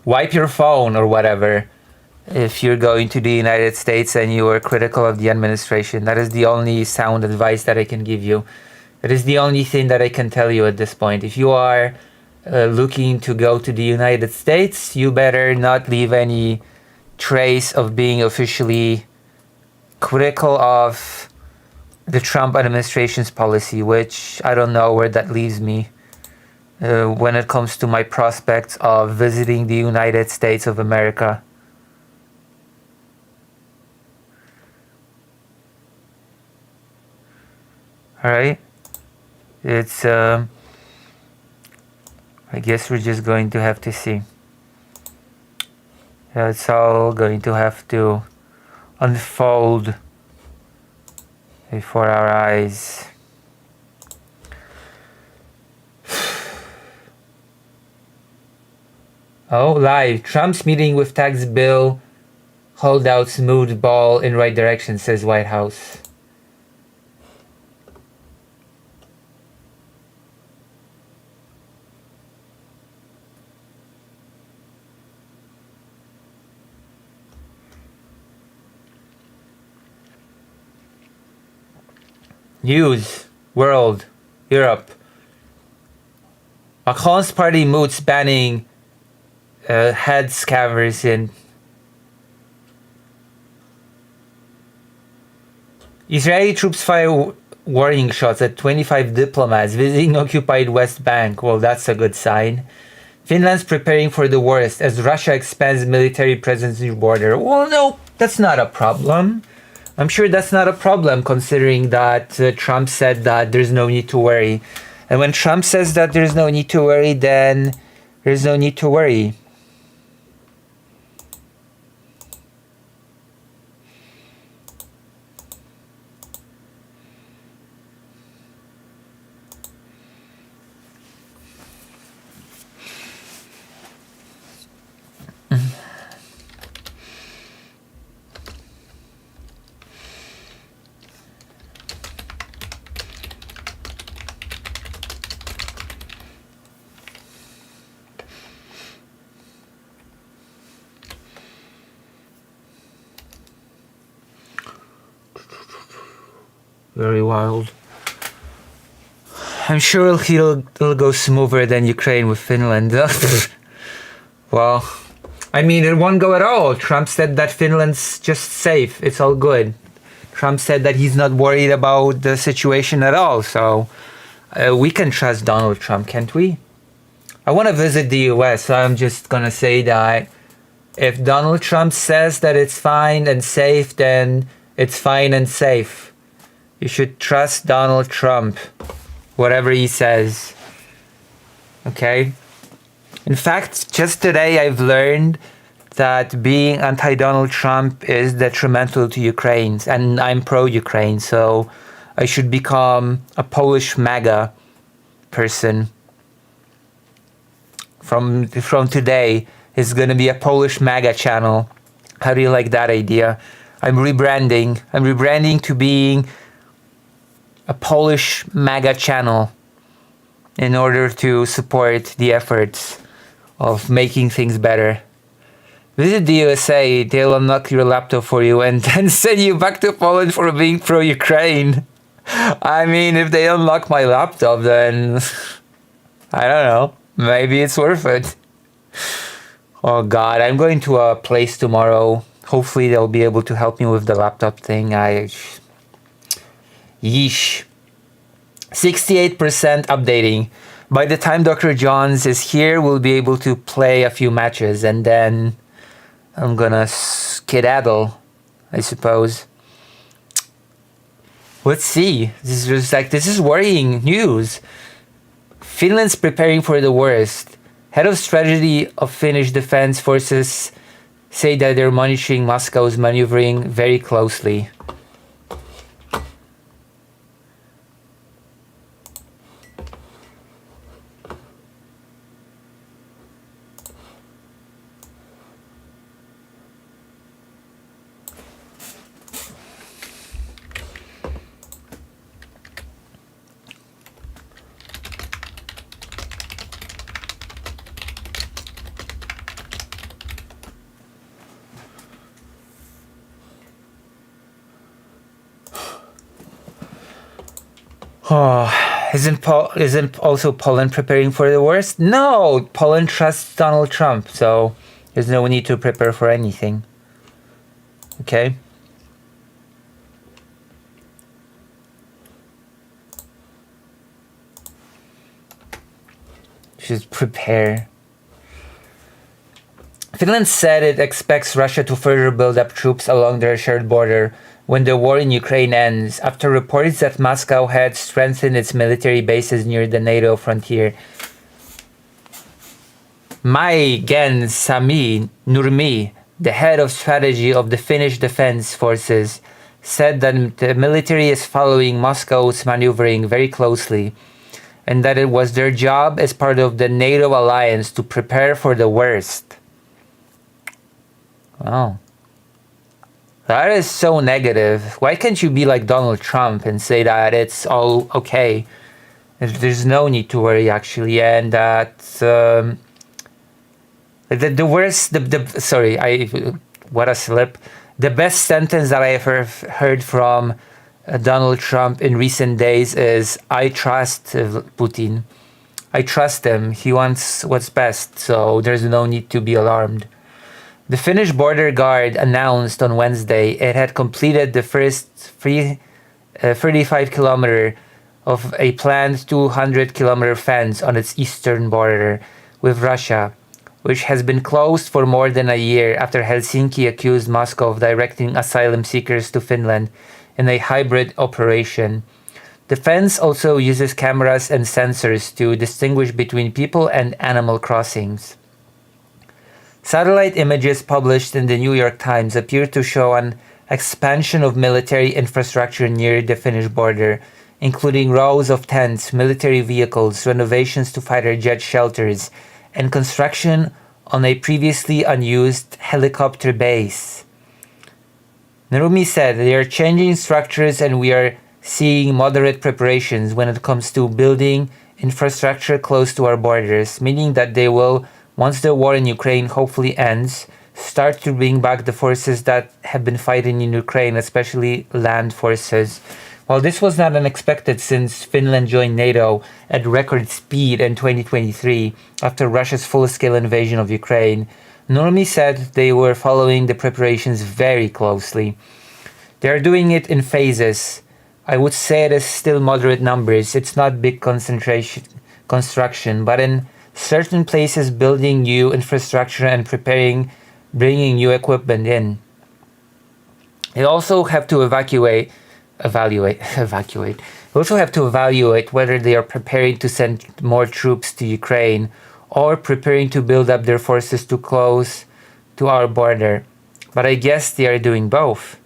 wipe your phone or whatever if you're going to the United States and you are critical of the administration. That is the only sound advice that I can give you. That is the only thing that I can tell you at this point. If you are looking to go to the United States, you better not leave any trace of being officially critical of the Trump administration's policy, which I don't know where that leaves me when it comes to my prospects of visiting the United States of America. Alright, it's I guess we're just going to have to see. It's all going to have to unfold before our eyes. Oh, live. Trump's meeting with tax bill holdouts moved ball in right direction, says White House. News, world, Europe. Macron's party moots banning head scavengers in Israeli troops fire warning shots at 25 diplomats visiting occupied West Bank. Well, that's a good sign. Finland's preparing for the worst as Russia expands military presence near border. Well, no, that's not a problem. I'm sure that's not a problem considering that Trump said that there's no need to worry. And when Trump says that there's no need to worry, then there's no need to worry. Very wild. I'm sure it'll go smoother than Ukraine with Finland. Well, I mean, it won't go at all. Trump said that Finland's just safe. It's all good. Trump said that he's not worried about the situation at all. So we can trust Donald Trump, can't we? I want to visit the US, so I'm just going to say that if Donald Trump says that it's fine and safe, then it's fine and safe. You should trust Donald Trump, whatever he says. Okay? In fact, just today I've learned that being anti-Donald Trump is detrimental to Ukraine, and I'm pro-Ukraine, so I should become a Polish MAGA person. From today, it's going to be a Polish MAGA channel. How do you like that idea? I'm rebranding. I'm rebranding to being a Polish MAGA channel in order to support the efforts of making things better. Visit the USA, they'll unlock your laptop for you and then send you back to Poland for being pro-Ukraine. I mean, if they unlock my laptop, then I don't know, maybe it's worth it. Oh god, I'm going to a place tomorrow. Hopefully they'll be able to help me with the laptop thing. Yeesh. 68% updating. by the time Dr. Johns is here, we'll be able to play a few matches, and then I'm gonna skedaddle, I suppose. Let's see. This is worrying news. Finland's preparing for the worst. Head of strategy of Finnish defense forces say that they're monitoring Moscow's maneuvering very closely. Oh, isn't also Poland preparing for the worst? No, Poland trusts Donald Trump, so there's no need to prepare for anything. Okay. Should prepare. Finland said it expects Russia to further build up troops along their shared border when the war in Ukraine ends, after reports that Moscow had strengthened its military bases near the NATO frontier. Mai Sami Nurmi, the head of strategy of the Finnish Defense Forces, said that the military is following Moscow's maneuvering very closely, and that it was their job as part of the NATO alliance to prepare for the worst. Wow. That is so negative. Why can't you be like Donald Trump and say that it's all okay? There's no need to worry, actually, and that the worst. What a slip. The best sentence that I ever heard from Donald Trump in recent days is, "I trust Putin. I trust him. He wants what's best, so there's no need to be alarmed." The Finnish border guard announced on Wednesday it had completed the first 35 kilometer of a planned 200 kilometer fence on its eastern border with Russia, which has been closed for more than a year after Helsinki accused Moscow of directing asylum seekers to Finland in a hybrid operation. The fence also uses cameras and sensors to distinguish between people and animal crossings. Satellite images published in the New York Times appear to show an expansion of military infrastructure near the Finnish border, including rows of tents, military vehicles, renovations to fighter jet shelters, and construction on a previously unused helicopter base. Narumi said, "They are changing structures and we are seeing moderate preparations when it comes to building infrastructure close to our borders, meaning that they will, once the war in Ukraine hopefully ends, start to bring back the forces that have been fighting in Ukraine, especially land forces." While this was not unexpected since Finland joined NATO at record speed in 2023 after Russia's full-scale invasion of Ukraine, Nurmi said they were following the preparations very closely. They are doing it in phases. I would say it is still moderate numbers. It's not big construction, but in certain places building new infrastructure and bringing new equipment in. They also have to evaluate. They also have to evaluate whether they are preparing to send more troops to Ukraine or preparing to build up their forces too close to our border. But I guess they are doing both.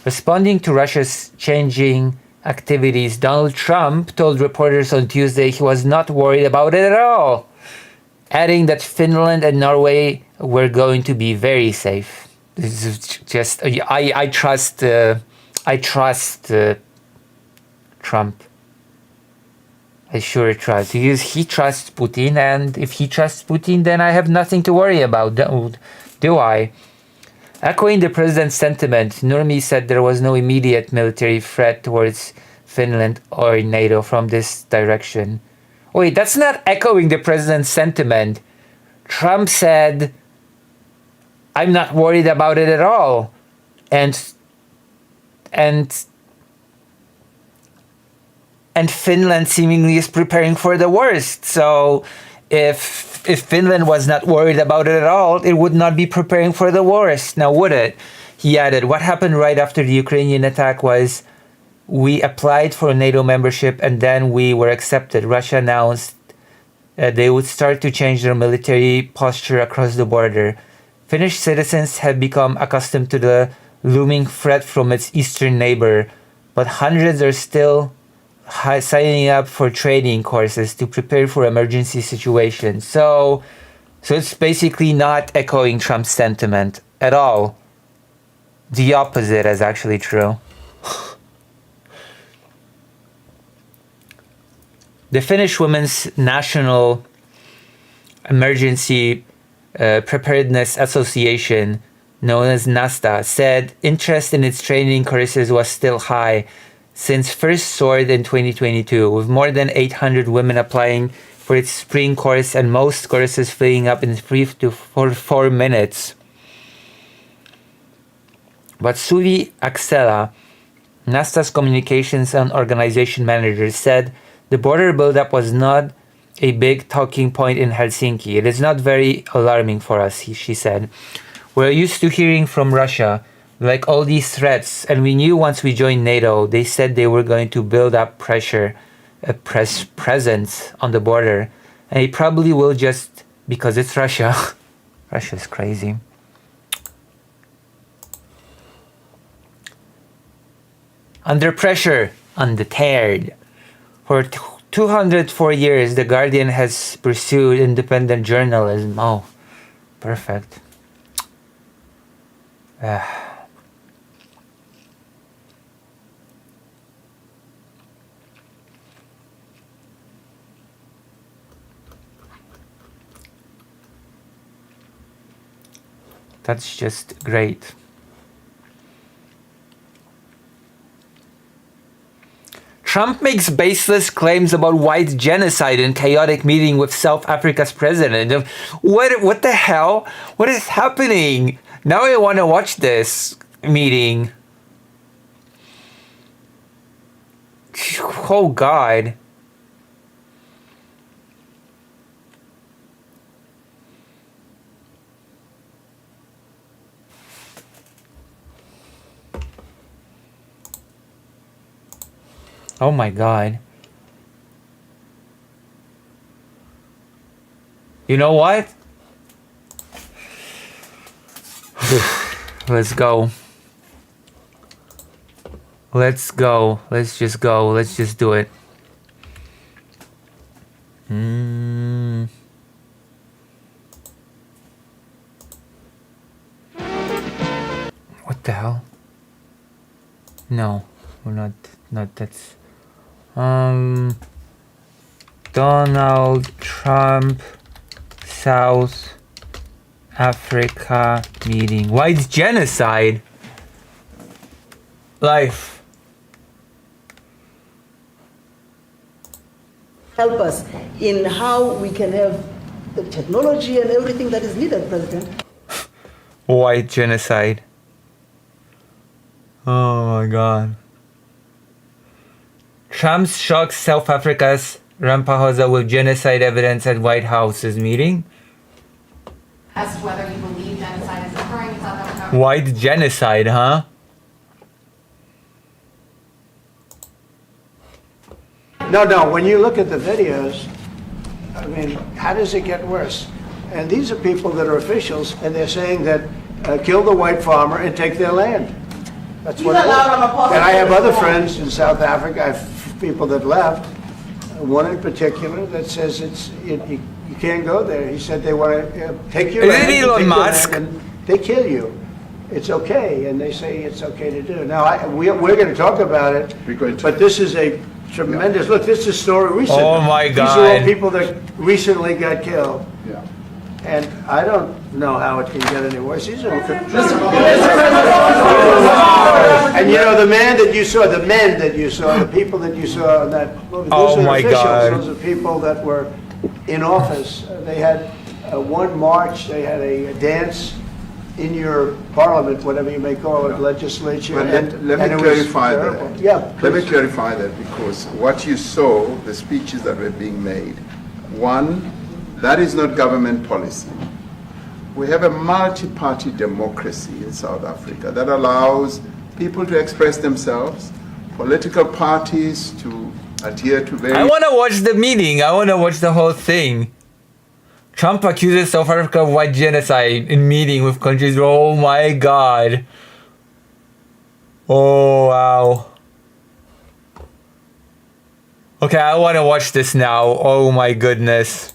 Responding to Russia's changing activities, Donald Trump told reporters on Tuesday he was not worried about it at all, adding that Finland and Norway were going to be very safe. This is just I trust Trump. I sure trust, because he trusts Putin, and if he trusts Putin, then I have nothing to worry about, do I? Echoing the president's sentiment, Nurmi said there was no immediate military threat towards Finland or NATO from this direction. Wait, that's not echoing the president's sentiment. Trump said, "I'm not worried about it at all." And and Finland seemingly is preparing for the worst. So if Finland was not worried about it at all, it would not be preparing for the worst, now would it? He added, what happened right after the Ukrainian attack was we applied for NATO membership and then we were accepted. Russia announced they would start to change their military posture across the border. Finnish citizens have become accustomed to the looming threat from its eastern neighbor, but hundreds are still signing up for training courses to prepare for emergency situations. So it's basically not echoing Trump's sentiment at all. The opposite is actually true. The Finnish Women's National Emergency Preparedness Association, known as NASTA, said interest in its training courses was still high since first soared in 2022, with more than 800 women applying for its spring course and most courses filling up in 3 to 4 minutes. But Suvi Aksela, NASTA's communications and organization manager, said the border buildup was not a big talking point in Helsinki. It is not very alarming for us, she said. We're used to hearing from Russia, like all these threats, and we knew once we joined NATO, they said they were going to build up pressure, a presence on the border, and it probably will just because it's Russia. Russia's crazy. Under pressure, undeterred. For 204 years, The Guardian has pursued independent journalism. Oh, perfect. That's just great. Trump makes baseless claims about white genocide in chaotic meeting with South Africa's president. What the hell? What is happening? Now I want to watch this meeting. Oh God. Oh my God. You know what? Let's go. Let's go. Let's just go. Let's just do it. What the hell? No, we're not that's Donald Trump South Africa meeting. White genocide. Life. Help us in how we can have the technology and everything that is needed, President. White genocide. Oh my God. Trump shocks South Africa's Ramaphosa with genocide evidence at White House's meeting. As to whether you believe genocide is occurring in South Africa. White genocide, huh? No, when you look at the videos, I mean, how does it get worse? And these are people that are officials, and they're saying that kill the white farmer and take their land. That's what it was. And I have other friends in South Africa, I have people that left, one in particular that says you can't go there. He said they want to take your land, Isn't Elon Musk? and they kill you. It's okay, and they say it's okay to do. Now, we're going to talk about it, but this is a tremendous, look, this is a story recently. Oh my God. These are all people that recently got killed. Yeah. And I don't know how it can get any worse. These are and you know, the men that you saw, the people that you saw in that movie, those Oh are my officials. God. Those are people that were in office. They had one march, they had a dance in your parliament, whatever you may call it, legislature. Well, let and me it was clarify terrible. that. Yeah, Let me please. clarify that, because what you saw, the speeches that were being made, one, that is not government policy. We have a multi-party democracy in South Africa that allows people to express themselves, political parties to adhere to I various... want to watch the meeting. I want to watch the whole thing. Trump accuses South Africa of white genocide in meeting with countries. Oh my god. Oh wow. Okay, I want to watch this now. Oh my goodness.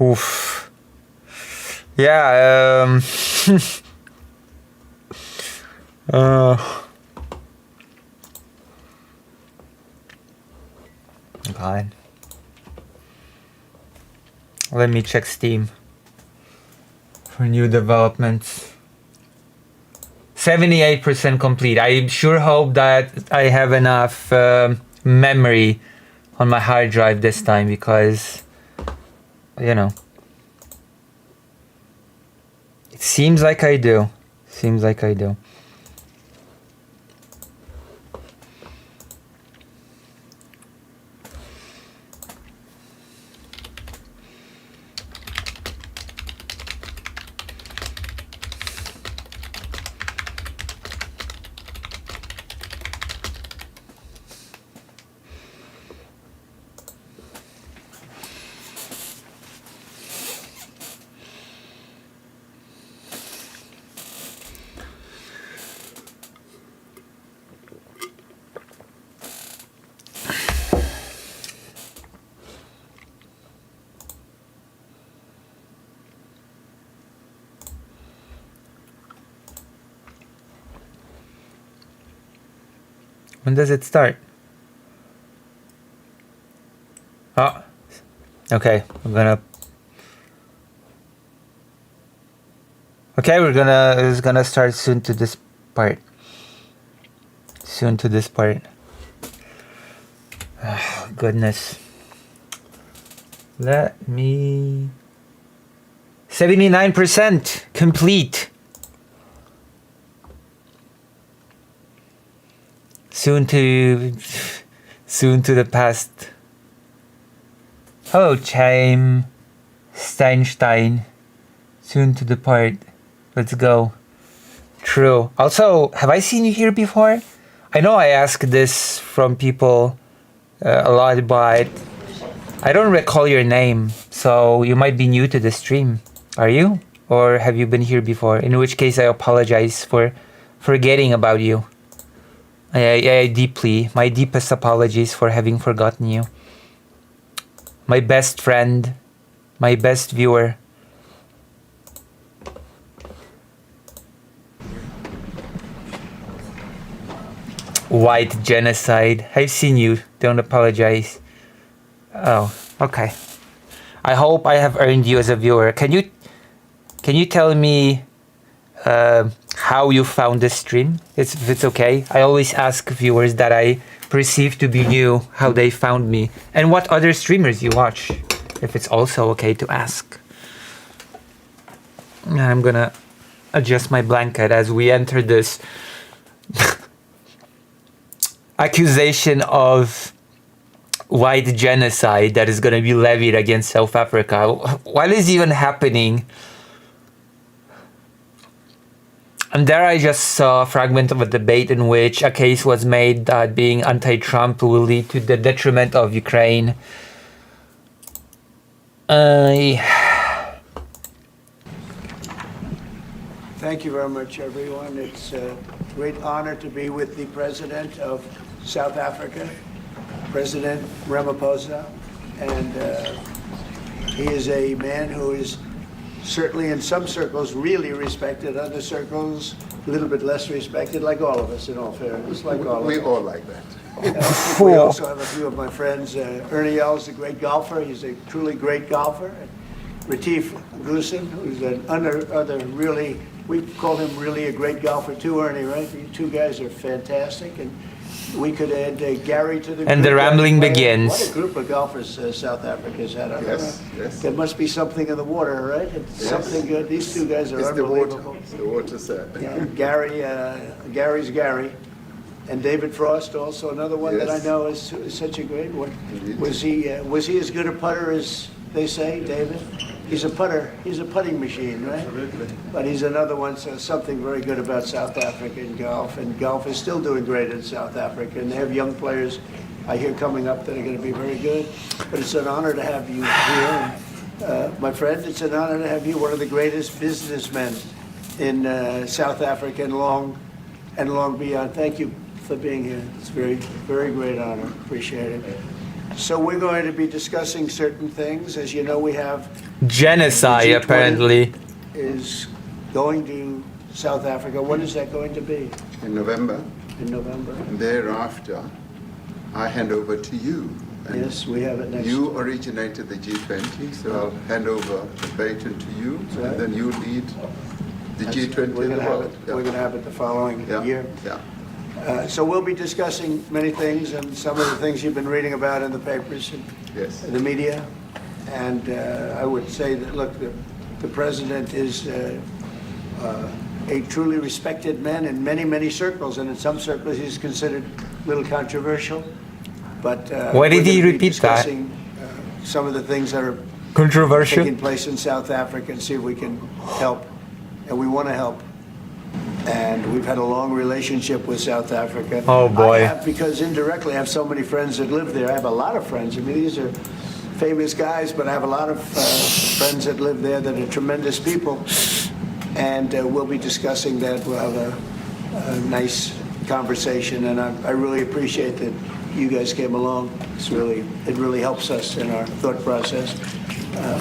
Oof. Yeah, God. Let me check Steam for new developments. 78% complete. I sure hope that I have enough memory on my hard drive this time, because, you know, it seems like I do. Seems like I do. When does it start? Oh, okay. It's gonna start soon to this part. Soon to this part. Oh, goodness. Let me. 79% complete. Soon to the past. Hello, Chaim Steinstein. Soon to depart. Let's go. True. Also, have I seen you here before? I know I ask this from people a lot, but I don't recall your name. So you might be new to the stream. Are you? Or have you been here before? In which case, I apologize for forgetting about you. My deepest apologies for having forgotten you. My best friend, my best viewer. White genocide. I've seen you. Don't apologize. Oh, okay. I hope I have earned you as a viewer. Can you tell me how you found this stream? If it's okay. I always ask viewers that I perceive to be new how they found me, and what other streamers you watch, if it's also okay to ask. I'm gonna adjust my blanket as we enter this accusation of white genocide that is gonna be levied against South Africa. What is even happening? And there I just saw a fragment of a debate in which a case was made that being anti-Trump will lead to the detriment of Ukraine. Thank you very much, everyone. It's a great honor to be with the President of South Africa, President Ramaphosa. And he is a man who is certainly in some circles really respected, other circles a little bit less respected, like all of us, in all fairness, like all of us. We all like that. We also have a few of my friends. Ernie Els, a great golfer. He's a truly great golfer. And Retief Goosen, who's other really, we call him really a great golfer too, Ernie, right? You two guys are fantastic. And We could add Gary to the And group. the rambling What a begins. group of golfers South Africa's had. I don't Yes, know. yes. There must be something in the water, right? It's Yes. something good. These two guys are It's the water. unbelievable. It's the water, sir. Yeah, Gary's Gary. And David Frost, also another one that I Yes. know is such a great one. Indeed. Was he as good a putter as they say, David? He's a putter. He's a putting machine, right? Absolutely. But he's another one, so something very good about South Africa in golf. And golf is still doing great in South Africa. And they have young players, I hear, coming up that are going to be very good. But it's an honor to have you here. And, my friend, it's an honor to have you, one of the greatest businessmen in South Africa and long beyond. Thank you for being here. It's very, very great honor. Appreciate it. So we're going to be discussing certain things. As you know, we have Genocide, G20 apparently. is going to South Africa. When is that going to be? In November, In November? and thereafter, I hand over to you. And Yes, we have it next. you originated the G20, so I'll hand over the baton to you, Right. and then you lead the G20 We're in going the to have world. it. We're going to have it the following Yeah. year. Yeah. So we'll be discussing many things, and some of the things you've been reading about in the papers and Yes. the media. And I would say that, look, the president is a truly respected man in many, many circles, and in some circles he's considered a little controversial. But Why did we're he gonna be repeat that? discussing, some of the things that are Controversial. taking place in South Africa and see if we can help. And we want to help. And we've had a long relationship with South Africa. Oh, boy. I have, because indirectly I have so many friends that live there. I have a lot of friends. I mean, these are famous guys, but I have a lot of friends that live there that are tremendous people. And we'll be discussing that. We'll have a nice conversation. And I really appreciate that you guys came along. It really helps us in our thought process.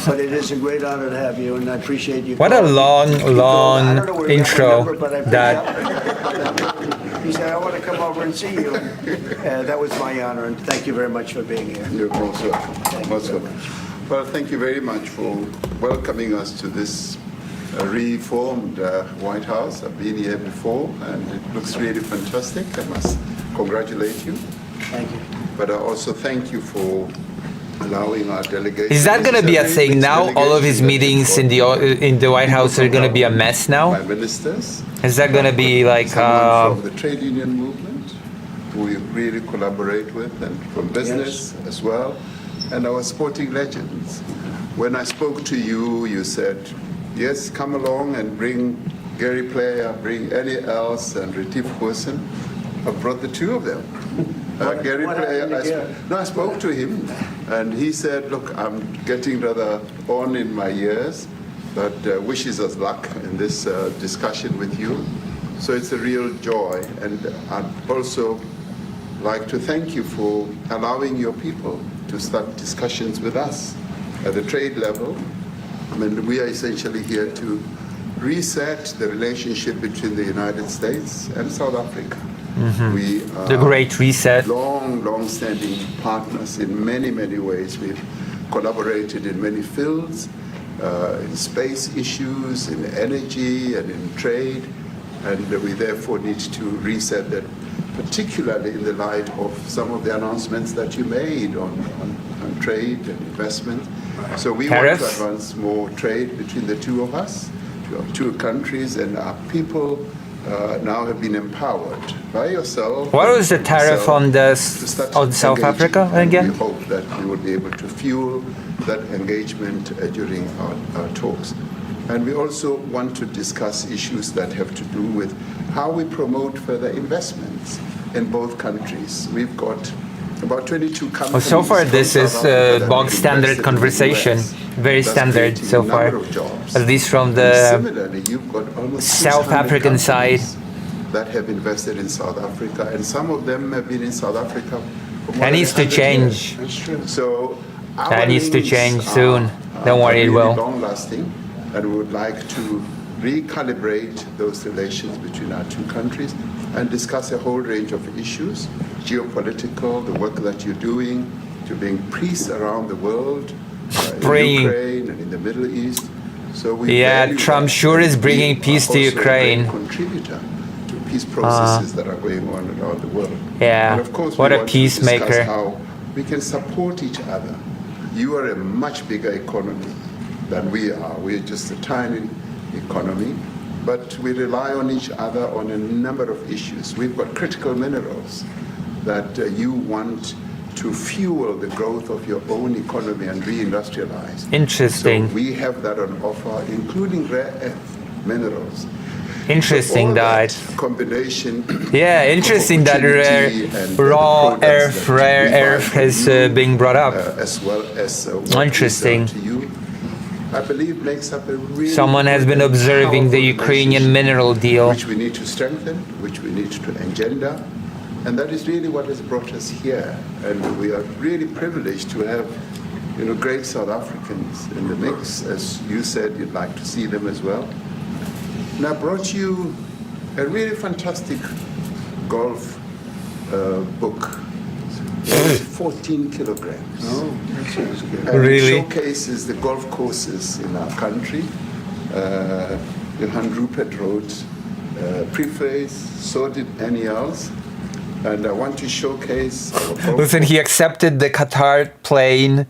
But it is a great honor to have you, and I appreciate you. What a long, I don't long know where we got the intro. number, but I picked That up. He said, I want to come over and see you. That was my honor, and thank you very much for being here. You're most welcome. Most welcome. Well, thank you very much for welcoming us to this reformed White House. I've been here before, and it looks really fantastic. I must congratulate you. Thank you. But I also thank you for allowing our delegation. is that going to be a This is thing very now? mixed All of his delegation meetings that in the White House are going to be a mess now. by ministers. Is that going to be like Someone from the trade union movement, who we really collaborate with, and from business as well, and our sporting legends. When I spoke to you, you said, yes, come along and bring Gary Player, bring Eddie Els, and Retief Hoosen. I brought the two of them. Gary what Player, happened to Gary? I spoke to him, and he said, look, I'm getting rather on in my years, but wishes us luck in this discussion with you. So it's a real joy, and I'd also like to thank you for allowing your people to start discussions with us at the trade level. I mean, we are essentially here to reset the relationship between the United States and South Africa. We are the Great Reset? long-standing partners in many, many ways. We've collaborated in many fields, in space issues, in energy, and in trade, and we therefore need to reset that, particularly in the light of some of the announcements that you made on trade and investment. So we Tariffs? want to advance more trade between the two of us, our two countries, and our people now have been empowered by yourself. What was the and tariff yourself on to start on South engaging. Africa And again? we hope that we will be able to fuel that engagement during our talks. And we also want to discuss issues that have to do with how we promote further investments in both countries. We've got about 22 companies. Well, so far from this is South Africa that bog have standard invested in the conversation. US. Very That's standard creating so a far. number of jobs. At least from And the similarly, you've got almost South 600 African side. companies that have invested in South Africa, and some of them have been in South Africa for more That than needs to 100 change. years. So our That needs to links change are- soon. Don't worry, it really will. long-lasting, and we would like to recalibrate those relations between our two countries and discuss a whole range of issues, geopolitical, the work that you're doing to bring peace around the world, in Bringing- Ukraine and in the Middle East. So we Yeah, value Trump that. sure is We bringing are peace to also a great Ukraine. contributor to peace processes that are going on around the world. Yeah. And of course, What we a want peacemaker. to discuss how we can support each other. You are a much bigger economy than we are. We're just a tiny economy, but we rely on each other on a number of issues. We've got critical minerals that you want to fuel the growth of your own economy and reindustrialize. Interesting. So we have that on offer, including rare earth minerals. Interesting So all that. combination. Yeah, interesting that opportunity and raw products earth, that rare we buy earth from has you, been brought up. as well as what we sell Interesting. to you, I believe makes up a really Someone has been good and observing the powerful Ukrainian relationship, mineral deal. which we need to strengthen, which we need to engender, and that is really what has brought us here. And we are really privileged to have, great South Africans in the mix. As you said, you'd like to see them as well. And I brought you a really fantastic golf book. It's 14 kilograms. Oh, that sounds good. And Really? it showcases the golf courses in our country. Johan Rupert wrote preface, so did Annie else. And I want to showcase our golf Listen, he accepted the Qatar plane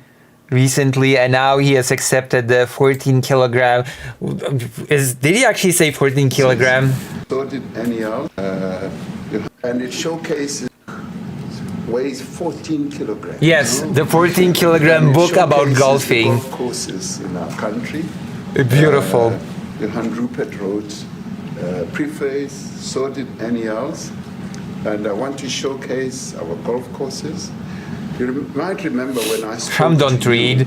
recently, and now he has accepted the 14 kilogram. Did he actually say 14 kilogram? So did Annie else. And it showcases weighs 14 kilograms. Yes, the 14 kilogram And it book about showcases golfing. The golf courses in our country. Beautiful. Johan Rupert wrote preface, so did Annie else. And I want to showcase our golf courses. You might remember when I spoke Trump don't to you, read.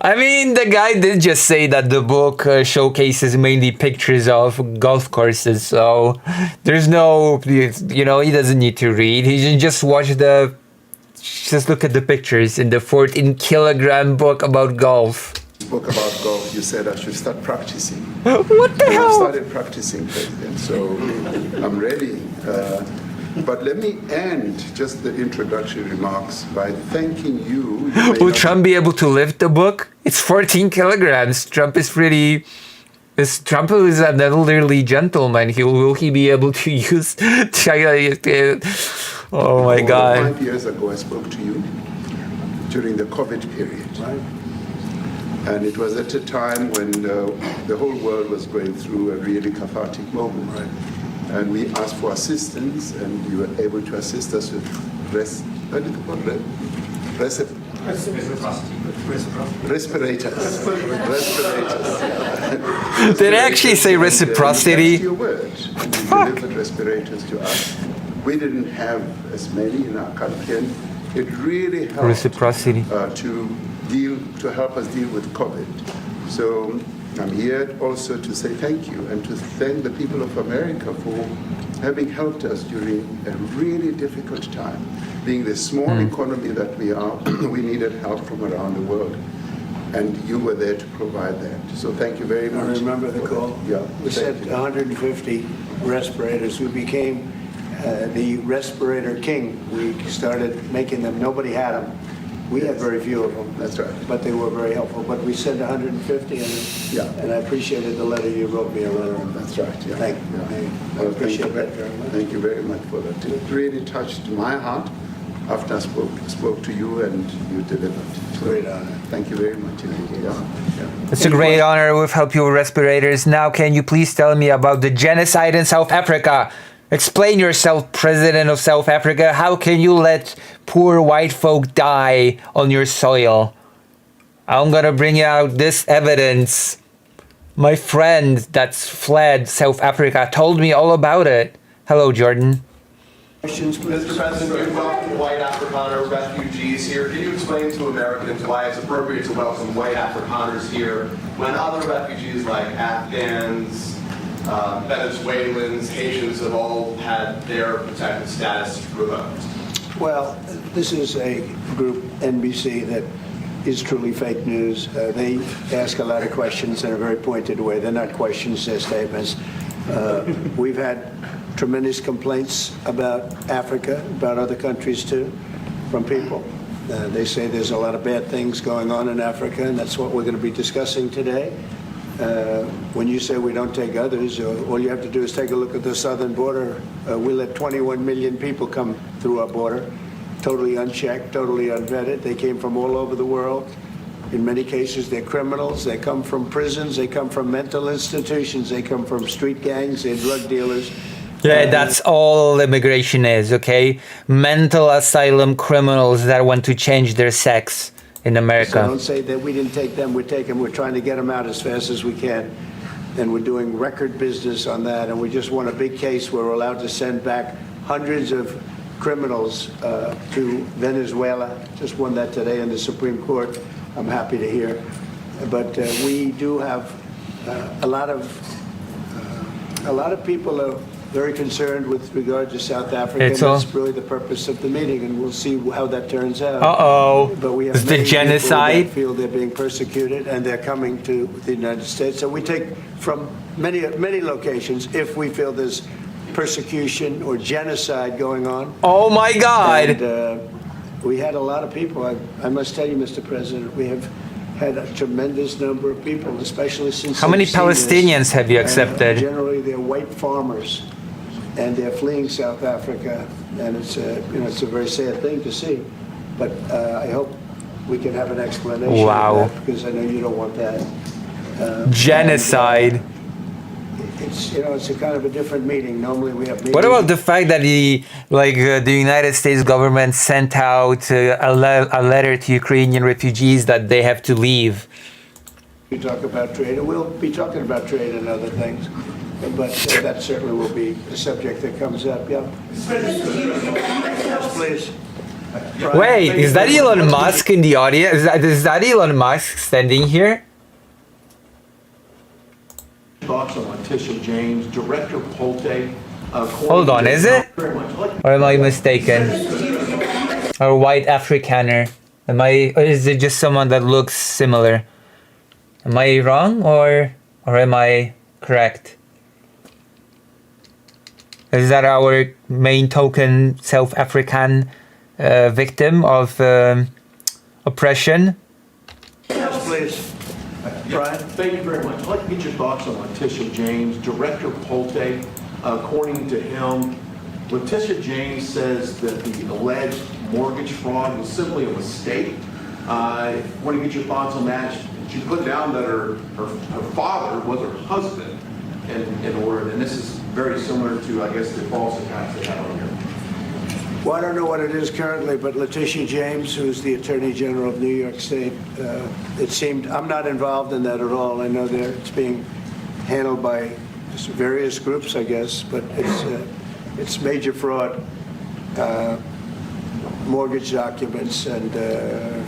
I mean, the guy did just say that the book showcases mainly pictures of golf courses, so there's no, he doesn't need to read. He can just just look at the pictures in the 14 kilogram book about golf. spoke about golf, you said I should start practicing. What the I've hell? started practicing, President, so I'm ready. But let me end just the introductory remarks by thanking you. Will Trump be able to lift the book? It's 14 kilograms. Trump is Trump is an elderly gentleman. Will he be able to use? Oh my God! 5 years ago, I spoke to you during the COVID period. Right. And it was at a time when the whole world was going through a really cathartic moment. Right. And we asked for assistance, and you were able to assist us with respirators. Did I actually say reciprocity? Your word. And you delivered respirators to us. We didn't have as many in our country, and it really helped Reciprocity. to help us deal with COVID. So I'm here also to say thank you and to thank the people of America for having helped us during a really difficult time. Being the small economy that we are, we needed help from around the world. And you were there to provide that. So thank you very much. I remember the call. Yeah. We sent 150 respirators. We became the respirator king. We started making them. Nobody had them. We had very few of them. That's right. But they were very helpful. But we sent 150, and I appreciated the letter you wrote me, a letter. That's right. Yeah. Thank you. Yeah. I appreciate that very much. Thank you very much for that. It really touched my heart after I spoke to you and you delivered. So, Great honor. Thank you very much. Yeah. It's a great honor. We've helped you with respirators. Now, can you please tell me about the genocide in South Africa? Explain yourself, President of South Africa. How can you let poor white folk die on your soil? I'm gonna bring out this evidence. My friend that's fled South Africa told me all about it. Hello, Jordan. Questions, please? Mr. President, you welcome white Afrikaner refugees here. Can you explain to Americans why it's appropriate to welcome white Afrikaners here when other refugees like Afghans, Venezuelans, Haitians have all had their protected status revoked? Well, this is a group, NBC, that is truly fake news. They ask a lot of questions in a very pointed way. They're not questions, they're statements. We've had tremendous complaints about Africa, about other countries too, from people. They say there's a lot of bad things going on in Africa, and that's what we're going to be discussing today. When you say we don't take others, all you have to do is take a look at the southern border. We let 21 million people come through our border, totally unchecked, totally unvetted. They came from all over the world. In many cases, they're criminals. They come from prisons. They come from mental institutions. They come from street gangs. They're drug dealers. Yeah, that's all immigration is, okay? Mental asylum criminals that want to change their sex in America. So don't say that we didn't take them. We're trying to get them out as fast as we can. And we're doing record business on that. And we just won a big case where we're allowed to send back hundreds of criminals to Venezuela. Just won that today in the Supreme Court. I'm happy to hear. But we do have a lot of people are very concerned with regard to South Africa. And that's really the purpose of the meeting, and we'll see how that turns out. But we have many the genocide. people that feel they're being persecuted, and they're coming to the United States. So we take from many locations if we feel there's persecution or genocide going on. Oh my God! And, we had a lot of people. I must tell you, Mr. President, we have had a tremendous number of people, especially since. How many Palestinians have you accepted? Generally, they're white farmers, and they're fleeing South Africa, and it's it's a very sad thing to see. But I hope we can have an explanation. Wow. Of that, because I know you don't want that. Genocide. It's a kind of a different meeting. Normally we have meetings. What about the fact that the United States government sent out a letter to Ukrainian refugees that they have to leave? We talk about trade, and we'll be talking about trade and other things, but that certainly will be a subject that comes up. Yeah. Yes, please. Wait, is that Elon Musk in the audience? Is that Elon Musk standing here? Thoughts on Letitia James, Director Polte. Hold on, is it? Or am I mistaken? Or white Afrikaner? Or is it just someone that looks similar? Am I wrong or am I correct? Is that our main token South African victim of oppression? Yes, please. Brian? Thank you very much. I'd like to get your thoughts on Letitia James, Director Polte. According to him, Letitia James says that the alleged mortgage fraud was simply a mistake. I want to get your thoughts on that. She put down that her father was her husband in order, and this is very similar to, I guess, the false accounts they have on here. Well, I don't know what it is currently, but Letitia James, who's the Attorney General of New York State, it seemed, I'm not involved in that at all. I know it's being handled by various groups, I guess, but it's major fraud, mortgage documents, and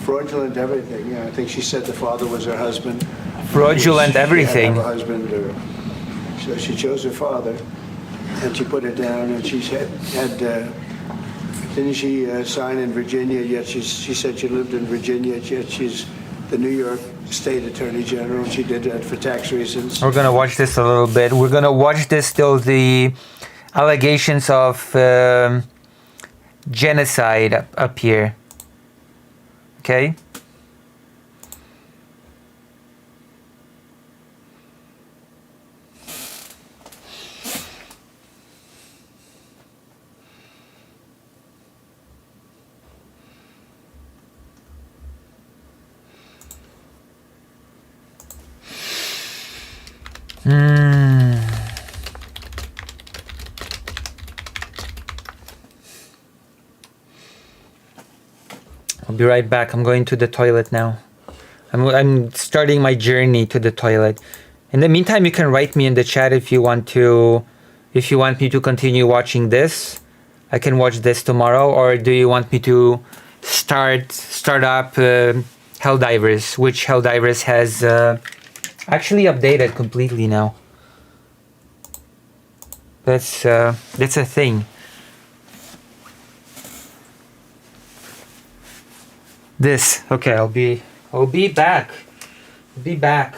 fraudulent everything. Yeah, I think she said the father was her husband. Fraudulent everything. She had to have a husband, so she chose her father, and she put it down, and she had didn't she sign in Virginia, yet she said she lived in Virginia, yet she's the New York State Attorney General, and she did that for tax reasons. We're going to watch this a little bit. We're going to watch this till the allegations of genocide up here. Okay? I'll be right back. I'm going to the toilet now. I'm starting my journey to the toilet. In the meantime, you can write me in the chat if you want me to continue watching this. I can watch this tomorrow, or do you want me to start up Helldivers, which Helldivers has actually updated completely now. That's a thing. This, okay, I'll be back. Be back.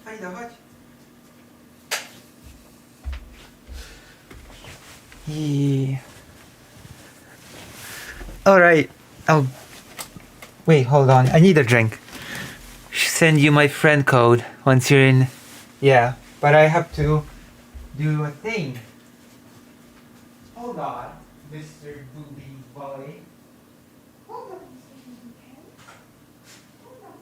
Fajda, chodź. Yeah. All right. Oh, wait. Hold on. I need a drink. Send you my friend code once you're in. Yeah, but I have to do a thing. Hold on, Mr. Booby Boy. Hold on, Mr. Booby Boy. Hold on,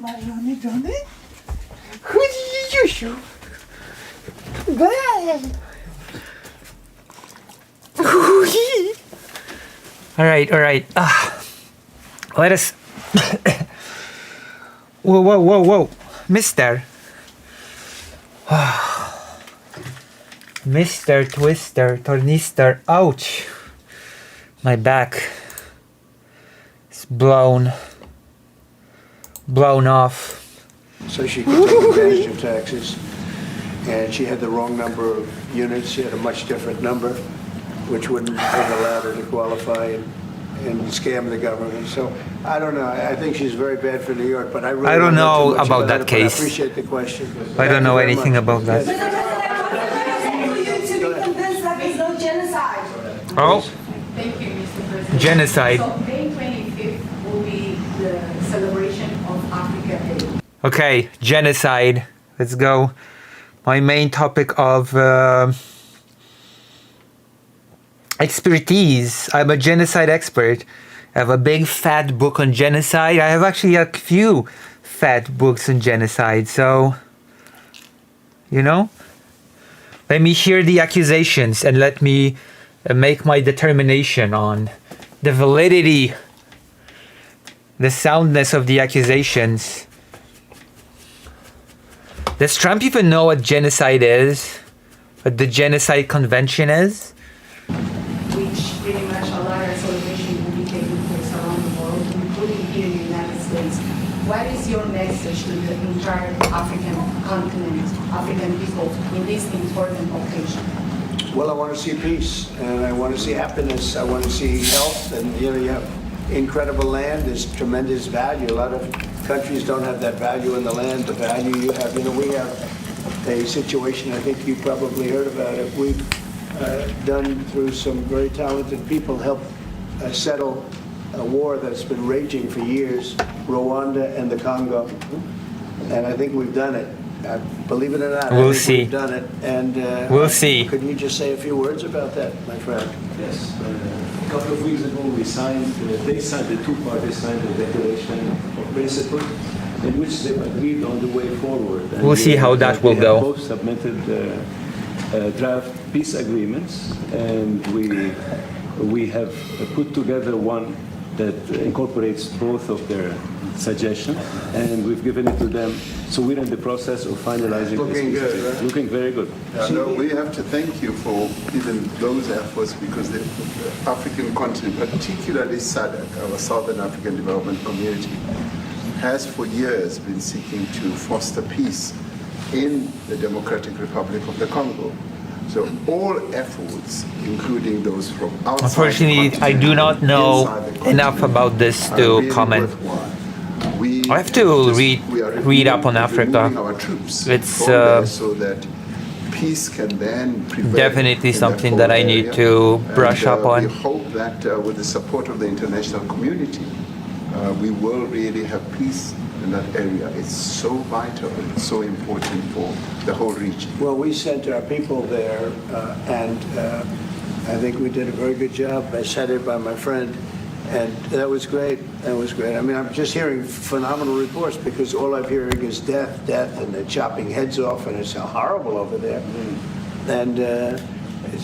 Marlony Johnny? Who did you shoot? Bam! Alright. Let us... Whoa. Mister. Mr. Twister, Tornister, ouch. My back is blown off. So she could take advantage of taxes, and she had the wrong number of units. She had a much different number, which wouldn't have allowed her to qualify and scam the government. So I don't know. I think she's very bad for New York, but I really don't know too much about that it, case. I appreciate the question. I don't know anything about that. Oh, Thank you, Mr. President. genocide. So May 25th will be the celebration of Africa Day. Okay, genocide. Let's go. My main topic of expertise. I'm a genocide expert. I have a big fat book on genocide. I have actually a few fat books on genocide. So, let me hear the accusations and let me make my determination on the validity, the soundness of the accusations. Does Trump even know what genocide is? What the Genocide Convention is? Which pretty much a lot of celebration will be taking place around the world, including here in the United States. What is your message to the entire African continent, African people in this important occasion? Well, I want to see peace, and I want to see happiness. I want to see health, and you have incredible land. There's tremendous value. A lot of countries don't have that value in the land. The value you have. We have a situation. I think you probably heard about it. We've done through some very talented people help settle a war that's been raging for years, Rwanda and the Congo, and I think we've done it. Believe it or not, we'll I think see. We've done it, and we'll see. Could you just say a few words about that, my friend? Yes. A couple of weeks ago, the two parties signed a declaration of principle in which they agreed on the way forward. And we'll see how that will go. Both submitted draft peace agreements, and we have put together one that incorporates both of their suggestion, and we've given it to them. So we're in the process of finalizing Looking this. good, right? Looking very good. No, we have to thank you for even those efforts because the African continent, particularly SADC, our Southern African Development Community, has for years been seeking to foster peace in the Democratic Republic of the Congo. So all efforts, including those from outside. Unfortunately, I do not know enough about this to comment. I have to read up on Africa. It's so that peace can then prevail. Definitely in something that that I whole need area. to brush And, up on. We hope that with the support of the international community, we will really have peace in that area. It's so vital, it's so important for the whole region. Well, we sent our people there, and I think we did a very good job. I said it by my friend, and that was great. That was great. I mean, I'm just hearing phenomenal reports because all I'm hearing is death, and they're chopping heads off, and it's horrible over there. And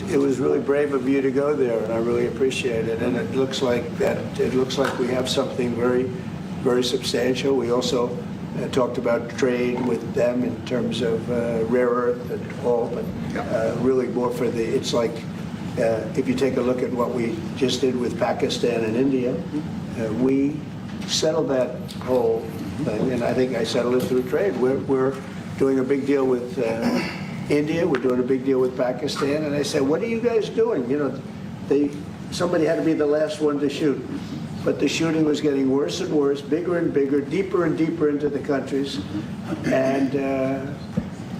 it was really brave of you to go there, and I really appreciate it. And it looks like we have something very, very substantial. We also talked about trade with them in terms of rare earth and all, but really more for the. It's like if you take a look at what we just did with Pakistan and India, we settled that whole thing, and I think I settled it through trade. We're doing a big deal with India. We're doing a big deal with Pakistan, and I said, "What are you guys doing?" You know, somebody had to be the last one to shoot. But the shooting was getting worse and worse, bigger and bigger, deeper and deeper into the countries. And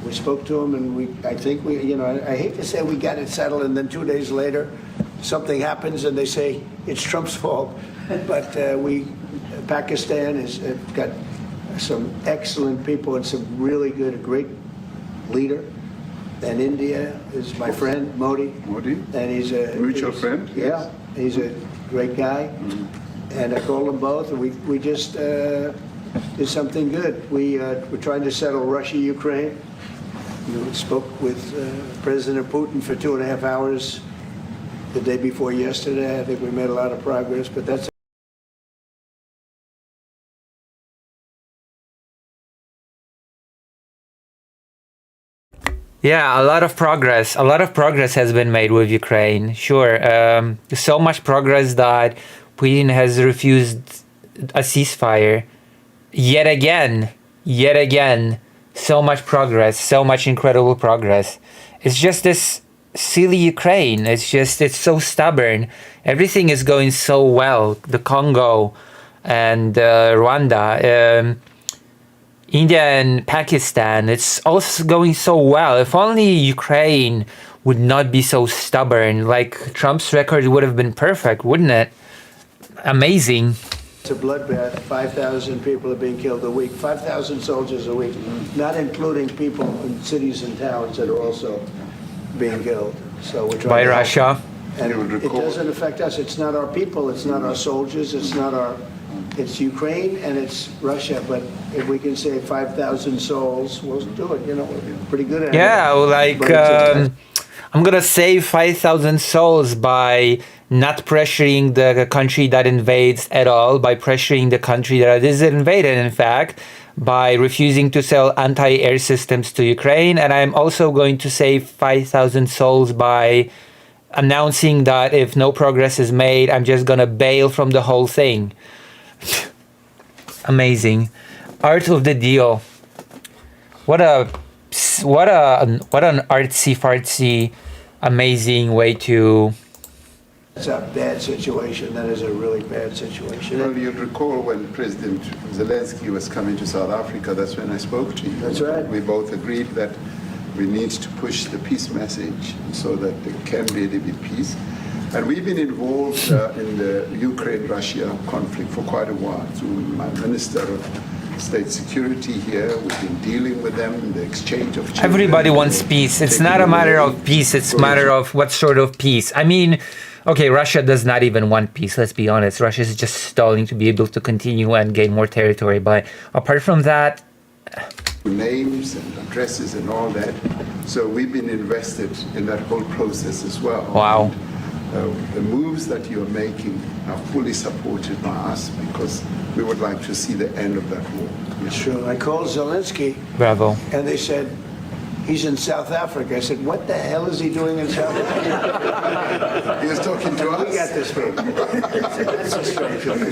we spoke to them, and I think I hate to say we got it settled, and then 2 days later, something happens, and they say it's Trump's fault. But Pakistan has got some excellent people and some really good, a great leader. And India is my friend, Modi. And he's a mutual friend. Yeah, he's a great guy. And I called them both, and we just did something good. We're trying to settle Russia, Ukraine. We spoke with President Putin for 2.5 hours the day before yesterday. I think we made a lot of progress, but that's. Yeah, a lot of progress. A lot of progress has been made with Ukraine. Sure, so much progress that Putin has refused a ceasefire. Yet again, so much progress, so much incredible progress. It's just this silly Ukraine. It's so stubborn. Everything is going so well. The Congo and Rwanda. India and Pakistan, it's also going so well. If only Ukraine would not be so stubborn, like Trump's record would have been perfect, wouldn't it? Amazing. It's a bloodbath. 5,000 people are being killed a week. 5,000 soldiers a week, not including people in cities and towns that are also being killed. So we're trying by to Russia. Help. And it doesn't affect us. It's not our people. It's not our soldiers. It's Ukraine and it's Russia, but if we can save 5,000 souls, we'll do it. We're pretty good at it. Yeah, like I'm gonna save 5,000 souls by not pressuring the country that invades at all, by pressuring the country that is invaded, in fact, by refusing to sell anti-air systems to Ukraine. And I'm also going to save 5,000 souls by announcing that if no progress is made, I'm just gonna bail from the whole thing. Amazing. Art of the deal. What an artsy fartsy amazing way to. It's a bad situation. That is a really bad situation. Well, you'd recall when President Zelensky was coming to South Africa, that's when I spoke to you. That's right. We both agreed that we need to push the peace message so that there can really be peace. And we've been involved in the Ukraine-Russia conflict for quite a while through my Minister of State Security here. We've been dealing with them in the exchange of children. Everybody wants peace. It's not a matter of peace. It's a matter of what sort of peace. I mean, okay, Russia does not even want peace. Let's be honest. Russia is just stalling to be able to continue and gain more territory. But apart from that, names and addresses and all that. So we've been invested in that whole process as well. Wow. the moves that you're making are fully supported by us because we would like to see the end of that war. It's true. I called Zelensky, Bravo. and they said, he's in South Africa. I said, what the hell is he doing in South Africa? He was talking to us. We got this straight. That's a strange one.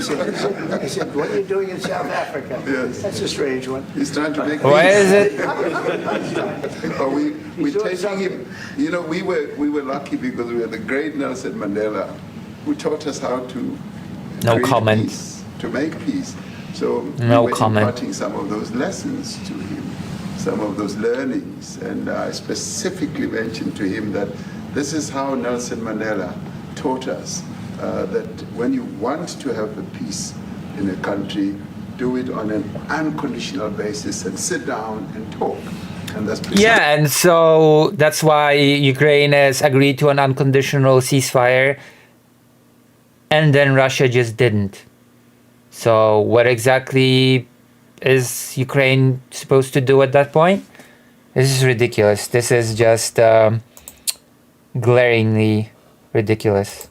I said, what are you doing in South Africa? Yes. That's a strange one. He's trying to make Why is it? we're taking him. You know, we were lucky because we had the great Nelson Mandela, who taught us how to No create comment. peace, to make peace. So No we were comment. imparting some of those lessons to him, some of those learnings, and I specifically mentioned to him that this is how Nelson Mandela taught us that when you want to have a peace in a country, do it on an unconditional basis and sit down and talk. And that's precisely Yeah, and so that's why Ukraine has agreed to an unconditional ceasefire, and then Russia just didn't. So what exactly is Ukraine supposed to do at that point? This is ridiculous. This is just glaringly ridiculous.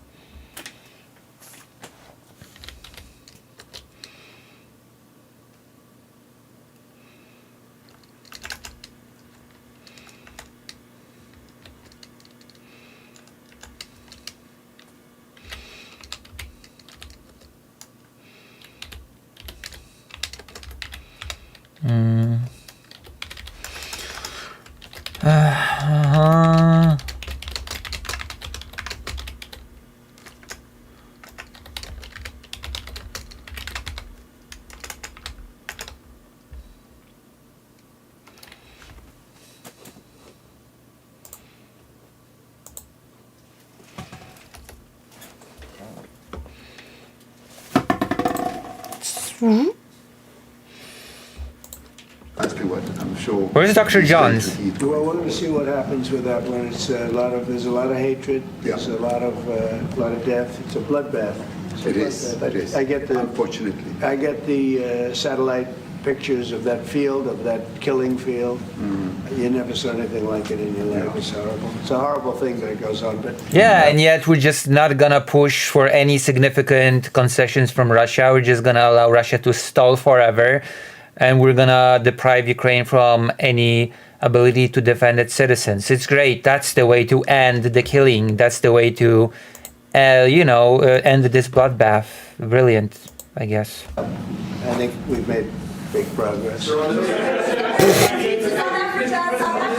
what I'm sure. Where's Dr. Johns? Well, we're going to see what happens with that one. It's a lot of there's a lot of hatred. There's a lot of death. It's a bloodbath. It is. I get the unfortunately. I get the satellite pictures of that field, of that killing field. You never saw anything like it in your life. It's horrible. It's a horrible thing that goes on. But Yeah, and yet we're just not gonna push for any significant concessions from Russia. We're just gonna allow Russia to stall forever, and we're gonna deprive Ukraine from any ability to defend its citizens. It's great. That's the way to end the killing. That's the way to, end this bloodbath. Brilliant, I guess. I think we've made big progress.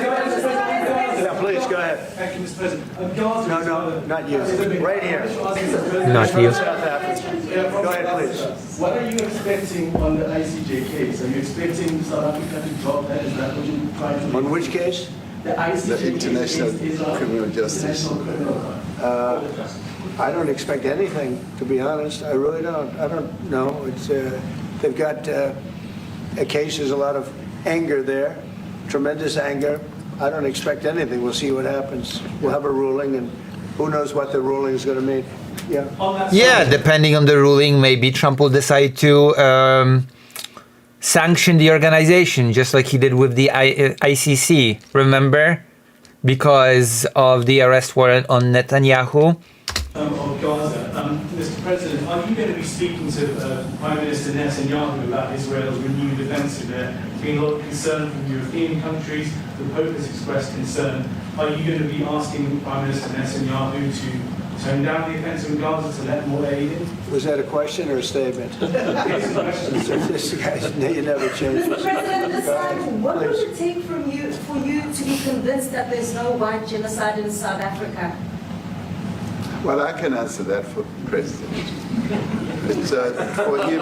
Yeah, please go ahead. Thank you, Mr. President. No, not you. Right here. Not you. South Africa. Go ahead, please. What are you expecting on the ICJ case? Are you expecting South Africa to drop that? Is that what you're trying to do? On which case? The ICJ The International case is Criminal Justice. International Criminal Court. I don't expect anything, to be honest. I really don't. I don't know. It's they've got a case. There's a lot of anger there, tremendous anger. I don't expect anything. We'll see what happens. We'll have a ruling, and who knows what the ruling is going to mean. Yeah, depending on the ruling, maybe Trump will decide to sanction the organization, just like he did with the ICC. Remember? Because of the arrest warrant on Netanyahu. Of Gaza. Mr. President, are you going to be speaking to Prime Minister Netanyahu about Israel's renewed offensive there? There's been a lot of concern from European countries. The Pope has expressed concern. Are you going to be asking Prime Minister Netanyahu to tone down the offensive in Gaza to let more aid in? Was that a question or a statement? This guy's, you never change. Mr. President, this time, what would it take for you to be convinced that there's no white genocide in South Africa? Well, I can answer that for President. It's for him.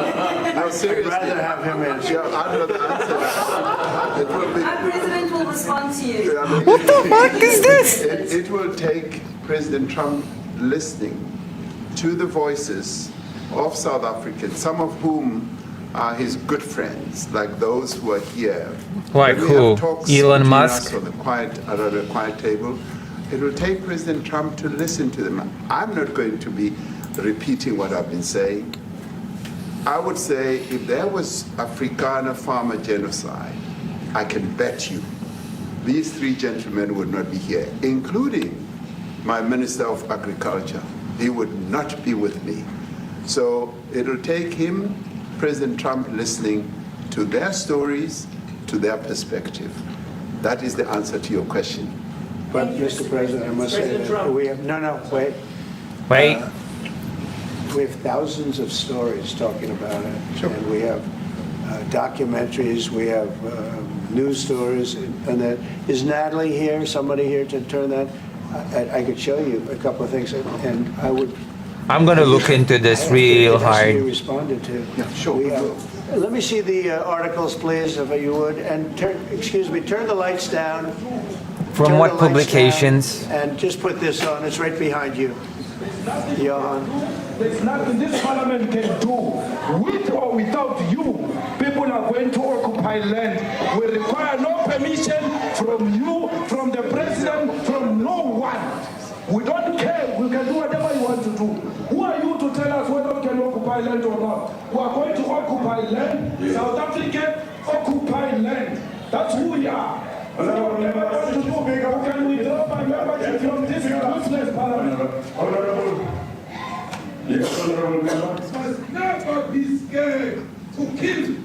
No, seriously. I'd rather have him answer. Yeah, I'd rather answer that. It will be. Our president will respond to you. What the fuck is this? It will take President Trump listening to the voices of South Africans, some of whom are his good friends, like those who are here. Like When we who? have talks Elon between Musk? us on the quiet table. It will take President Trump to listen to them. I'm not going to be repeating what I've been saying. I would say if there was Afrikaner farmer genocide, I can bet you these three gentlemen would not be here, including my Minister of Agriculture, he would not be with me. So it'll take him, President Trump, listening to their stories, to their perspective. That is the answer to your question. But, Mr. President, I must say that we have, wait. Wait. We have thousands of stories talking about it. Sure. And we have documentaries, we have news stories, and that. Is Natalie here, somebody here to turn that? I could show you a couple of things, and I would. I'm gonna look into this real It has to be hard. responded to. Yeah, sure. Let me see the articles, please, if you would, and turn the lights down. From Turn what the lights publications? down, and just put this on, it's right behind you. Johan. There's nothing this parliament can do. With or without you, people are going to occupy land. We require no permission from you, from the president, from no one. We don't care. We can do whatever you want to do. Who are you to tell us whether we can occupy land or not? We are going to occupy land. South Africa occupy land. That's who we are. We don't ever want to do. We can withdraw my membership from this useless parliament. Yes, honorable member. Must never be scared to kill.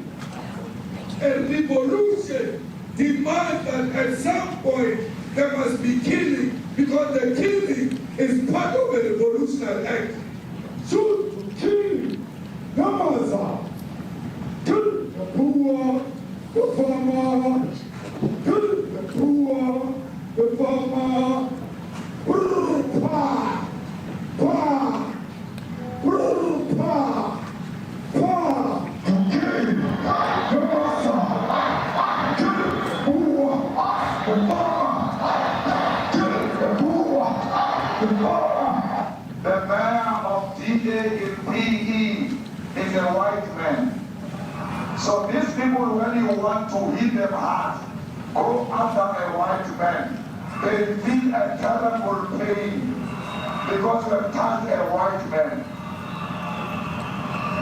A revolution demands that at some point there must be killing, because the killing is part of a revolutionary act. Shoot to kill. Namaza. Kill the poor, the farmer. Kill the poor, the farmer. Pa, pa. The man of D-Day in PE is a white man. So these people, when you want to hit them hard, go after a white man. They feel a terrible pain because you have touched a white man.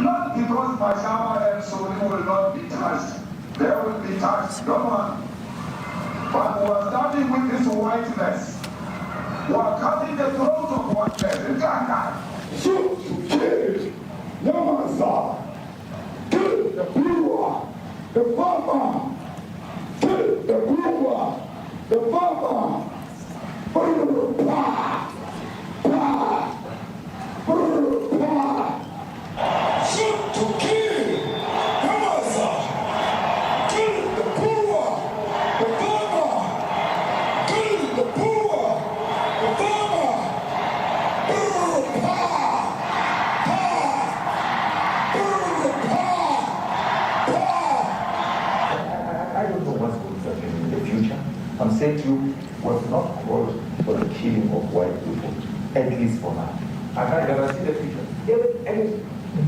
Not because Mashama and Soli will not be touched. They will be touched. Come on. But we are starting with this whiteness. We are cutting the throat of whiteness. Shoot, kill, Namaza. Kill the brewer, the farmer. Kill the brewer, the farmer. Pa, pa, pa. Shoot to kill, Namaza. Kill the brewer, the farmer. Kill the brewer, the farmer. I don't know what's going to happen in the future. I'm saying to you, we have not called for the killing of white people, at least for now. I can't guarantee the future. Yeah, but, I mean,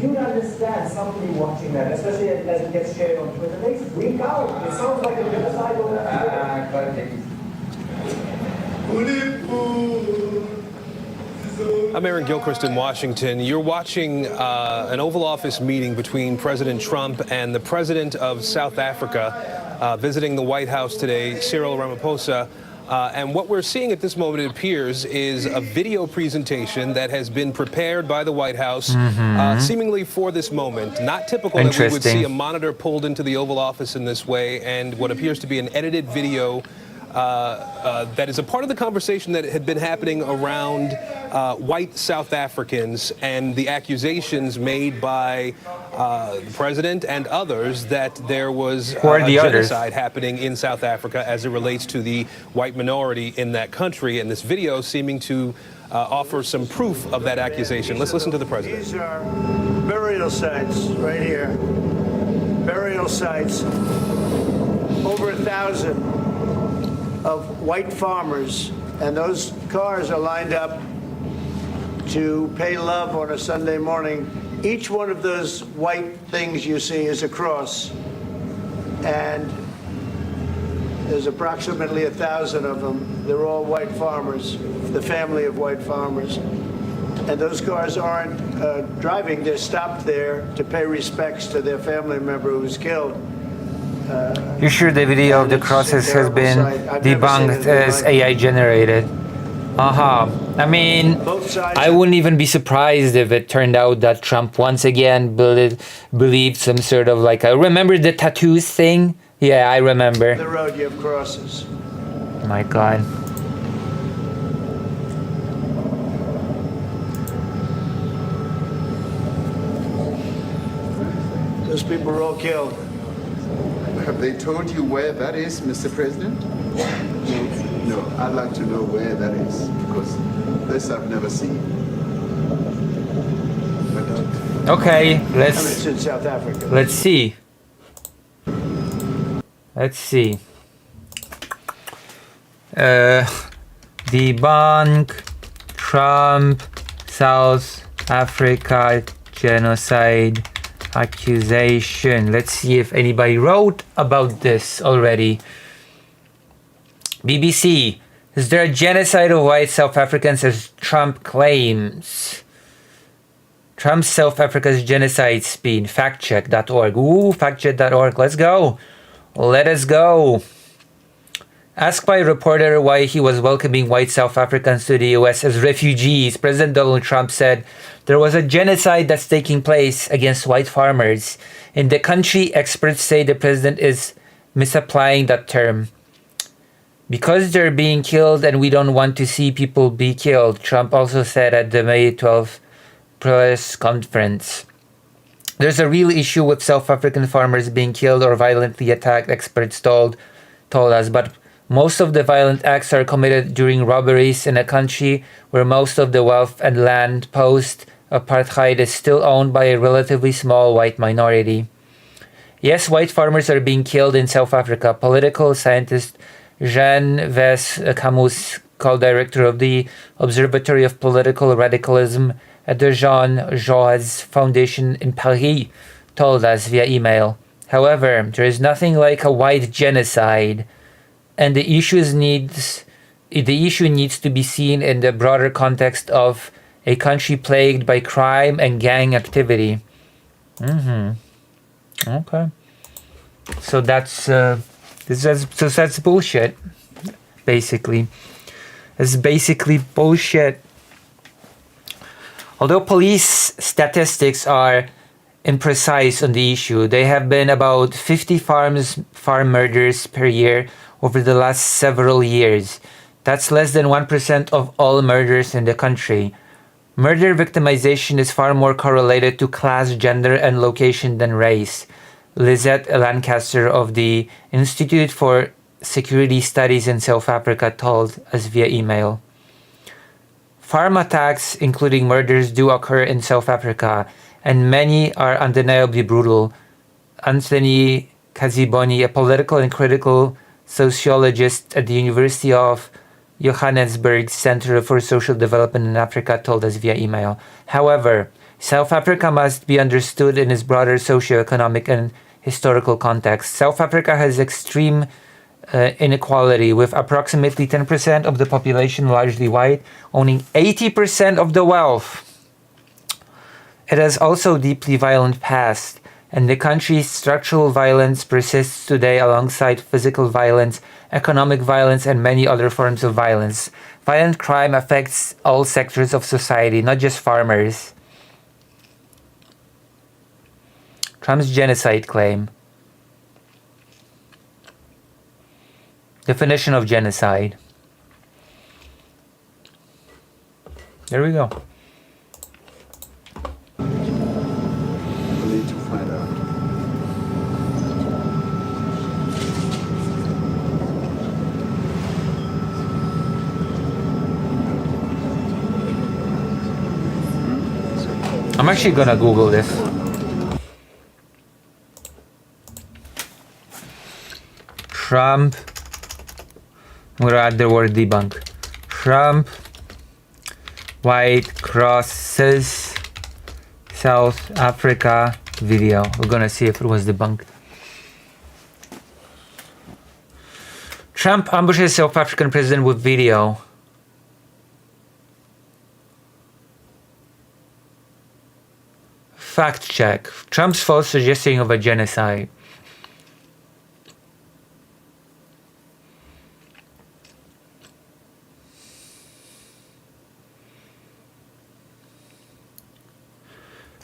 do you understand somebody watching that, especially as it gets shared on Twitter, they freak out. It sounds like a genocide over I can't take it. I'm Aaron Gilchrist in Washington. You're watching an Oval Office meeting between President Trump and the President of South Africa visiting the White House today, Cyril Ramaphosa. And what we're seeing at this moment, it appears, is a video presentation that has been prepared by the White House, seemingly for this moment. Not typical that we would see a monitor pulled into the Oval Office in this way, and what appears to be an edited video that is a part of the conversation that had been happening around white South Africans and the accusations made by the president and others that there was genocide happening in South Africa as it relates to the white minority in that country. And this video seeming to offer some proof of that accusation. Let's listen to the president. These are burial sites right here. Burial sites. Over 1,000 of white farmers, and those cars are lined up to pay love on a Sunday morning. Each one of those white things you see is a cross, and there's approximately 1,000 of them. They're all white farmers, the family of white farmers. And those cars aren't driving, they're stopped there to pay respects to their family member who was killed. You sure the video of the crosses has been debunked as AI generated? I mean, Both sides I wouldn't even be surprised if it turned out that Trump once again believed some sort of like, I remember the tattoos thing? Yeah, I remember. the road you have crosses. My God. Those people were all killed. Have they told you where that is, Mr. President? No, I'd like to know where that is, because this I've never seen. Okay, I mean, it's in South Africa. let's see. Let's see. Debunk Trump South Africa genocide accusation. Let's see if anybody wrote about this already. BBC. Is there a genocide of white South Africans as Trump claims? Trump's South Africa's genocide spin. Factcheck.org. Ooh, factcheck.org. Let's go. Let us go. Asked by a reporter why he was welcoming white South Africans to the US as refugees, President Donald Trump said there was a genocide that's taking place against white farmers. In the country, experts say the president is misapplying that term. Because they're being killed and we don't want to see people be killed, Trump also said at the May 12th press conference. There's a real issue with South African farmers being killed or violently attacked, experts told us, but most of the violent acts are committed during robberies in a country where most of the wealth and land post-apartheid is still owned by a relatively small white minority. Yes, white farmers are being killed in South Africa. Political scientist Jean-Ves Camus, co-director of the Observatory of Political Radicalism at the Jean Jaurès Foundation in Paris, told us via email. However, there is nothing like a white genocide, and the issue needs to be seen in the broader context of a country plagued by crime and gang activity. Okay. So that's that's bullshit. Basically, it's basically bullshit. Although police statistics are imprecise on the issue, there have been about 50 farm murders per year over the last several years. That's less than 1% of all murders in the country. Murder victimization is far more correlated to class, gender, and location than race. Lizette Lancaster of the Institute for Security Studies in South Africa told us via email. Farm attacks, including murders, do occur in South Africa, and many are undeniably brutal. Anthony Kaziboni, a political and critical sociologist at the University of Johannesburg's Center for Social Development in Africa, told us via email. However, South Africa must be understood in its broader socio-economic and historical context. South Africa has extreme inequality, with approximately 10% of the population, largely white, owning 80% of the wealth. It has also deeply violent past, and the country's structural violence persists today alongside physical violence, economic violence, and many other forms of violence. Violent crime affects all sectors of society, not just farmers. Trump's genocide claim. Definition of genocide. There we go. We need to find out. I'm actually gonna Google this. Trump. I'm gonna add the word debunk. Trump white crosses South Africa video. We're gonna see if it was debunked. Trump ambushes South African president with video. Fact check. Trump's false suggesting of a genocide.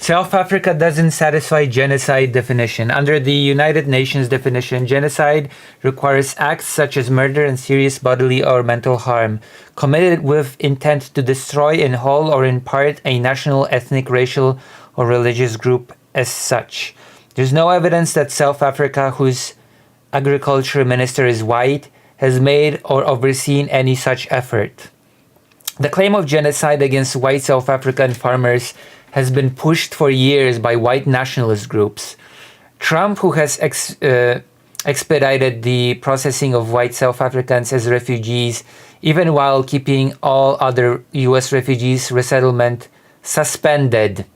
South Africa doesn't satisfy genocide definition. Under the United Nations definition, genocide requires acts such as murder and serious bodily or mental harm, committed with intent to destroy in whole or in part a national, ethnic, racial, or religious group as such. There's no evidence that South Africa, whose agriculture minister is white, has made or overseen any such effort. The claim of genocide against white South African farmers has been pushed for years by white nationalist groups. Trump, who has expedited the processing of white South Africans as refugees, even while keeping all other US refugees resettlement suspended.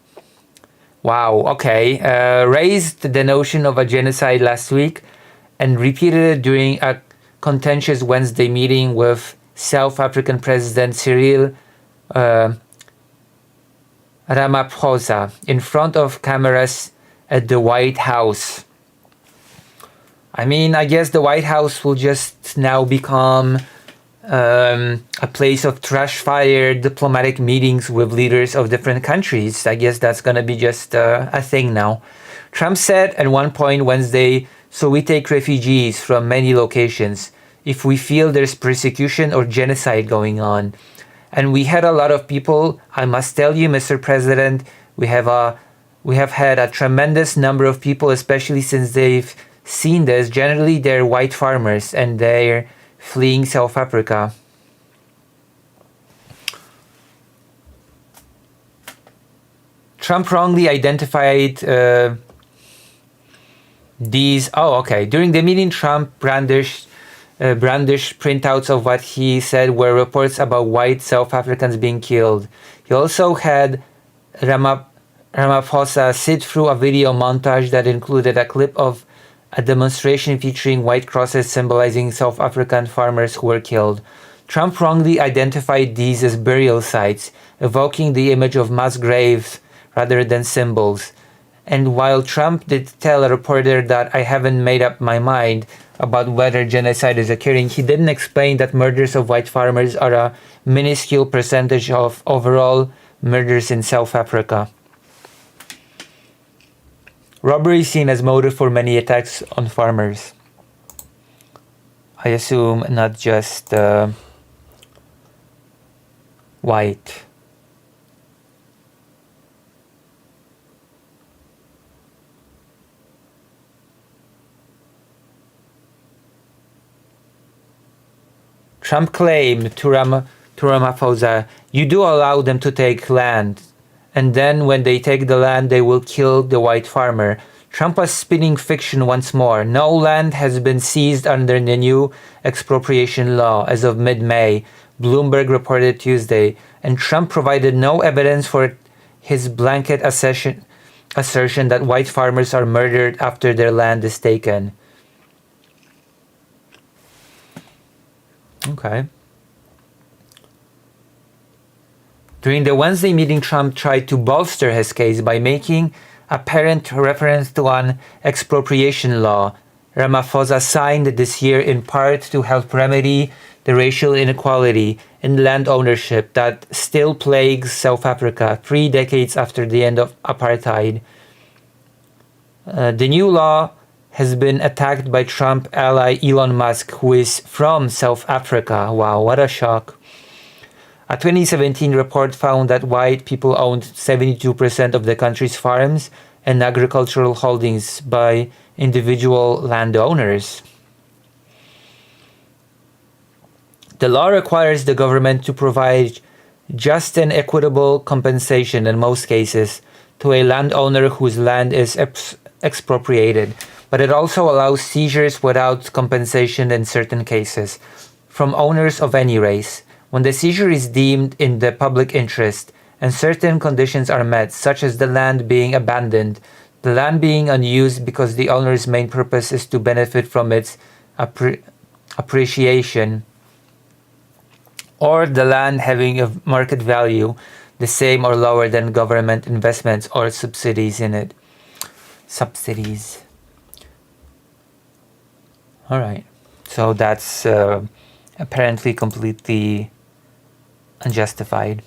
Wow, okay. Raised the notion of a genocide last week and repeated it during a contentious Wednesday meeting with South African President Cyril Ramaphosa in front of cameras at the White House. I mean, I guess the White House will just now become a place of trash fire diplomatic meetings with leaders of different countries. I guess that's going to be just a thing now. Trump said at one point Wednesday, "So we take refugees from many locations if we feel there's persecution or genocide going on. And we had a lot of people. I must tell you, Mr. President, we have had a tremendous number of people, especially since they've seen this. Generally, they're white farmers and they're fleeing South Africa." Trump wrongly identified these. Oh, okay. During the meeting, Trump brandished printouts of what he said were reports about white South Africans being killed. He also had Ramaphosa sit through a video montage that included a clip of a demonstration featuring white crosses symbolizing South African farmers who were killed. Trump wrongly identified these as burial sites, evoking the image of mass graves rather than symbols. And while Trump did tell a reporter that "I haven't made up my mind" about whether genocide is occurring, he didn't explain that murders of white farmers are a minuscule percentage of overall murders in South Africa. Robbery is seen as motive for many attacks on farmers. I assume not just white. Trump claimed to Ramaphosa, "You do allow them to take land, and then when they take the land, they will kill the white farmer." Trump was spinning fiction once more. No land has been seized under the new expropriation law as of mid-May, Bloomberg reported Tuesday, and Trump provided no evidence for his blanket assertion that white farmers are murdered after their land is taken. Okay. During the Wednesday meeting, Trump tried to bolster his case by making apparent reference to an expropriation law Ramaphosa signed this year in part to help remedy the racial inequality in land ownership that still plagues South Africa 3 decades after the end of apartheid. The new law has been attacked by Trump ally Elon Musk, who is from South Africa. Wow, what a shock. A 2017 report found that white people owned 72% of the country's farms and agricultural holdings by individual landowners. The law requires the government to provide just and equitable compensation in most cases to a landowner whose land is expropriated, but it also allows seizures without compensation in certain cases from owners of any race. When the seizure is deemed in the public interest and certain conditions are met, such as the land being abandoned, the land being unused because the owner's main purpose is to benefit from its appreciation, or the land having a market value the same or lower than government investments or subsidies in it. Subsidies. All right. So that's apparently completely unjustified.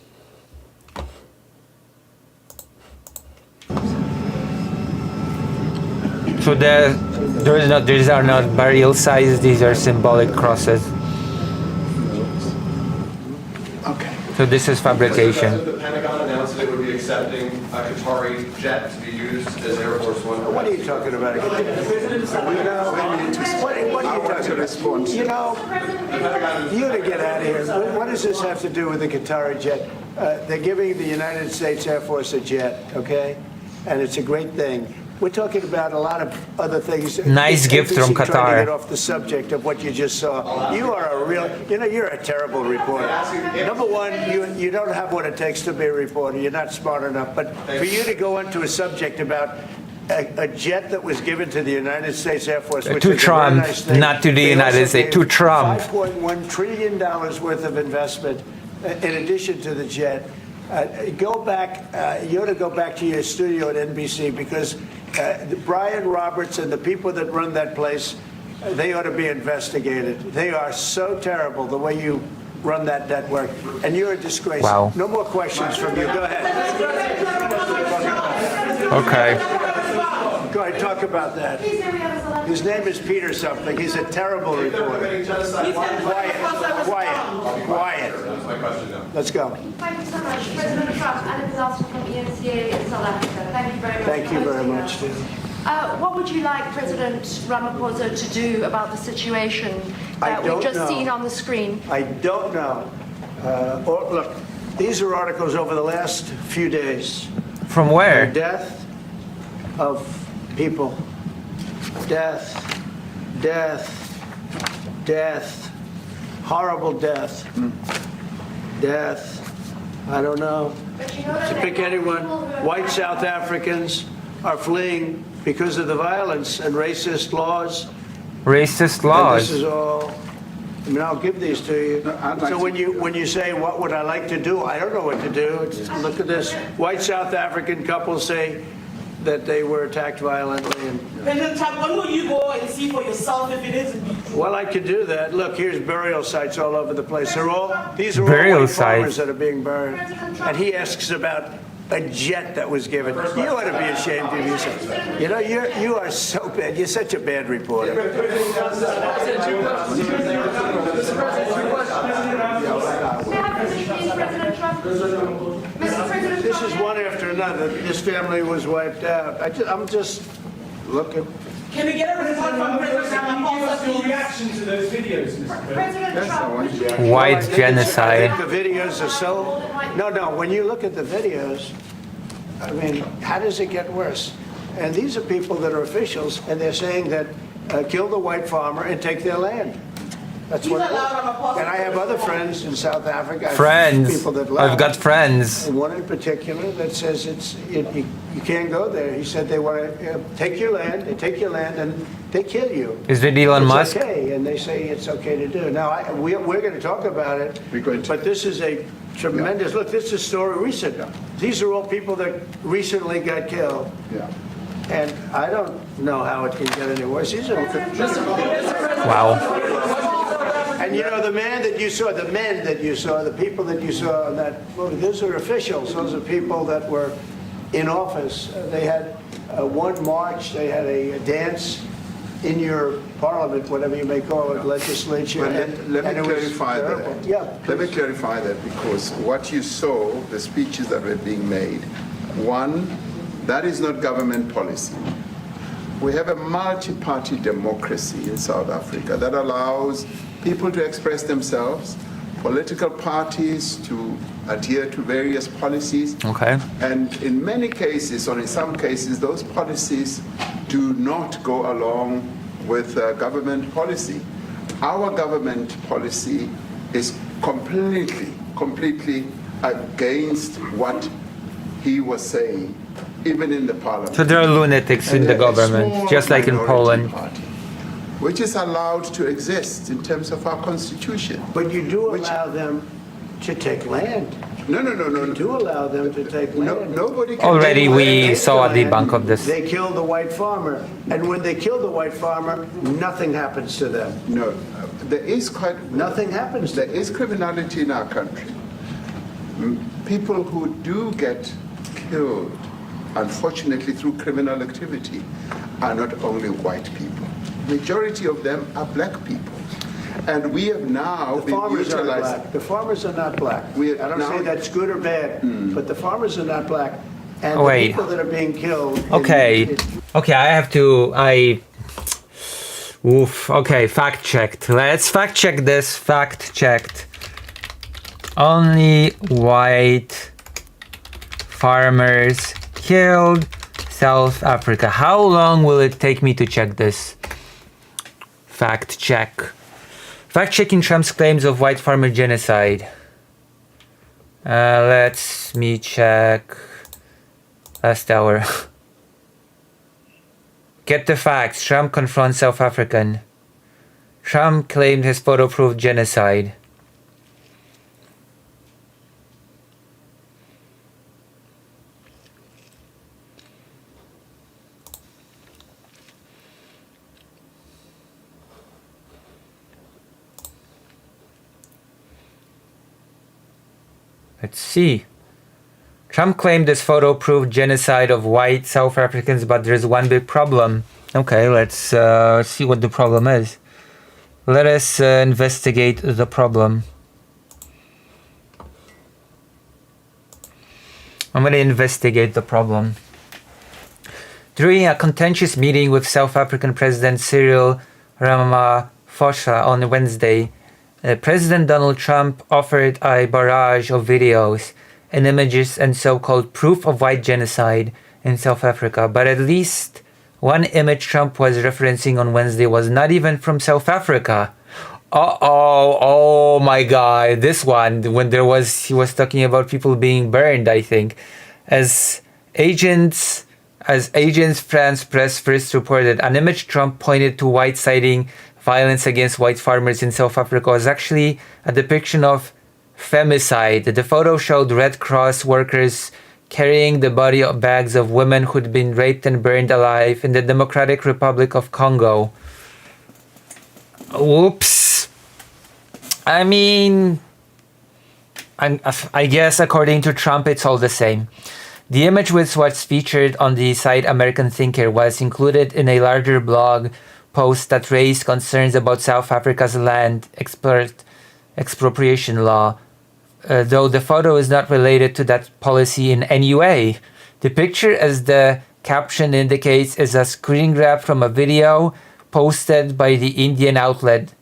So these are not burial sites, these are symbolic crosses. Okay. So this is fabrication. The Pentagon announced that it would be accepting a Qatari jet to be used as Air Force One. What are you talking about? What are you talking about? You know, you to get out of here. What does this have to do with the Qatari jet? They're giving the United States Air Force a jet, okay? And it's a great thing. We're talking about a lot of other things. Nice gift from Trying to Qatar. get off the subject of what you just saw. You are a real, you're a terrible reporter. Number one, you don't have what it takes to be a reporter. You're not smart enough. But for you to go into a subject about a jet that was given to the United States Air Force, which To is a Trump, very nice thing. not to the They United also States, gave to Trump. $5.1 trillion worth of investment in addition to the jet. Go back. You ought to go back to your studio at NBC because Brian Roberts and the people that run that place, they ought to be investigated. They are so terrible the way you run that network, and you're a disgrace. Wow. No more questions from you. Go ahead. Okay. Go ahead. Talk about that. His name is Peter something. He's a terrible reporter. Quiet. That's my question now. Let's go. Thank you so much. President Trump and a disaster from ENCA in South Africa. Thank you very much. Thank you very much, Steve. What would you like President Ramaphosa to do about the situation that we've just seen on the screen? I don't know. Look, these are articles over the last few days. From where? The death of people. Death. Horrible death. Death. I don't know. To pick anyone, white South Africans are fleeing because of the violence and racist laws. Racist And laws. this is all. I mean, I'll give these to you. So when you say what would I like to do, I don't know what to do. Look at this. White South African couple say that they were attacked violently. And, President Trump, when will you go and see for yourself if it isn't? well, I could do that. Look, here's burial sites all over the place. These are Burial all white farmers sites. that are being buried. And he asks about a jet that was given. You ought to be ashamed of yourself. You know, you are so bad. You're such a bad reporter. This is one after another. This family was wiped out. I'm just looking. Can we get a report from President Ramaphosa, Your reaction to those videos, Mr. President Trump. White I genocide. think the videos are so. No. When you look at the videos, I mean, how does it get worse? And these are people that are officials, and they're saying that kill the white farmer and take their land. That's what. And I have other friends in South Africa. I have Friends. People that I've got friends. And one in particular that says you can't go there. He said they want to take your land. They take your land and they kill you. Is it Elon It's Musk? okay, and they say it's okay to do. Now we're going to talk about it. But this is a tremendous look. This is a story recent. These are all people that recently got killed. Yeah. And I don't know how it can get any worse. These are. Wow. And you know, the men that you saw, the people that you saw in that movie, those are officials. Those are people that were in office. They had one march, they had a dance in your parliament, whatever you may call it, legislature. Well, let me clarify that. Yeah. Let me clarify that because what you saw, the speeches that were being made, one, that is not government policy. We have a multi-party democracy in South Africa that allows people to express themselves, political parties to adhere to various policies. Okay. And in many cases, or in some cases, those policies do not go along with government policy. Our government policy is completely against what he was saying, even in the parliament. So there are lunatics in the government, just like in Poland. Party, which is allowed to exist in terms of our constitution. But you do allow them to take land. No. You do allow them to take land. Nobody can Already take we land. saw a debunk of this. They kill the white farmer, and when they kill the white farmer, nothing happens to them. No, there is nothing happens. There is criminality in our country. People who do get killed unfortunately through criminal activity, are not only white people. Majority of them are black people. And we have now The farmers are black. The farmers are not black. I don't say that's good or bad, but the farmers are not black. And the people that are being killed. Okay. Okay, I have to. Okay, fact checked. Let's fact check this. Fact checked. Only white farmers killed South Africa. How long will it take me to check this? Fact check. Fact checking Trump's claims of white farmer genocide. Let me check. Last hour. Get the facts. Trump confronts South African. Trump claimed his photo proved genocide. Let's see. Trump claimed this photo proved genocide of white South Africans, but there's one big problem. Okay, let's see what the problem is. Let us investigate the problem. I'm going to investigate the problem. During a contentious meeting with South African President Cyril Ramaphosa on Wednesday, President Donald Trump offered a barrage of videos and images and so-called proof of white genocide in South Africa. But at least one image Trump was referencing on Wednesday was not even from South Africa. Oh my God, this one, when he was talking about people being burned, I think. As Agents France Press first reported, an image Trump pointed to white citing violence against white farmers in South Africa was actually a depiction of femicide. The photo showed Red Cross workers carrying the body bags of women who'd been raped and burned alive in the Democratic Republic of Congo. Whoops. I mean, I guess according to Trump, it's all the same. The image which was featured on the site American Thinker was included in a larger blog post that raised concerns about South Africa's land expropriation law, though the photo is not related to that policy in any way. The picture, as the caption indicates, is a screen grab from a video posted by the Indian outlet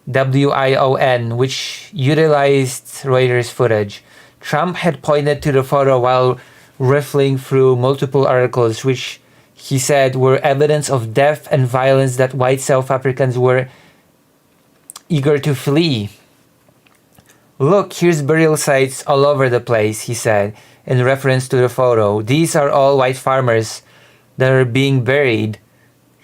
WION, which utilized Reuters footage. Trump had pointed to the photo while riffling through multiple articles, which he said were evidence of death and violence that white South Africans were eager to flee. Look, here's burial sites all over the place, he said, in reference to the photo. These are all white farmers that are being buried.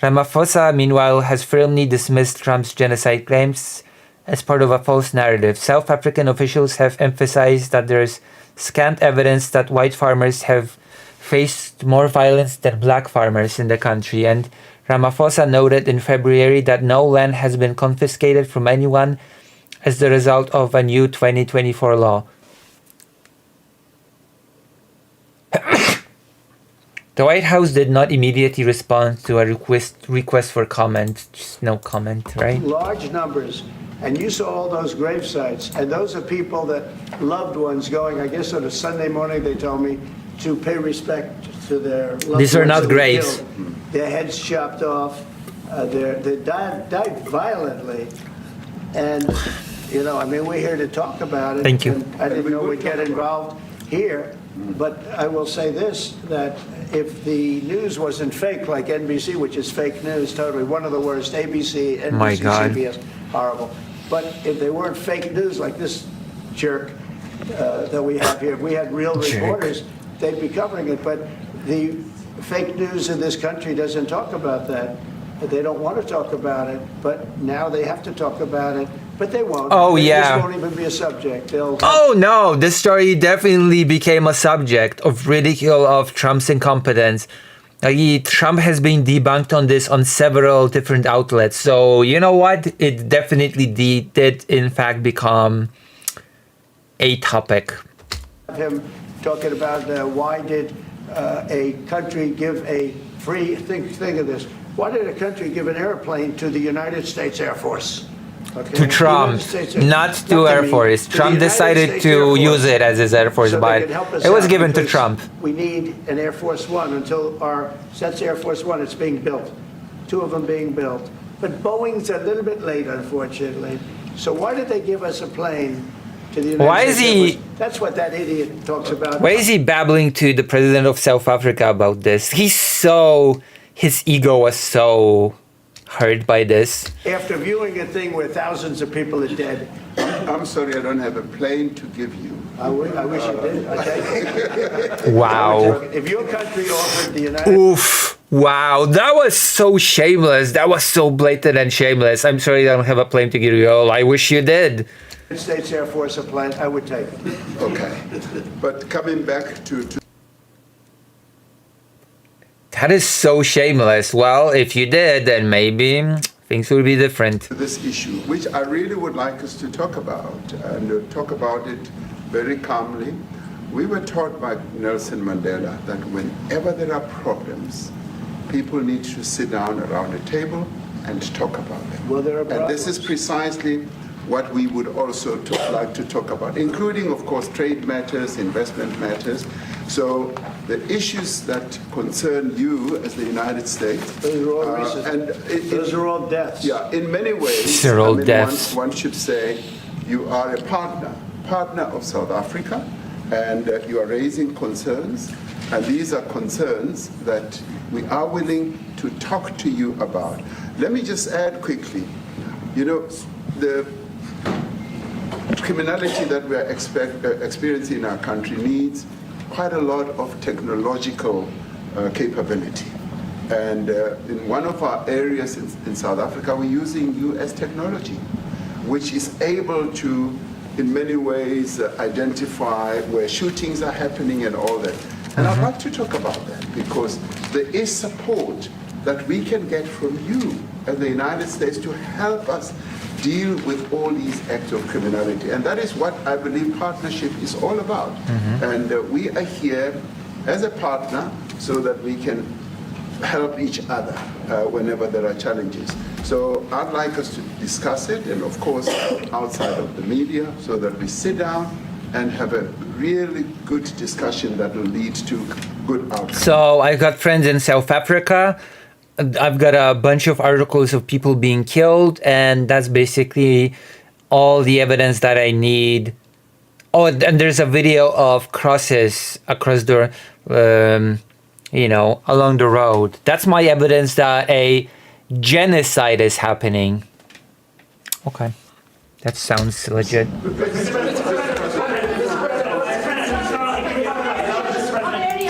Ramaphosa, meanwhile, has firmly dismissed Trump's genocide claims as part of a false narrative. South African officials have emphasized that there's scant evidence that white farmers have faced more violence than black farmers in the country, and Ramaphosa noted in February that no land has been confiscated from anyone as the result of a new 2024 law. The White House did not immediately respond to a request for comment. Just no comment, right? Large numbers. And you saw all those grave sites. And those are people that loved ones going, I guess on a Sunday morning, they told me, to pay respect to their loved ones. These are not graves. Their heads chopped off. They died violently. And, you know, I mean, we're here to talk about it. Thank you. And I didn't know we'd get involved here. But I will say this, that if the news wasn't fake, like NBC, which is fake news, totally, one of the worst, ABC, NBC, My God. CBS, horrible. But if they weren't fake news like this jerk that we have here, if we had real reporters, they'd be covering it. But the fake news in this country doesn't talk about that. They don't want to talk about it, but now they have to talk about it. But they won't. Oh, yeah. This won't even be a subject. Oh, no. This story definitely became a subject of ridicule of Trump's incompetence. Trump has been debunked on this on several different outlets. So, you know what? It definitely did, in fact, become a topic. Him talking about why did a country give a free, think of this, why did a country give an airplane to the United States Air Force? Okay. To Trump, not to Air me, Force. to the Trump United decided States to Air Force, use it as his Air Force, so they but could help us it was out given to because Trump. We need an Air Force One until that's Air Force One, it's being built. 2 of them being built. But Boeing's a little bit late, unfortunately. So why did they give us a plane to the United Why States is Air he- Force? That's what that idiot talks about. Why is he babbling to the president of South Africa about this? His ego was so hurt by this. After viewing a thing where thousands of people are dead. I'm sorry, I don't have a plane to give you. I wish you did. Okay. Wow. If your country offered the United Oof. Wow. That was so shameless. That was so blatant and shameless. I'm sorry I don't have a plane to give you. Oh, I wish you did. States Air Force a plane, I would take it. Okay. But coming back to That is so shameless. Well, if you did, then maybe things would be different. this issue, which I really would like us to talk about, and talk about it very calmly. We were taught by Nelson Mandela that whenever there are problems, people need to sit down around a table and talk about them. Well, there are and this is precisely what we would also like to talk about, including, of course, trade matters, investment matters. So the issues that concern you as the United States. Those are all recent. Those are all deaths. Yeah, in many ways. They're all deaths. One should say you are a partner of South Africa, and you are raising concerns. And these are concerns that we are willing to talk to you about. Let me just add quickly, the criminality that we are experiencing in our country needs quite a lot of technological capability. And in one of our areas in South Africa, we're using US technology, which is able to, in many ways, identify where shootings are happening and all that. And I'd like to talk about that because there is support that we can get from you as the United States to help us deal with all these acts of criminality. And that is what I believe partnership is all about. And we are here as a partner so that we can help each other whenever there are challenges. So I'd like us to discuss it, and of course outside of the media, so that we sit down and have a really good discussion that will lead to good outcomes. So I got friends in South Africa. I've got a bunch of articles of people being killed, and that's basically all the evidence that I need. Oh, and there's a video of crosses across the, along the road. That's my evidence that a genocide is happening. Okay, that sounds legit.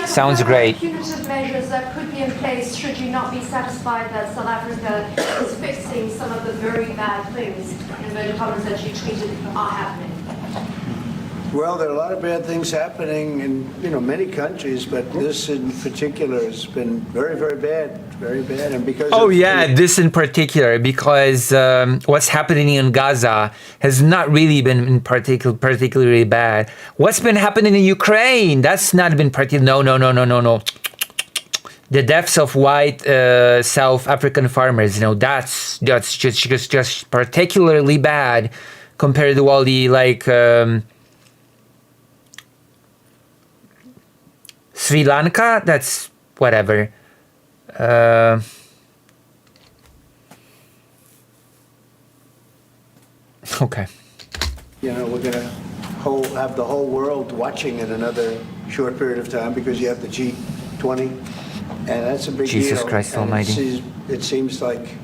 Sounds great. Punitive measures that could be in place should you not be satisfied that South Africa is fixing some of the very bad things in the comments that you tweeted are happening? Well, there are a lot of bad things happening in many countries, but this in particular has been very, very bad, and because. Oh yeah, this in particular, because what's happening in Gaza has not really been particularly bad. What's been happening in Ukraine? That's not been particularly. No. The deaths of white South African farmers, that's just particularly bad compared to all the Sri Lanka, that's whatever. Okay. We're going to have the whole world watching in another short period of time because you have the G20, and that's a big deal. Jesus Christ and Almighty. It seems like,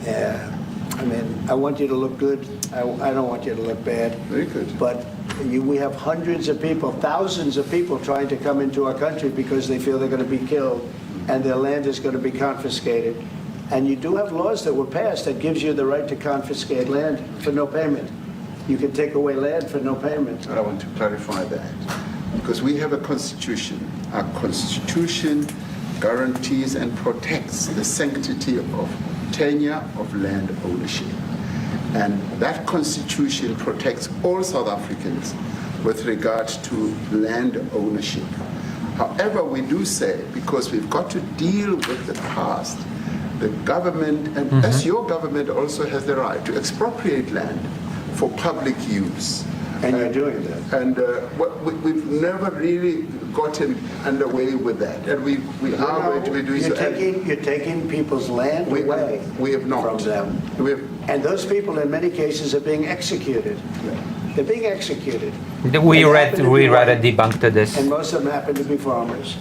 I want you to look good. I don't want you to look bad. Very good. But we have hundreds of people, thousands of people trying to come into our country because they feel they're going to be killed and their land is going to be confiscated. And you do have laws that were passed that gives you the right to confiscate land for no payment. You can take away land for no payment. I want to clarify that because we have a constitution. Our constitution guarantees and protects the sanctity of tenure of land ownership. And that constitution protects all South Africans with regard to land ownership. However, we do say, because we've got to deal with the past, the government, and as your government also has the right to expropriate land for public use. And you're doing that. And we've never really gotten underway with that. And we are going to be doing so. You're taking people's land away we have not. from them. And those people, in many cases, are being executed. They're being executed. We read a debunk to this. And most of them happen to be farmers.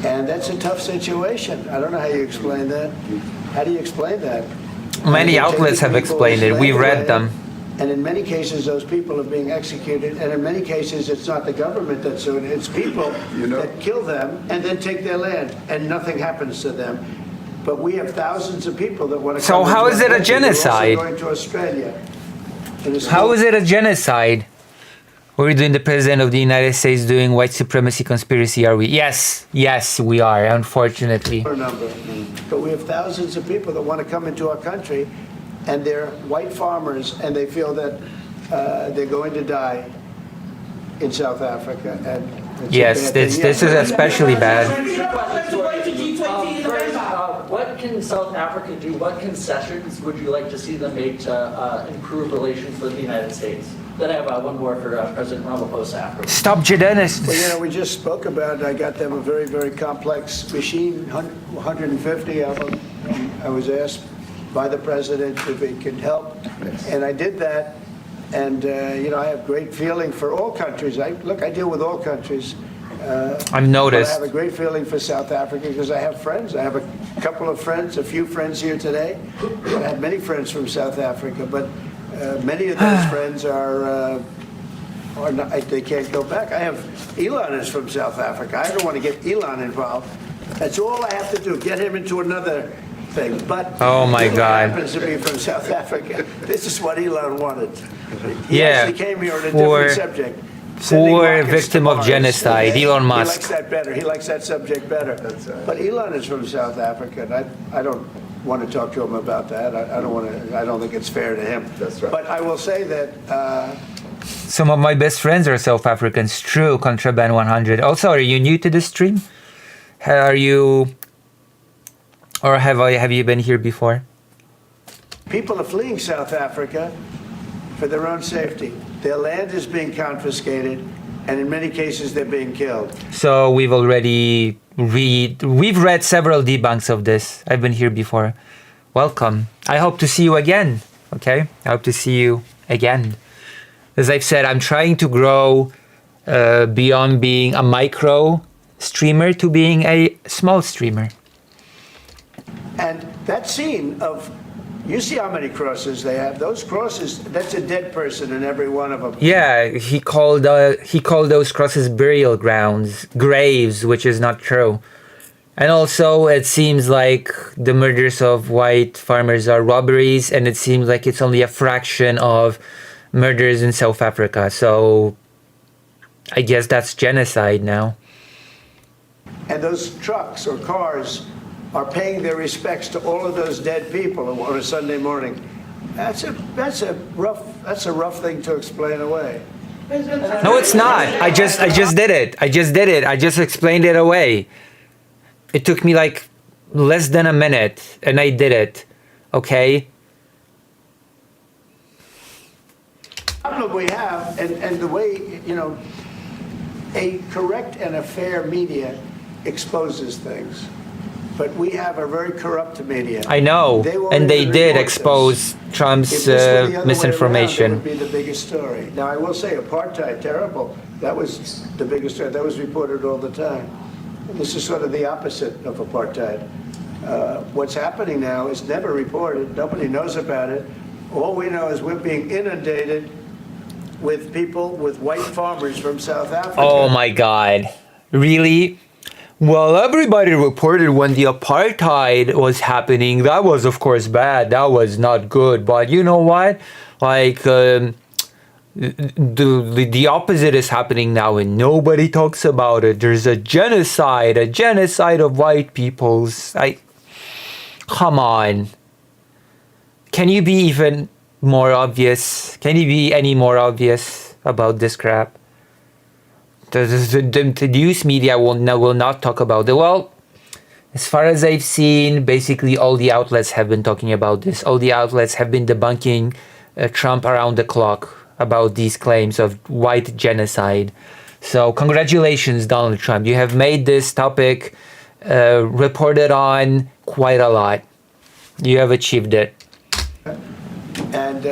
And that's a tough situation. I don't know how you explain that. How do you explain that? Many outlets have explained it. We read them. And in many cases, those people are being executed. And in many cases, it's not the government that's doing it. It's people that kill them and then take their land, and nothing happens to them. But we have thousands of people that want to come. So how is it a genocide? Going to Australia. How is it a genocide? We're doing the president of the United States doing white supremacy conspiracy, are we? Yes, we are, unfortunately. But we have thousands of people that want to come into our country, and they're white farmers, and they feel that they're going to die in South Africa. And yes, this is especially bad. What can South Africa do? What concessions would you like to see them make to improve relations with the United States? Then I have one more for President Ramaphosa afterwards. Stop Jadenists. Well, we just spoke about it. I got them a very, very complex machine, 150 of them. I was asked by the president if it could help, and I did that. And I have great feeling for all countries. I deal with all countries. I've noticed. I have a great feeling for South Africa because I have friends. I have a couple of friends, a few friends here today. I have many friends from South Africa, but many of those friends are not, they can't go back. I have Elon is from South Africa. I don't want to get Elon involved. That's all I have to do, get him into another thing. But oh my God, happens to be from South Africa. This is what Elon wanted. He actually came here on a different subject. Poor victim of genocide, Elon Musk. He likes that better. He likes that subject better. But Elon is from South Africa, and I don't want to talk to him about that. I don't want to. I don't think it's fair to him. That's right. But I will say that. Some of my best friends are South Africans. True, Contraband 100. Also, are you new to the stream? Are you, or have you been here before? People are fleeing South Africa for their own safety. Their land is being confiscated, and in many cases, they're being killed. So we've already read several debunks of this. I've been here before. Welcome. I hope to see you again. Okay, I hope to see you again. As I've said, I'm trying to grow beyond being a micro streamer to being a small streamer. And that scene of, you see how many crosses they have. Those crosses, that's a dead person in every one of them. Yeah, he called those crosses burial grounds, graves, which is not true. And also, it seems like the murders of white farmers are robberies, and it seems like it's only a fraction of murders in South Africa. So I guess that's genocide now. And those trucks or cars are paying their respects to all of those dead people on a Sunday morning. That's a rough thing to explain away. No, it's not. I just did it. I just explained it away. It took me like less than a minute, and I did it. Okay? The problem we have, and the way, a correct and a fair media exposes things. But we have a very corrupt media. I know, and they did expose Trump's misinformation. That would be the biggest story. Now, I will say, apartheid, terrible. That was the biggest story. That was reported all the time. And this is sort of the opposite of apartheid. What's happening now is never reported. Nobody knows about it. All we know is we're being inundated with people, with white farmers from South Africa. Oh my God. Really? Well, everybody reported when the apartheid was happening. That was, of course, bad. That was not good. But you know what? Like, the opposite is happening now, and nobody talks about it. There's a genocide of white peoples. Come on. Can you be even more obvious? Can you be any more obvious about this crap? The news media will not talk about it. Well, as far as I've seen, basically all the outlets have been talking about this. All the outlets have been debunking Trump around the clock about these claims of white genocide. So congratulations, Donald Trump. You have made this topic reported on quite a lot. You have achieved it. And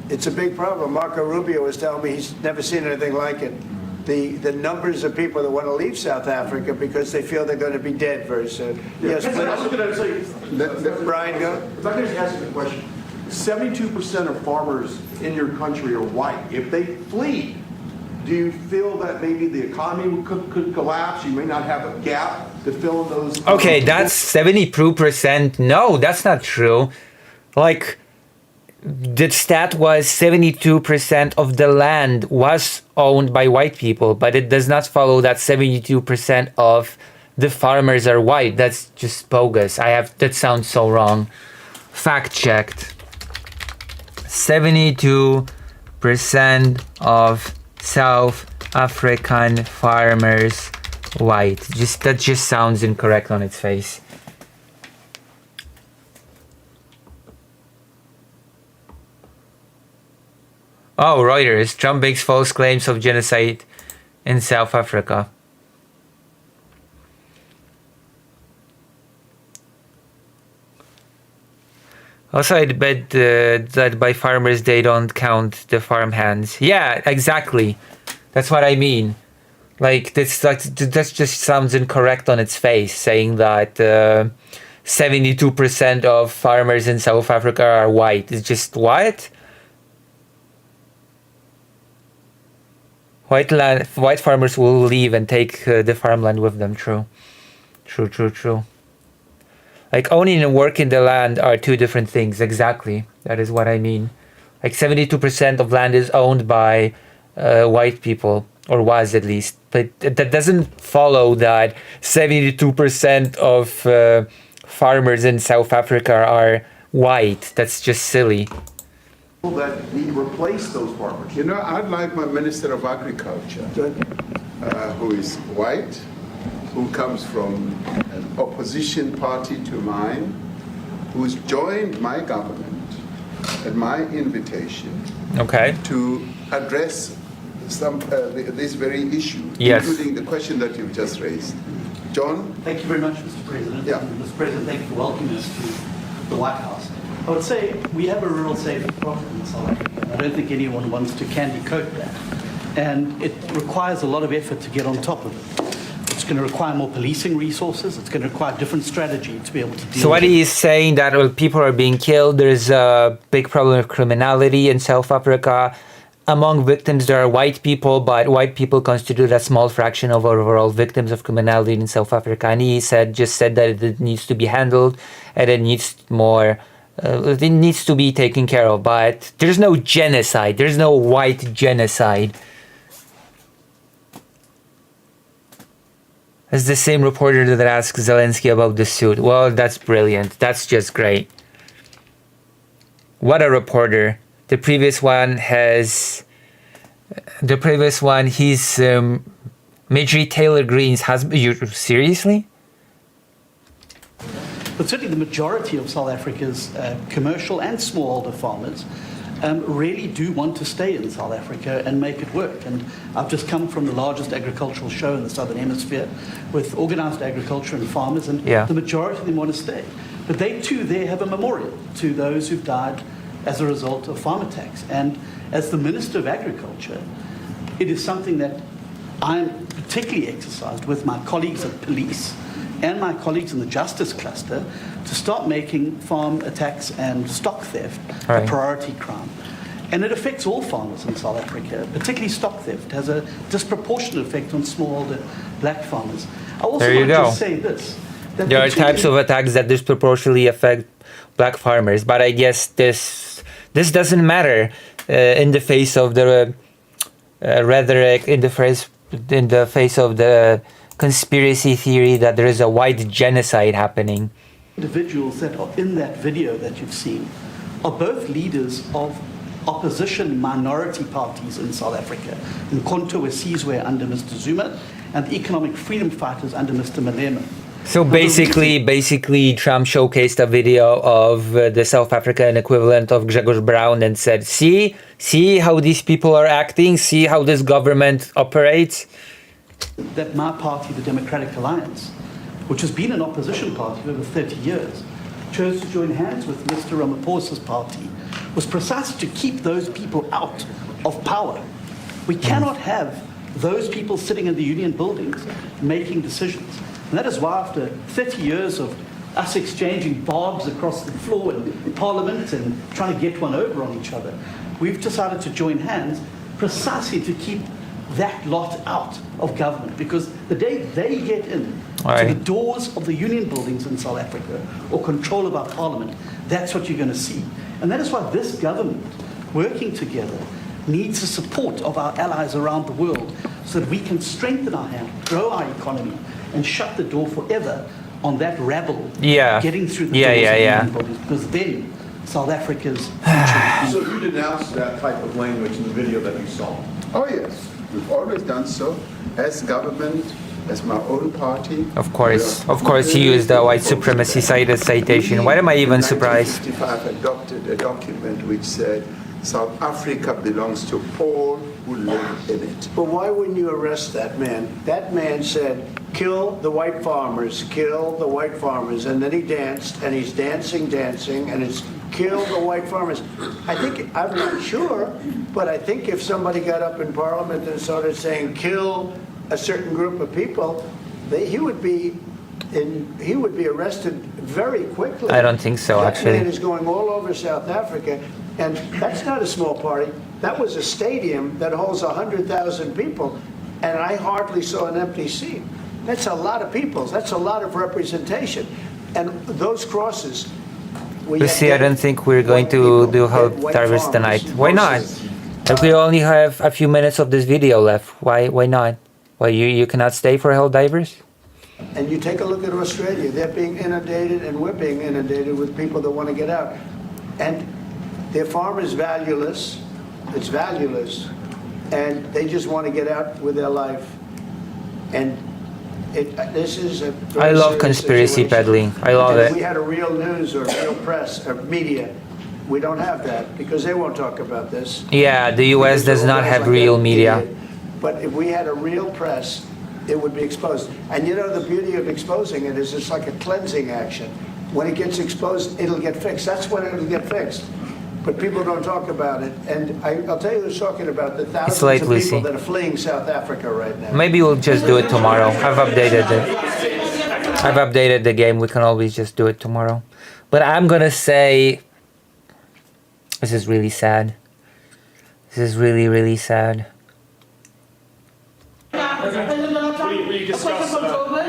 it's a big problem. Marco Rubio was telling me he's never seen anything like it. The numbers of people that want to leave South Africa because they feel they're going to be dead very soon. Yes, please. I was going to say, Brian, go. If I could just ask you a question. 72% of farmers in your country are white. If they flee, do you feel that maybe the economy could collapse? You may not have a gap to fill in those. Okay, that's 72%. No, that's not true. Like, the stat was 72% of the land was owned by white people, but it does not follow that 72% of the farmers are white. That's just bogus. That sounds so wrong. Fact checked. 72% of South African farmers white. That just sounds incorrect on its face. Oh, Reuters. Trump makes false claims of genocide in South Africa. Also, I'd bet that by farmers they don't count the farm hands. Yeah, exactly. That's what I mean. Like, that just sounds incorrect on its face, saying that 72% of farmers in South Africa are white. It's just, what? White farmers will leave and take the farmland with them. True. Like, owning and working the land are two different things. Exactly. That is what I mean. Like, 72% of land is owned by white people, or was at least. But that doesn't follow that 72% of farmers in South Africa are white. That's just silly. That need to replace those farmers. You know, I'd like my Minister of Agriculture, who is white, who comes from an opposition party to mine, who's joined my government at my invitation to address this very issue, including the question that you've just raised. John? Thank you very much, Mr. President. Yeah. Mr. President, thank you for welcoming us to the White House. I would say we have a rural safety problem in South Africa. I don't think anyone wants to candy coat that. And it requires a lot of effort to get on top of it. It's going to require more policing resources. It's going to require a different strategy to be able to deal with it. So what he is saying that people are being killed, there's a big problem of criminality in South Africa. Among victims, there are white people, but white people constitute a small fraction of overall victims of criminality in South Africa. And he just said that it needs to be handled and it needs more... it needs to be taken care of, but there's no genocide. There's no white genocide. It's the same reporter that asked Zelensky about the suit. Well, that's brilliant. That's just great. What a reporter. The previous one, he's Marjorie Taylor Greene's husband. Seriously? But certainly the majority of South Africa's commercial and smallholder farmers really do want to stay in South Africa and make it work. And I've just come from the largest agricultural show in the Southern Hemisphere with organized agriculture and farmers, and the majority of them want to stay. But they too there have a memorial to those who've died as a result of farm attacks. And as the Minister of Agriculture, it is something that I'm particularly exercised with my colleagues at police and my colleagues in the justice cluster to start making farm attacks and stock theft a priority crime. And it affects all farmers in South Africa, particularly stock theft. It has a disproportionate effect on smallholder black farmers. I also want to say this. There are types of attacks that disproportionately affect black farmers, but I guess this doesn't matter in the face of the rhetoric, in the face of the conspiracy theory that there is a white genocide happening. Individuals that are in that video that you've seen are both leaders of opposition minority parties in South Africa. Mkhonto Wesizwe under Mr. Zuma, and the economic freedom fighters under Mr. Malema. So basically, Trump showcased a video of the South African equivalent of Grzegorz Braun and said, see how these people are acting, see how this government operates. That my party, the Democratic Alliance, which has been an opposition party for over 30 years, chose to join hands with Mr. Ramaphosa's party, was precisely to keep those people out of power. We cannot have those people sitting in the union buildings making decisions. And that is why after 30 years of us exchanging barbs across the floor in Parliament and trying to get one over on each other, we've decided to join hands precisely to keep that lot out of government. Because the day they get in to the doors of the union buildings in South Africa or control of our Parliament, that's what you're going to see. And that is why this government, working together, needs the support of our allies around the world so that we can strengthen our hand, grow our economy, and shut the door forever on that rabble getting through the doors of the union buildings. Because then South Africa's future. So you denounced that type of language in the video that you saw? Oh yes, we've always done so. As government, as my own party. Of course, he used the white supremacy citation. Why am I even surprised? In 1955, adopted a document which said South Africa belongs to all who live in it. But why wouldn't you arrest that man? That man said, kill the white farmers, kill the white farmers. And then he danced, and he's dancing, and it's kill the white farmers. I'm not sure, but I think if somebody got up in Parliament and started saying, kill a certain group of people, he would be arrested very quickly. I don't think so, actually. That man is going all over South Africa, and that's not a small party. That was a stadium that holds 100,000 people, and I hardly saw an empty seat. That's a lot of people. That's a lot of representation. And those crosses... Lucy, I don't think we're going to do Helldivers tonight. Why not? If we only have a few minutes of this video left, why not? Why you cannot stay for Helldivers? And you take a look at Australia. They're being inundated, and we're being inundated with people that want to get out. And their farm is valueless. It's valueless. And they just want to get out with their life. And this is a I love conspiracy peddling. I love it. If we had a real news or real press or media, we don't have that because they won't talk about this. Yeah, the US does not have real media. But if we had a real press, it would be exposed. And you know, the beauty of exposing it is it's like a cleansing action. When it gets exposed, it'll get fixed. That's when it'll get fixed. But people don't talk about it. And I'll tell you who's talking about the thousands of people that are fleeing South Africa right now. Maybe we'll just do it tomorrow. I've updated the game. We can always just do it tomorrow. But I'm gonna say this is really sad. This is really, really sad. We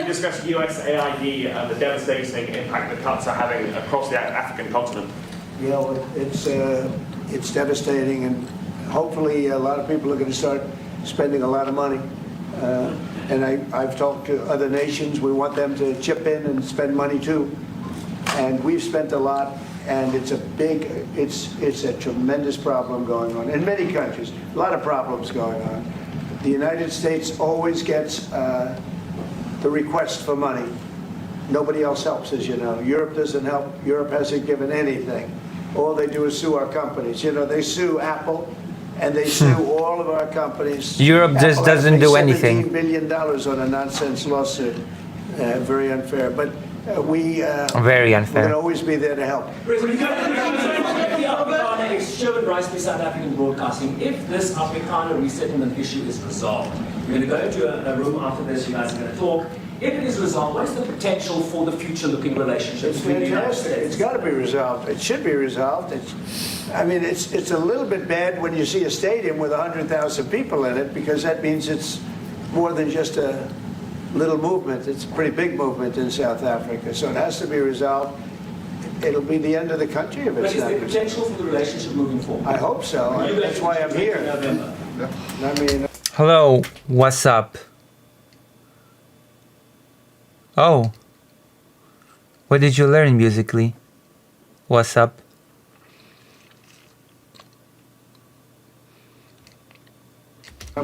discussed USAID and the devastating impact the cuts are having across the African continent. Yeah, well, it's devastating, and hopefully a lot of people are going to start spending a lot of money. And I've talked to other nations. We want them to chip in and spend money too. And we've spent a lot, and it's a tremendous problem going on in many countries. A lot of problems going on. The United States always gets the request for money. Nobody else helps, as you know. Europe doesn't help. Europe hasn't given anything. All they do is sue our companies. You know, they sue Apple, and they sue all of our companies. Europe just doesn't do anything. $17 billion on a nonsense lawsuit. Very unfair. But very unfair. We're going to always be there to help. Human rights to South African broadcasting. If this Afrikaner resettlement issue is resolved, we're going to go into a room after this. You guys are going to talk. If it is resolved, what is the potential for the future-looking relationship between the United States? It's got to be resolved. It should be resolved. It's a little bit bad when you see a stadium with 100,000 people in it, because that means it's more than just a little movement. It's a pretty big movement in South Africa. So it has to be resolved. It'll be the end of the country if it's not. But is there potential for the relationship moving forward? I hope so. That's why I'm here. Hello, what's up? Oh, what did you learn musically? What's up?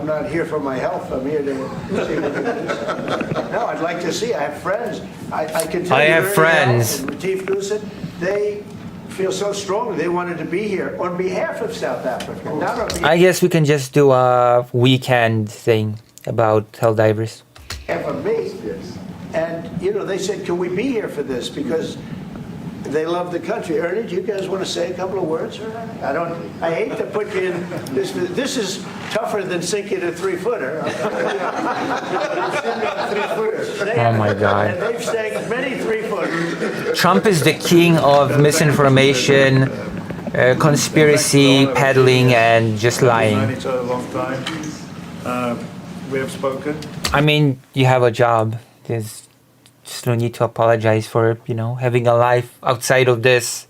I'm not here for my health. I'm here to see what it is. No, I'd like to see. I have friends. I can tell I you have Ernie friends. Allen and Retief Goosen, they feel so strongly they wanted to be here on behalf of South Africa. Not on behalf I guess we can just do a weekend thing about Helldivers. of me. And, you know, they said, can we be here for this? Because they love the country. Ernie, do you guys want to say a couple of words? I hate to put you in this. This is tougher than sinking a 3-footer. Oh my God. And they've sank many 3-footers. Trump is the king of misinformation, conspiracy, peddling, and just lying. We've known each other a long time. We have spoken. I mean, you have a job. There's just no need to apologize for, you know, having a life outside of this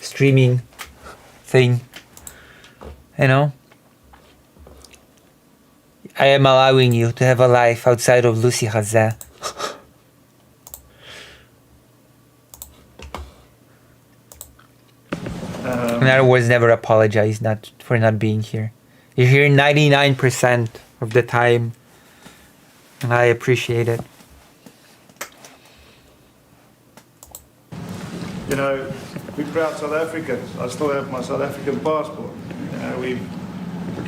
streaming thing. You know? I am allowing you to have a life outside of Lucy Hazeh. In other words, never apologize for not being here. You're here 99% of the time, and I appreciate it. You know, we're proud South Africans. I still have my South African passport. You know, we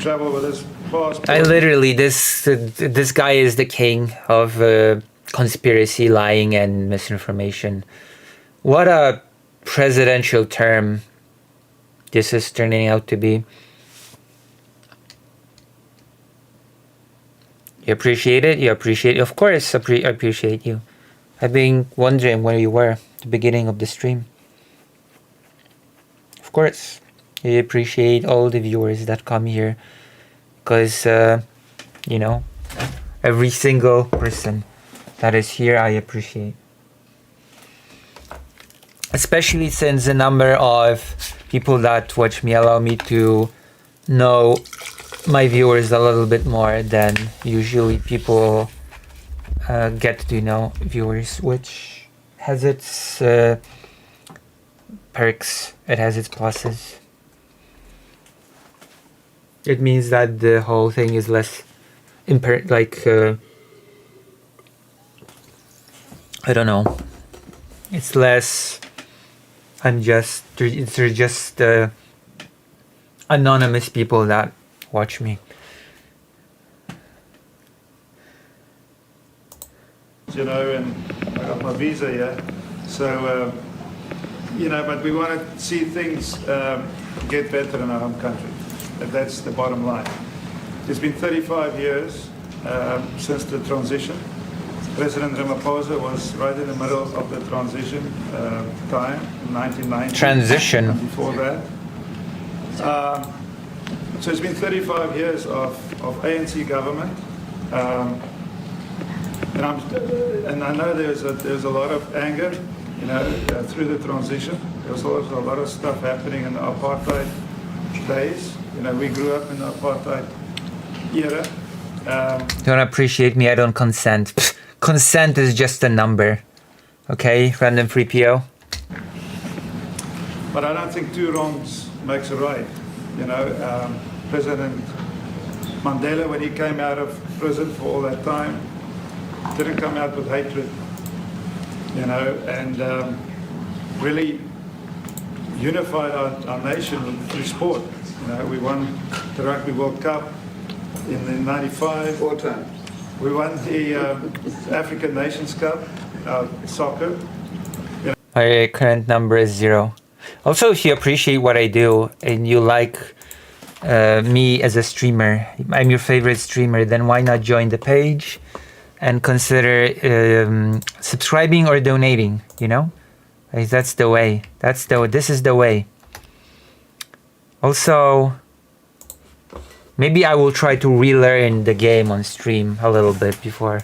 travel with this passport. I literally, this guy is the king of conspiracy, lying, and misinformation. What a presidential term this is turning out to be. You appreciate it? You appreciate it? Of course, I appreciate you. I've been wondering where you were at the beginning of the stream. Of course, I appreciate all the viewers that come here. Because, you know, every single person that is here, I appreciate. Especially since the number of people that watch me allow me to know my viewers a little bit more than usually people get to know viewers, which has its perks, it has its pluses. It means that the whole thing is less I don't know, it's less they're just anonymous people that watch me. You know, and I got my visa here. So, you know, but we want to see things get better in our home country. That's the bottom line. It's been 35 years since the transition. President Ramaphosa was right in the middle of the transition time, in 1990. Transition. And before that. So it's been 35 years of ANC government. And I know there's a lot of anger, you know, through the transition. There was also a lot of stuff happening in the apartheid days. You know, we grew up in the apartheid era. Don't appreciate me, I don't consent. Pfft, consent is just a number. Okay, random free PO. But I don't think two wrongs makes a right. You know, President Mandela, when he came out of prison for all that time, didn't come out with hatred, you know, and really unified our nation through sport. You know, we won the Rugby World Cup in the '95. 4 times. We won the African Nations Cup, soccer. You know. My current number is 0. Also, if you appreciate what I do and you like me as a streamer, I'm your favorite streamer, then why not join the page and consider subscribing or donating, you know? Like, that's the way. This is the way. Also, maybe I will try to relearn the game on stream a little bit before.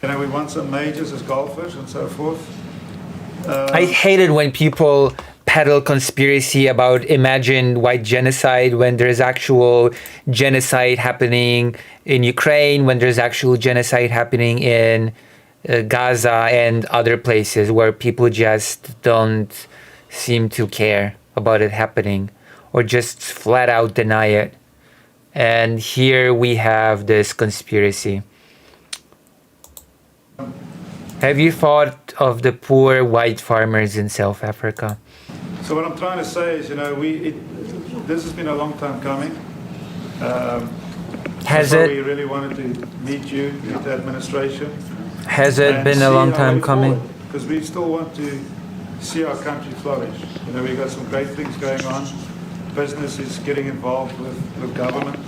You know, we won some majors as golfers and so forth. I hate it when people peddle conspiracy about imagined white genocide when there's actual genocide happening in Ukraine, when there's actual genocide happening in Gaza and other places where people just don't seem to care about it happening or just flat out deny it. And here we have this conspiracy. Have you thought of the poor white farmers in South Africa? So what I'm trying to say is, this has been a long time coming. Has that's why it? We really wanted to meet you, meet the administration. Has it been a long time coming? Because we still want to see our country flourish. We've got some great things going on. Business is getting involved with government.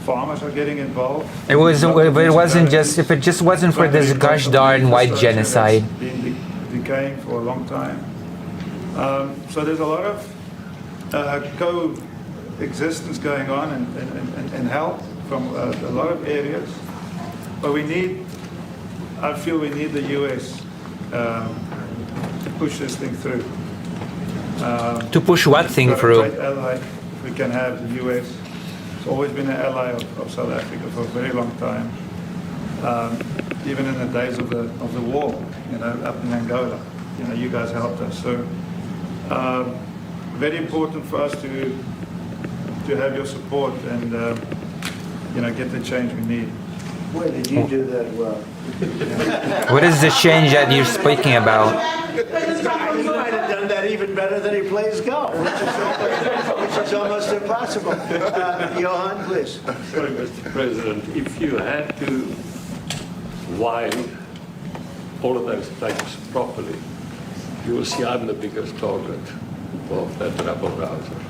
Farmers are getting involved. It wasn't just, if it just wasn't for this gosh darn white genocide. Been decaying for a long time. So there's a lot of coexistence going on and help from a lot of areas. But I feel we need the US to push this thing through. To push what thing through? A great ally we can have, the US. It's always been an ally of South Africa for a very long time. Even in the days of the war, up in Angola, you guys helped us. So very important for us to have your support and get the change we need. Where did you do that well? What is the change that you're speaking about? He might have done that even better than he plays golf, which is almost impossible. Johan, please. Sorry, Mr. President, if you had to wind all of those plates properly, you will see I'm the biggest target of that rabble rouser.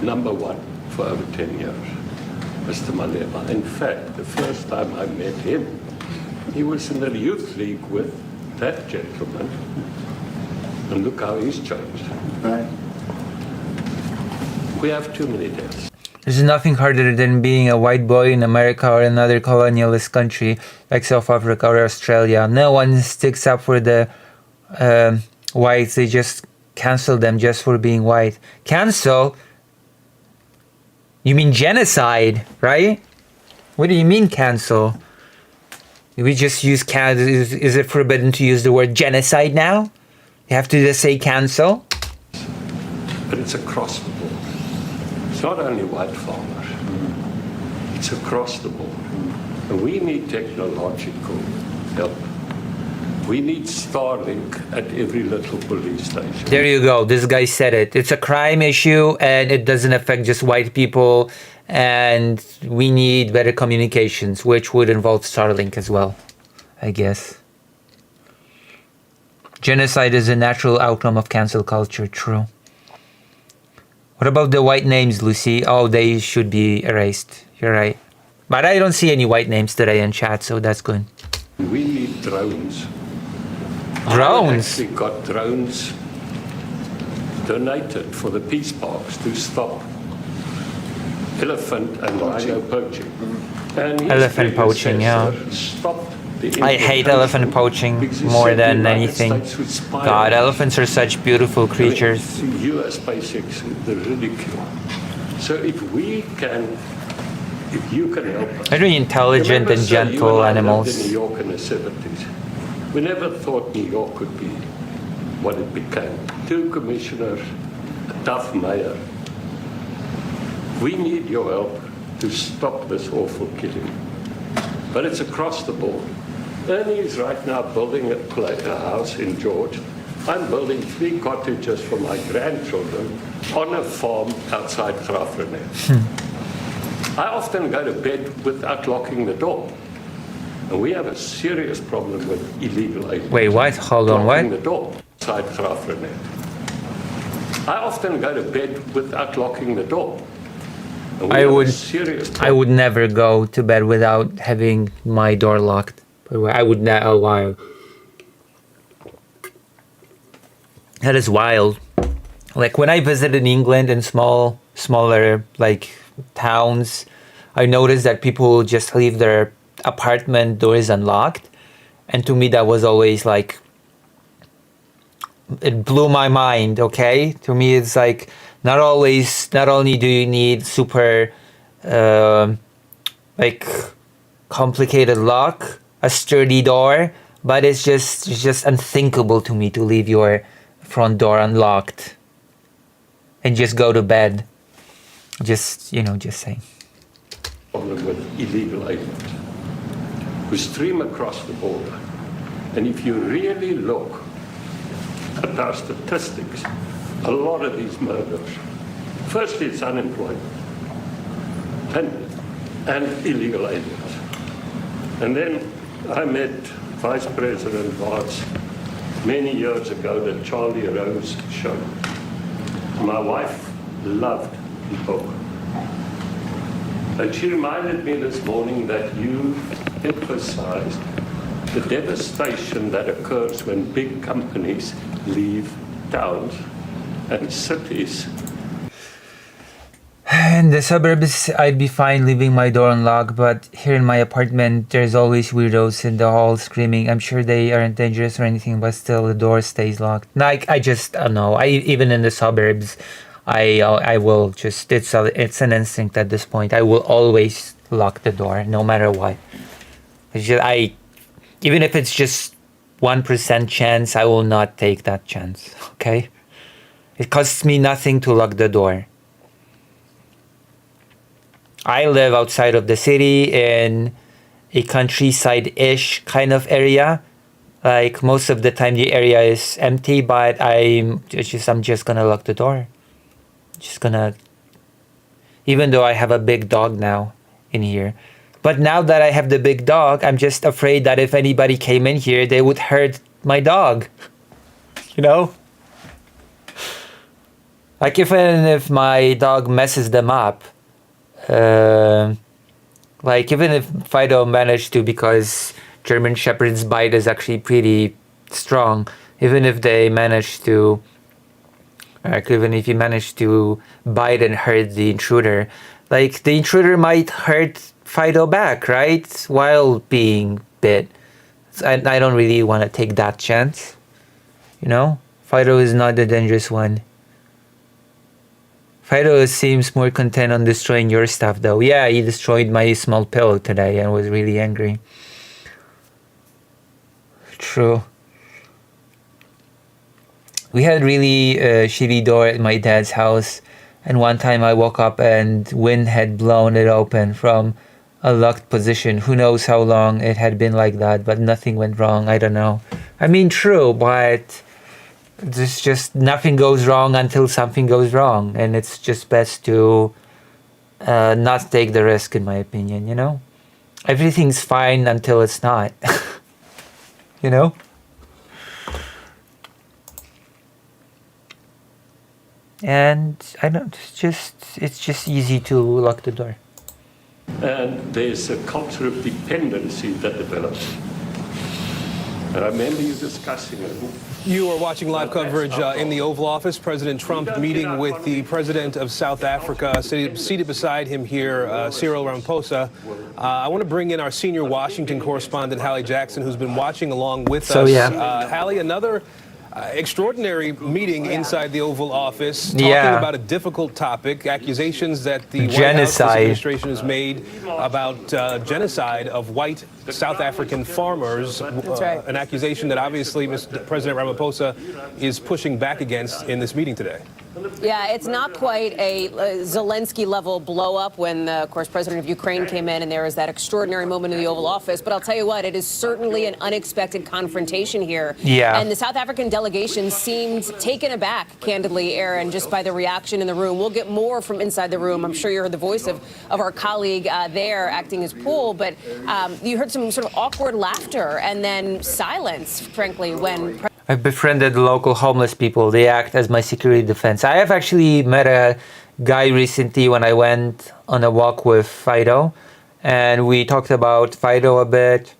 Number one for over 10 years, Mr. Malema. In fact, the first time I met him, he was in the youth league with that gentleman. And look how he's changed. Right. We have too many deaths. There's nothing harder than being a white boy in America or another colonialist country like South Africa or Australia. No one sticks up for the whites. They just cancel them just for being white. Cancel? You mean genocide, right? What do you mean cancel? We just use is it forbidden to use the word genocide now? You have to just say cancel? But it's across the board. It's not only white farmers. It's across the board. And we need technological help. We need Starlink at every little police station. There you go. This guy said it. It's a crime issue and it doesn't affect just white people. And we need better communications, which would involve Starlink as well, I guess. Genocide is a natural outcome of cancel culture. True. What about the white names, Lucy? Oh, they should be erased. You're right. But I don't see any white names today in chat, so that's good. We need drones. Drones? I actually got drones donated for the peace parks to stop elephant and rhino poaching. And elephant poaching, yeah. Stopped I hate elephant poaching more than anything. God, elephants are such beautiful creatures. US basics, the ridicule. So if you can help us. They're really intelligent and gentle animals. I lived in New York in the 70s. We never thought New York could be what it became. 2 commissioners, a tough mayor. We need your help to stop this awful killing. But it's across the board. Ernie is right now building a house in George. I'm building 3 cottages for my grandchildren on a farm outside Graafrenet. I often go to bed without locking the door. And we have a serious problem with illegal aliens. Wait, what? Hold on, what? Locking the door outside Graafrenet. I often go to bed without locking the door. I would never go to bed without having my door locked. I would not. Oh, wow. That is wild. Like when I visited England in smaller like towns, I noticed that people just leave their apartment doors unlocked, and to me that was always like, it blew my mind. Okay, to me it's like not only do you need super like complicated lock, a sturdy door, but it's just unthinkable to me to leave your front door unlocked. and just go to bed. Just, just saying. Problem with illegal aliens who stream across the border. And if you really look at our statistics, a lot of these murders, firstly it's unemployment and illegal aliens. And then I met Vice President Watts many years ago, the Charlie Rose show. My wife loved the book. And she reminded me this morning that you emphasized the devastation that occurs when big companies leave towns and cities. In the suburbs, I'd be fine leaving my door unlocked, but here in my apartment, there's always weirdos in the hall screaming. I'm sure they aren't dangerous or anything, but still the door stays locked. Like, I just don't know. Even in the suburbs, I will just, it's an instinct at this point. I will always lock the door, no matter what. Even if it's just 1% chance, I will not take that chance, okay? It costs me nothing to lock the door. I live outside of the city in a countryside-ish kind of area. Like, most of the time the area is empty, but I'm just gonna lock the door. Even though I have a big dog now in here. But now that I have the big dog, I'm just afraid that if anybody came in here, they would hurt my dog. Like, even if my dog messes them up, like, even if Fido managed to, because German Shepherd's bite is actually pretty strong, even if they manage to, even if you manage to bite and hurt the intruder, like, the intruder might hurt Fido back, right? While being bit. And I don't really want to take that chance. Fido is not the dangerous one. Fido seems more content on destroying your stuff, though. Yeah, he destroyed my small pillow today and was really angry. True. We had really shitty door at my dad's house, and one time I woke up and wind had blown it open from a locked position. Who knows how long it had been like that, but nothing went wrong. I don't know. I mean, true, but there's just nothing goes wrong until something goes wrong, and it's just best to not take the risk, in my opinion. Everything's fine until it's not. And it's just easy to lock the door. And there's a culture of dependency that develops. And I remember you discussing it. You are watching live coverage in the Oval Office. President Trump meeting with the president of South Africa. Seated beside him here, Cyril Ramaphosa. I want to bring in our senior Washington correspondent, Hallie Jackson, who's been watching along with us. Hallie, another extraordinary meeting inside the Oval Office, talking about a difficult topic, accusations that the White House administration has made about genocide of white South African farmers. That's right. An accusation that obviously President Ramaphosa is pushing back against in this meeting today. Yeah, it's not quite a Zelensky-level blow-up when, of course, President of Ukraine came in and there was that extraordinary moment in the Oval Office. But I'll tell you what, it is certainly an unexpected confrontation here. Yeah. And the South African delegation seemed taken aback, candidly, Aaron, just by the reaction in the room. We'll get more from inside the room. I'm sure you heard the voice of our colleague there acting as pool. But you heard some sort of awkward laughter and then silence, frankly, when... I've befriended local homeless people. They act as my security defense. I have actually met a guy recently when I went on a walk with Fido, and we talked about Fido a bit.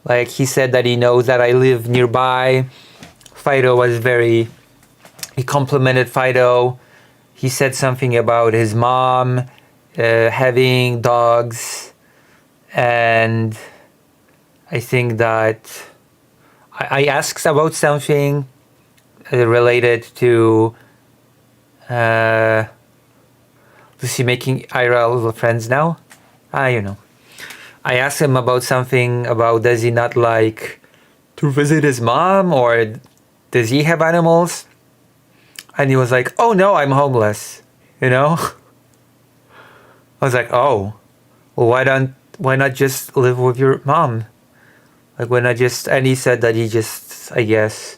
Like, he said that he knows that I live nearby. Fido was he complimented Fido. He said something about his mom having dogs, and I think that I asked about something related to Lucy making IRL friends now. I asked him about something about, does he not like to visit his mom, or does he have animals? And he was like, oh no, I'm homeless. You know? I was like, oh, well, why not just live with your mom? Like, why not just, and he said that he just, I guess,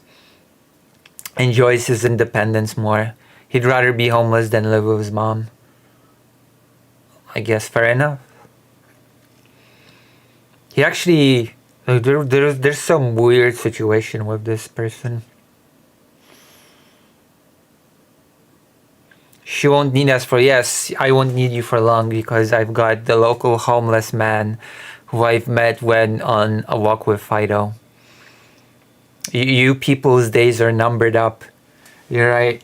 enjoys his independence more. He'd rather be homeless than live with his mom. I guess fair enough. He actually, there's some weird situation with this person. She won't need us for, yes, I won't need you for long because I've got the local homeless man who I've met when on a walk with Fido. You people's days are numbered up. You're right.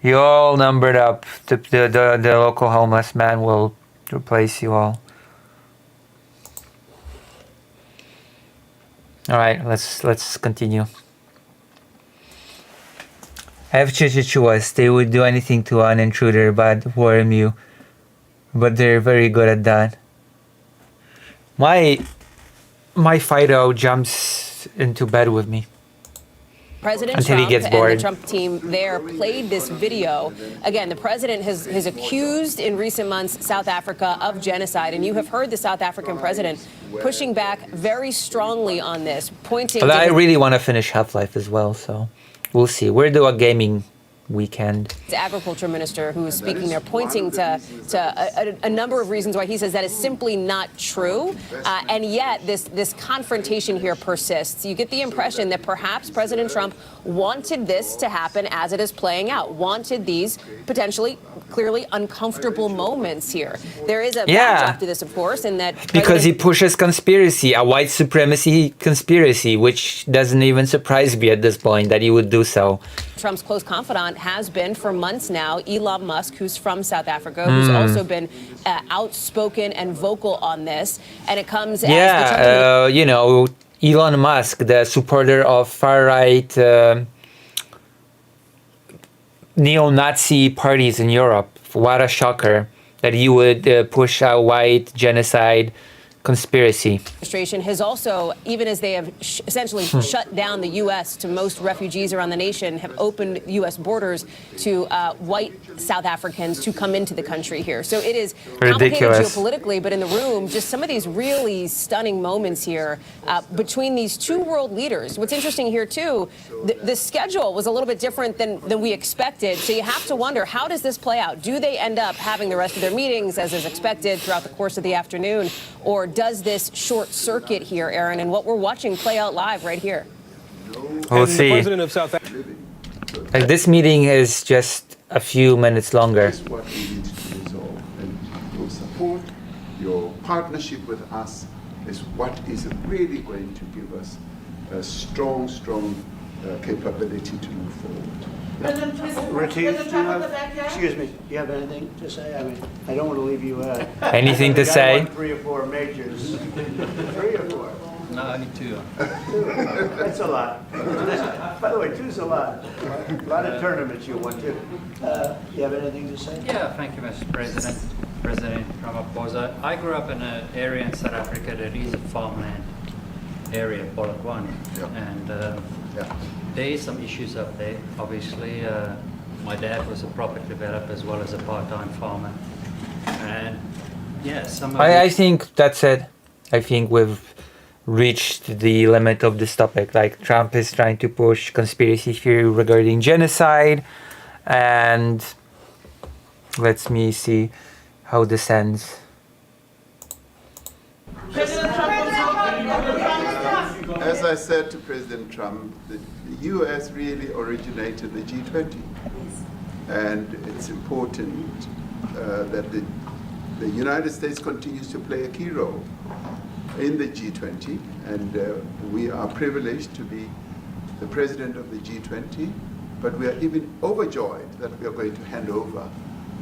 You're all numbered up. The local homeless man will replace you all. Alright, let's continue. I have Chichichuas. They would do anything to an intruder but warn you. But they're very good at that. My Fido jumps into bed with me. President Until he Trump gets and bored. the Trump team there played this video. Again, the president has accused in recent months South Africa of genocide, and you have heard the South African president pushing back very strongly on this, pointing But to I really want to finish Half-Life as well, so we'll see. We're doing a gaming weekend. the agriculture minister who is speaking there, pointing to a number of reasons why he says that is simply not true. And yet this confrontation here persists. You get the impression that perhaps President Trump wanted this to happen as it is playing out, wanted these potentially clearly uncomfortable moments here. There is a backdrop to this, of course, in that because he pushes conspiracy, a white supremacy conspiracy, which doesn't even surprise me at this point that he would do so. Trump's close confidant has been for months now Elon Musk, who's from South Africa, who's also been outspoken and vocal on this. And it comes as you know, Elon Musk, the supporter of far-right neo-Nazi parties in Europe. What a shocker that he would push a white genocide conspiracy. Administration has also, even as they have essentially shut down the U.S. to most refugees around the nation, have opened U.S. borders to white South Africans to come into the country here. So it is complicated geopolitically, but in the room, just some of these really stunning moments here between these two world leaders. What's interesting here, too, the schedule was a little bit different than we expected. So you have to wonder, how does this play out? Do they end up having the rest of their meetings as is expected throughout the course of the afternoon? Or does this short circuit here, Aaron, and what we're watching play out live right here? We'll see. The president of South Africa. This meeting is just a few minutes longer. That's what we need to resolve. And your support, your partnership with us is what is really going to give us a strong capability to move forward. Retief, excuse me, do you have anything to say? I mean, I don't want to leave you out. Anything to say? 3 or 4 majors. 3 or 4? No, only 2. That's a lot. By the way, 2's a lot. A lot of tournaments you won too. You have anything to say? Yeah, thank you, Mr. President. President Ramaphosa. I grew up in an area in South Africa that is a farmland area, Polokwane. And there is some issues up there. Obviously, my dad was a property developer as well as a part-time farmer. And yeah, some of I think that's it. I think we've reached the limit of this topic. Like, Trump is trying to push conspiracy theory regarding genocide, and let me see how this ends. As I said to President Trump, the U.S. really originated the G20. And it's important that the United States continues to play a key role in the G20. And we are privileged to be the president of the G20. But we are even overjoyed that we are going to hand over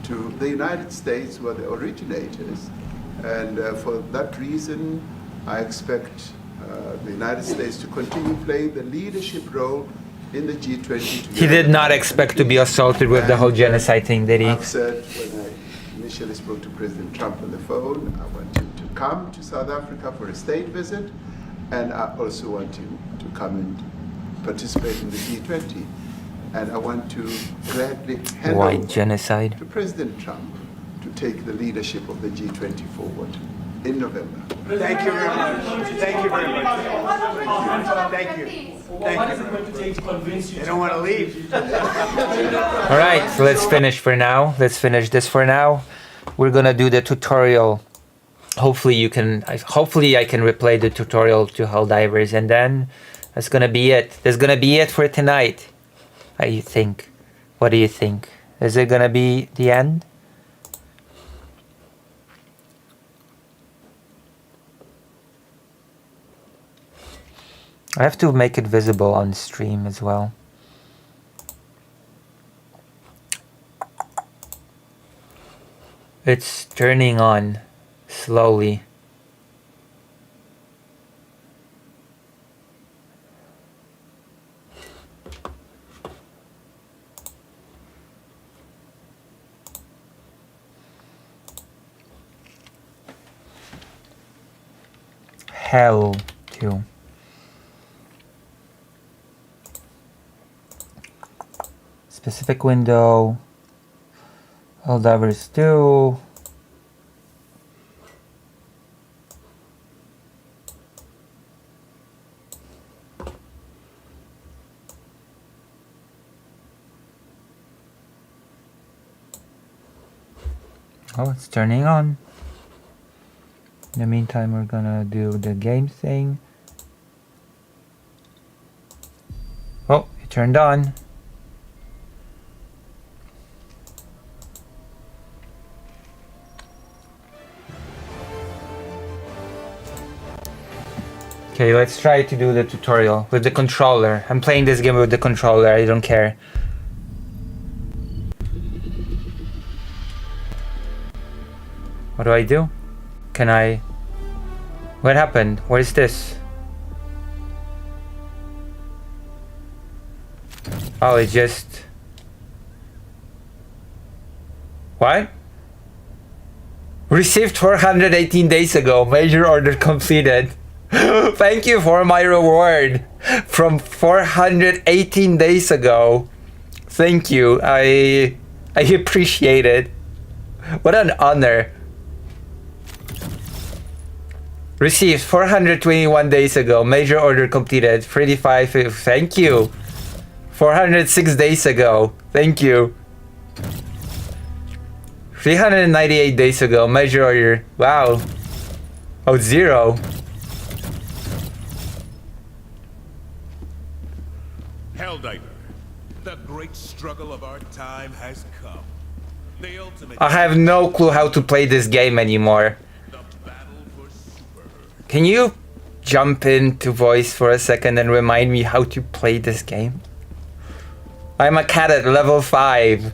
to the United States, who are the originators. And for that reason, I expect the United States to continue playing the leadership role in the G20. He did not expect to be assaulted with the whole genocide thing, did he? I've said when I initially spoke to President Trump on the phone, I want him to come to South Africa for a state visit And I also want you to come and participate in the G20. And I want to gladly hand White over genocide. to President Trump to take the leadership of the G20 forward in November. Thank you very much. Thank you very much. Thank you. Why does it going to take to convince you? They don't want to leave. All right, so let's finish for now. Let's finish this for now. We're gonna do the tutorial. Hopefully I can replay the tutorial to Helldivers, and then that's gonna be it. That's gonna be it for tonight. I think. What do you think? Is it gonna be the end? I have to make it visible on stream as well. It's turning on slowly. Hell too. Specific window. Helldivers 2. Oh, it's turning on. In the meantime, we're gonna do the game thing. Oh, it turned on. Okay, let's try to do the tutorial with the controller. I'm playing this game with the controller, I don't care. What do I do? Can I... What happened? What is this? Oh, it just... What? Received 418 days ago. Major order completed. Thank you for my reward from 418 days ago. Thank you. I appreciate it. What an honor. Received 421 days ago. Major order completed. 35. Thank you. 406 days ago. Thank you. 398 days ago. Major order. Wow. Oh, 0. Helldiver. The great struggle of our time has come. The ultimate... I have no clue how to play this game anymore. Can you jump into voice for a second and remind me how to play this game? I'm a cat at level 5.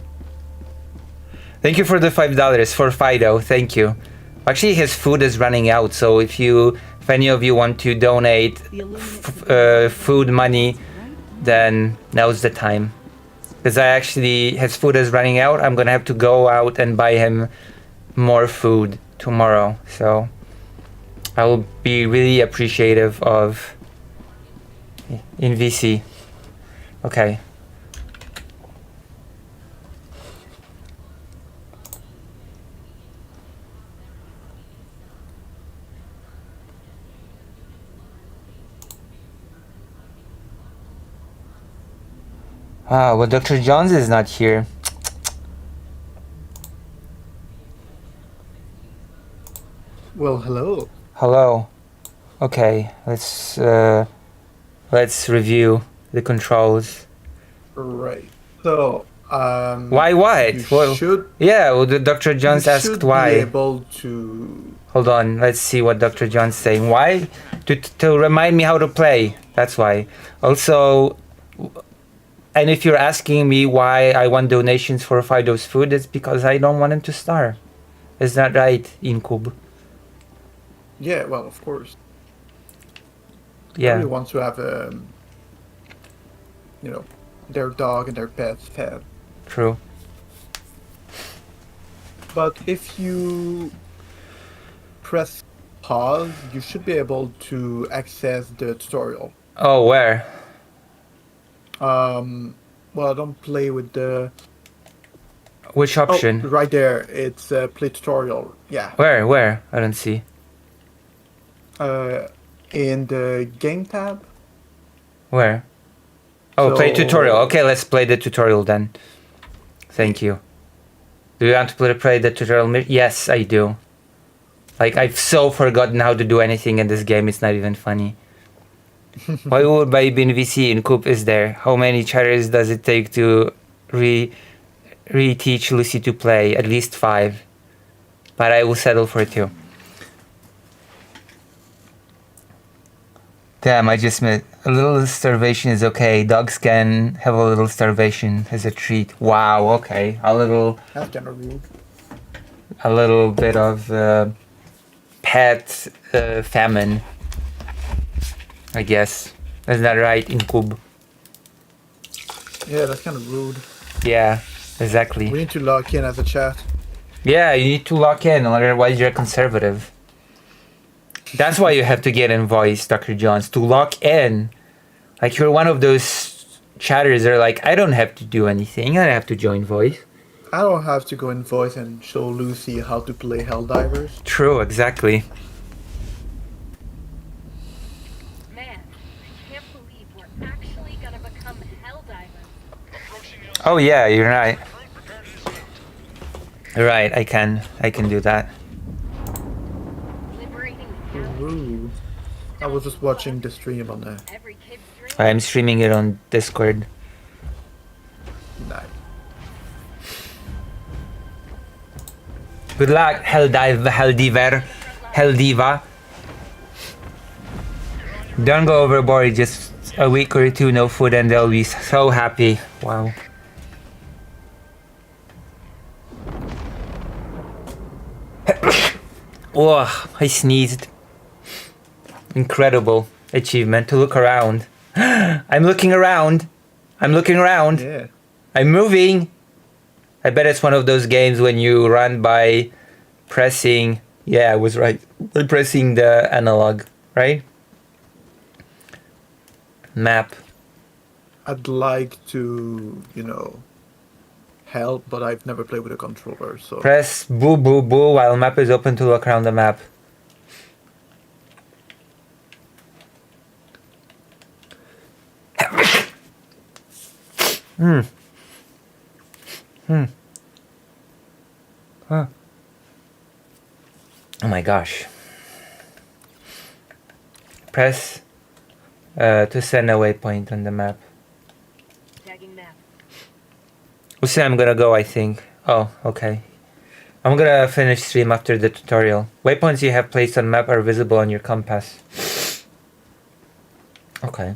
Thank you for the $5 for Fido. Thank you. Actually, his food is running out, so if any of you want to donate food money, then now's the time. Because his food is running out. I'm gonna have to go out and buy him more food tomorrow. So I will be really appreciative of in VC. Okay. Ah, well, Dr. Jones is not here. Well, hello. Hello. Okay, let's review the controls. Right. So, why what? You Well, should. yeah, well, Dr. Jones you asked should why. Be able to. Hold on, let's see what Dr. John's saying. Why? To remind me how to play. That's why. Also, and if you're asking me why I want donations for Fido's food, it's because I don't want him to starve. Is that right, Incub? Yeah, well, of course. Yeah. Everyone wants to have, their dog and their pets fed. True. But if you press pause, you should be able to access the tutorial. Oh, where? Well, don't play with the... Which Oh, option? right there. It's play tutorial. Yeah. Where? I don't see. In the game tab. Where? Oh, play So- tutorial. Okay, let's play the tutorial then. Thank you. Do you want to play the tutorial? Yes, I do. Like, I've so forgotten how to do anything in this game, it's not even funny. Why would buy bin VC in Coop is there? How many chapters does it take to reteach Lucy to play? At least 5. But I will settle for 2. Damn, I just met a little starvation is okay. Dogs can have a little starvation as a treat. Wow, okay. That's kind of rude. A little bit of pet famine, I guess. Is that right in Kub? Yeah, that's kind of rude. Yeah, exactly. We need to log in as a chat. Yeah, you need to lock in, otherwise you're conservative. That's why you have to get in voice, Dr. Jones, to lock in. Like, you're one of those chatters that are like, I don't have to do anything, I don't have to join voice. I don't have to go in voice and show Lucy how to play Helldivers. True, exactly. Man, I can't believe we're actually gonna become Helldivers. Oh yeah, you're right. You're right, I can do that. Rude. I was just watching the stream on there. I'm streaming it on Discord. Nice. Good luck, Helldiva. Don't go overboard, just a week or 2 no food and they'll be so happy. Wow. Oh, I sneezed. Incredible achievement to look around. I'm looking around. Yeah. I'm moving. I bet it's one of those games when you run by pressing. Yeah, I was right. By pressing the analog, right? Map. I'd like to, help, but I've never played with a controller, so... Press boo boo boo while map is open to look around the map. Huh. Oh my gosh. Press to send a waypoint on the map. Tagging map. We'll see, I'm gonna go, I think. Oh, okay. I'm gonna finish stream after the tutorial. Waypoints you have placed on map are visible on your compass. Okay.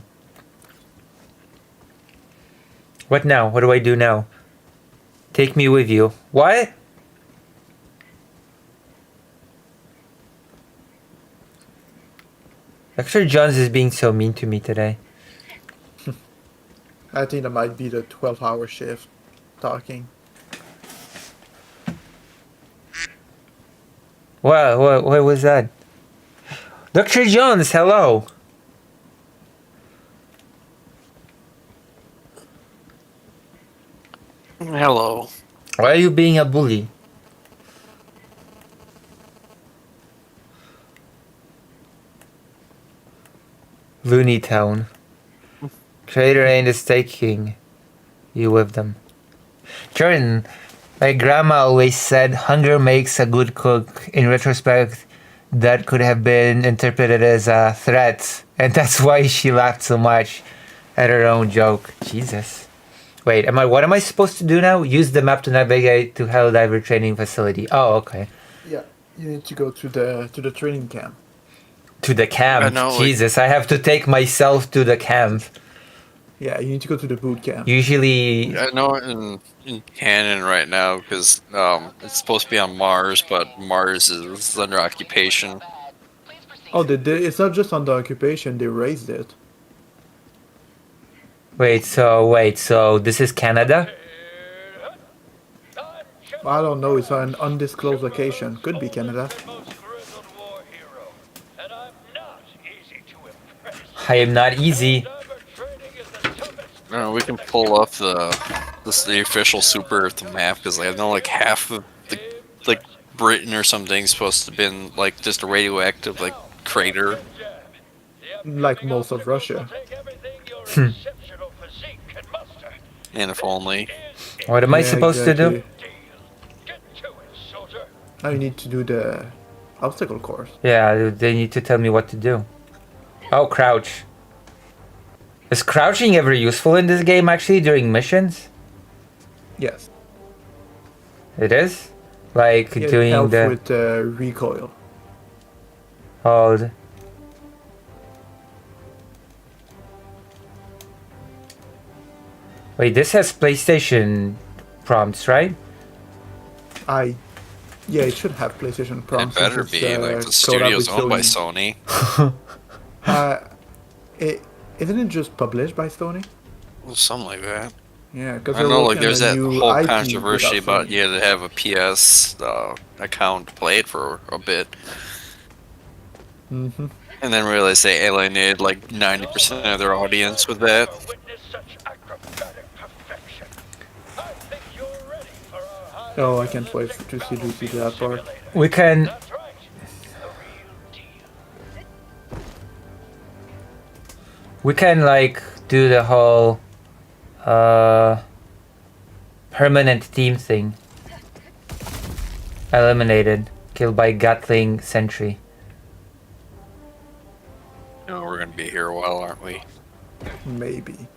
What now? What do I do now? Take me with you. What? Dr. Jones is being so mean to me today. I think that might be the 12-hour shift talking. What was that? Dr. Jones, hello. Hello. Why are you being a bully? Looney Town. Creator ain't is taking you with them. Jordan, my grandma always said hunger makes a good cook. In retrospect, that could have been interpreted as a threat, and that's why she laughed so much at her own joke. Jesus. Wait, what am I supposed to do now? Use the map to navigate to Helldiver training facility. Oh, okay. Yeah, you need to go to the training camp. To the camp. Jesus, I have to take myself to the camp. Yeah, you need to go to the boot camp. Usually... I know in canon right now because it's supposed to be on Mars, but Mars is under occupation. Oh, it's not just on the occupation, they raised it. Wait, so this is Canada? I don't know, it's an undisclosed location. Could be Canada. I am not easy. We can pull up the official Super Earth map because I know like half of the like Britain or something is supposed to have been like just a radioactive like crater. Like most of Russia. And if only. What am I supposed to do? Now you need to do the obstacle course. Yeah, they need to tell me what to do. Oh, crouch. Is crouching ever useful in this game actually during missions? Yes. It is? Like Yeah, doing it helps the... with recoil. Hold. Wait, this has PlayStation prompts, right? Yeah, it should have PlayStation It prompts. better be, like the studio's owned by Sony. Isn't it just published by Sony? Well, something like that. Yeah, because I know, like there's that whole controversy about you had to have a PS account to play it for a bit. Mm-hmm. And then realized they alienated like 90% of their audience with that. Oh, I can't wait to see that part. We can... We can like do the whole permanent team thing. Eliminated. Killed by Gatling Sentry. Oh, we're gonna be here a while, aren't we? Maybe.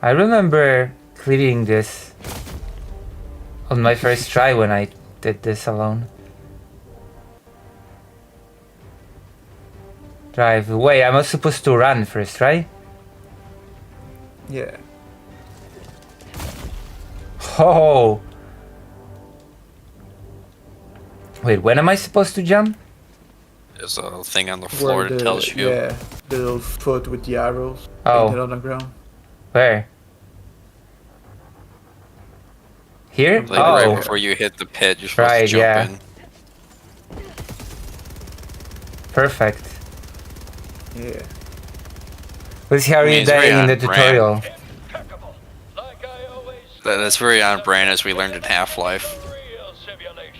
I remember clearing this on my first try when I did this alone. Drive. Wait, I'm supposed to run first, right? Yeah. Oh! Wait, when am I supposed to jump? There's a thing on the floor that tells you. Yeah, the little foot with the arrows Oh. painted on the ground. Where? Here? Like oh. right before you hit the pit, you're supposed to jump in. Perfect. Yeah. Let's see how you're dying in the tutorial. That's very on brand as we learned in Half-Life.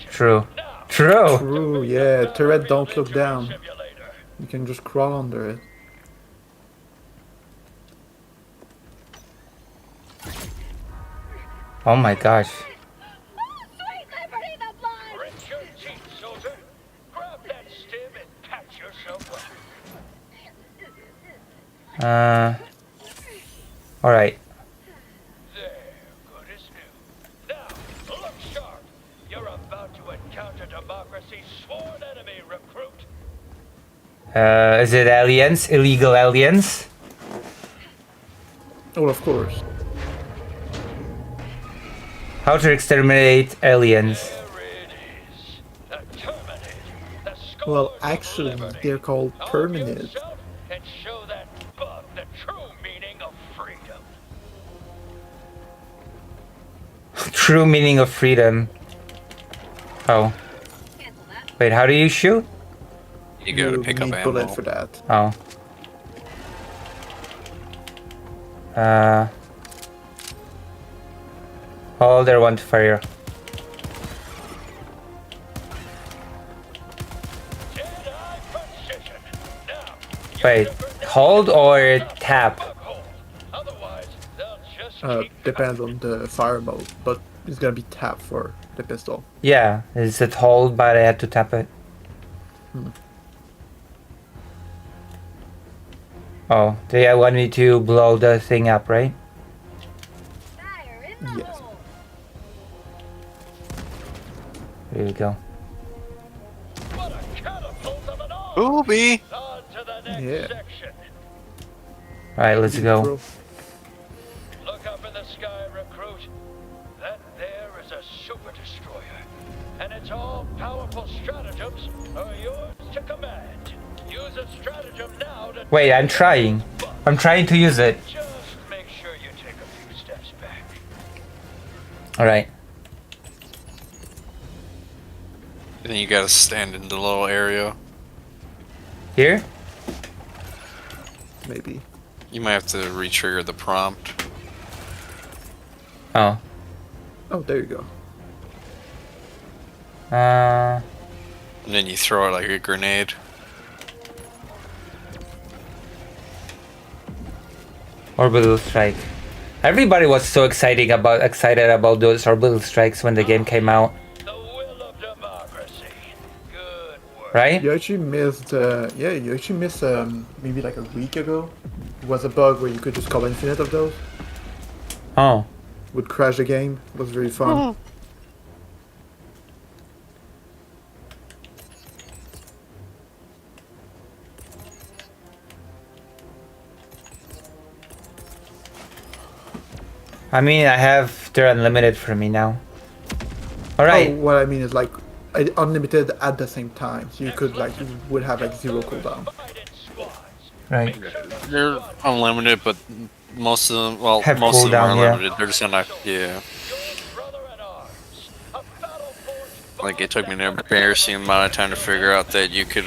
True. True. True, yeah. Turret don't look down. You can just crawl under it. Oh my gosh. Alright. Is it aliens? Illegal aliens? Oh, of course. How to exterminate aliens? Well, actually, they're called permanent. True meaning of freedom. Oh. Wait, how do you shoot? You gotta pick up ammo. Bullet for that. Oh. Hold there, one to fire. Wait, hold or tap? Depends on the fire mode, but it's gonna be tap for the pistol. Yeah, it's it hold, but I had to tap it. Oh, they want me to blow the thing up, right? Yes. Here we go. Booby! Yeah. Alright, let's go. Look up in the sky, recruit. That there is a super destroyer. And its all powerful stratagems are yours to command. Use a stratagem now to... Wait, I'm trying. I'm trying to use it. Just make sure you take a few steps back. Alright. Then you gotta stand in the little area. Here? maybe. You might have to re-trigger the prompt. Oh. Oh, there you go. And then you throw it like a grenade. Orbital strike. Everybody was so excited about those orbital strikes when the game came out. Right? You actually missed, you actually missed maybe like a week ago. It was a bug where you could just call infinite of those. Oh. Would crash the game. It was very fun. I mean, they're unlimited for me now. Alright. Oh, what I mean is like unlimited at the same time. So you could like, you would have like 0 cooldown. Right. They're unlimited, but most of them, well, Have most of them are cooldown, yeah. unlimited. They're just gonna, yeah. Like, it took me an embarrassing amount of time to figure out that you could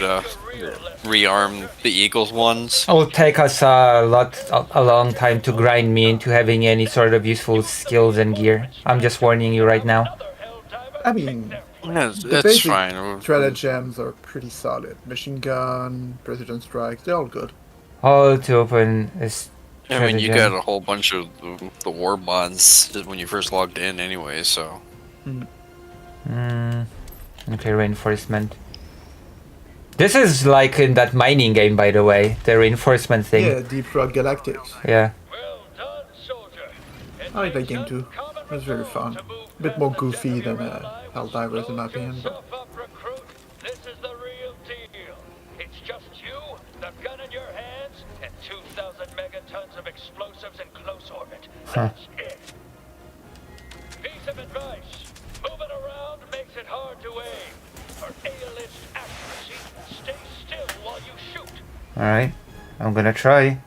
rearm the Eagles ones. It will take us a long time to grind me into having any sort of useful skills and gear. I'm just warning you right now. I mean, Yeah, the it's basic fine. stratagems are pretty solid. Machine gun, precision strikes, they're all good. All to open is. I mean, you got a whole bunch of the war bonds when you first logged in anyway, so. Okay, reinforcement. This is like in that mining game, by the way, the reinforcement thing. Yeah, Deep Rock Galactics. Yeah. I like that game too. It was very fun. A bit more goofy than Helldivers in my opinion, but This is the real deal. It's just you, the gun in your hands, and 2,000 megatons of explosives in close orbit. That's it. Piece of advice. Moving around makes it hard to aim. For A-list accuracy, stay still while you shoot. Alright. I'm gonna try.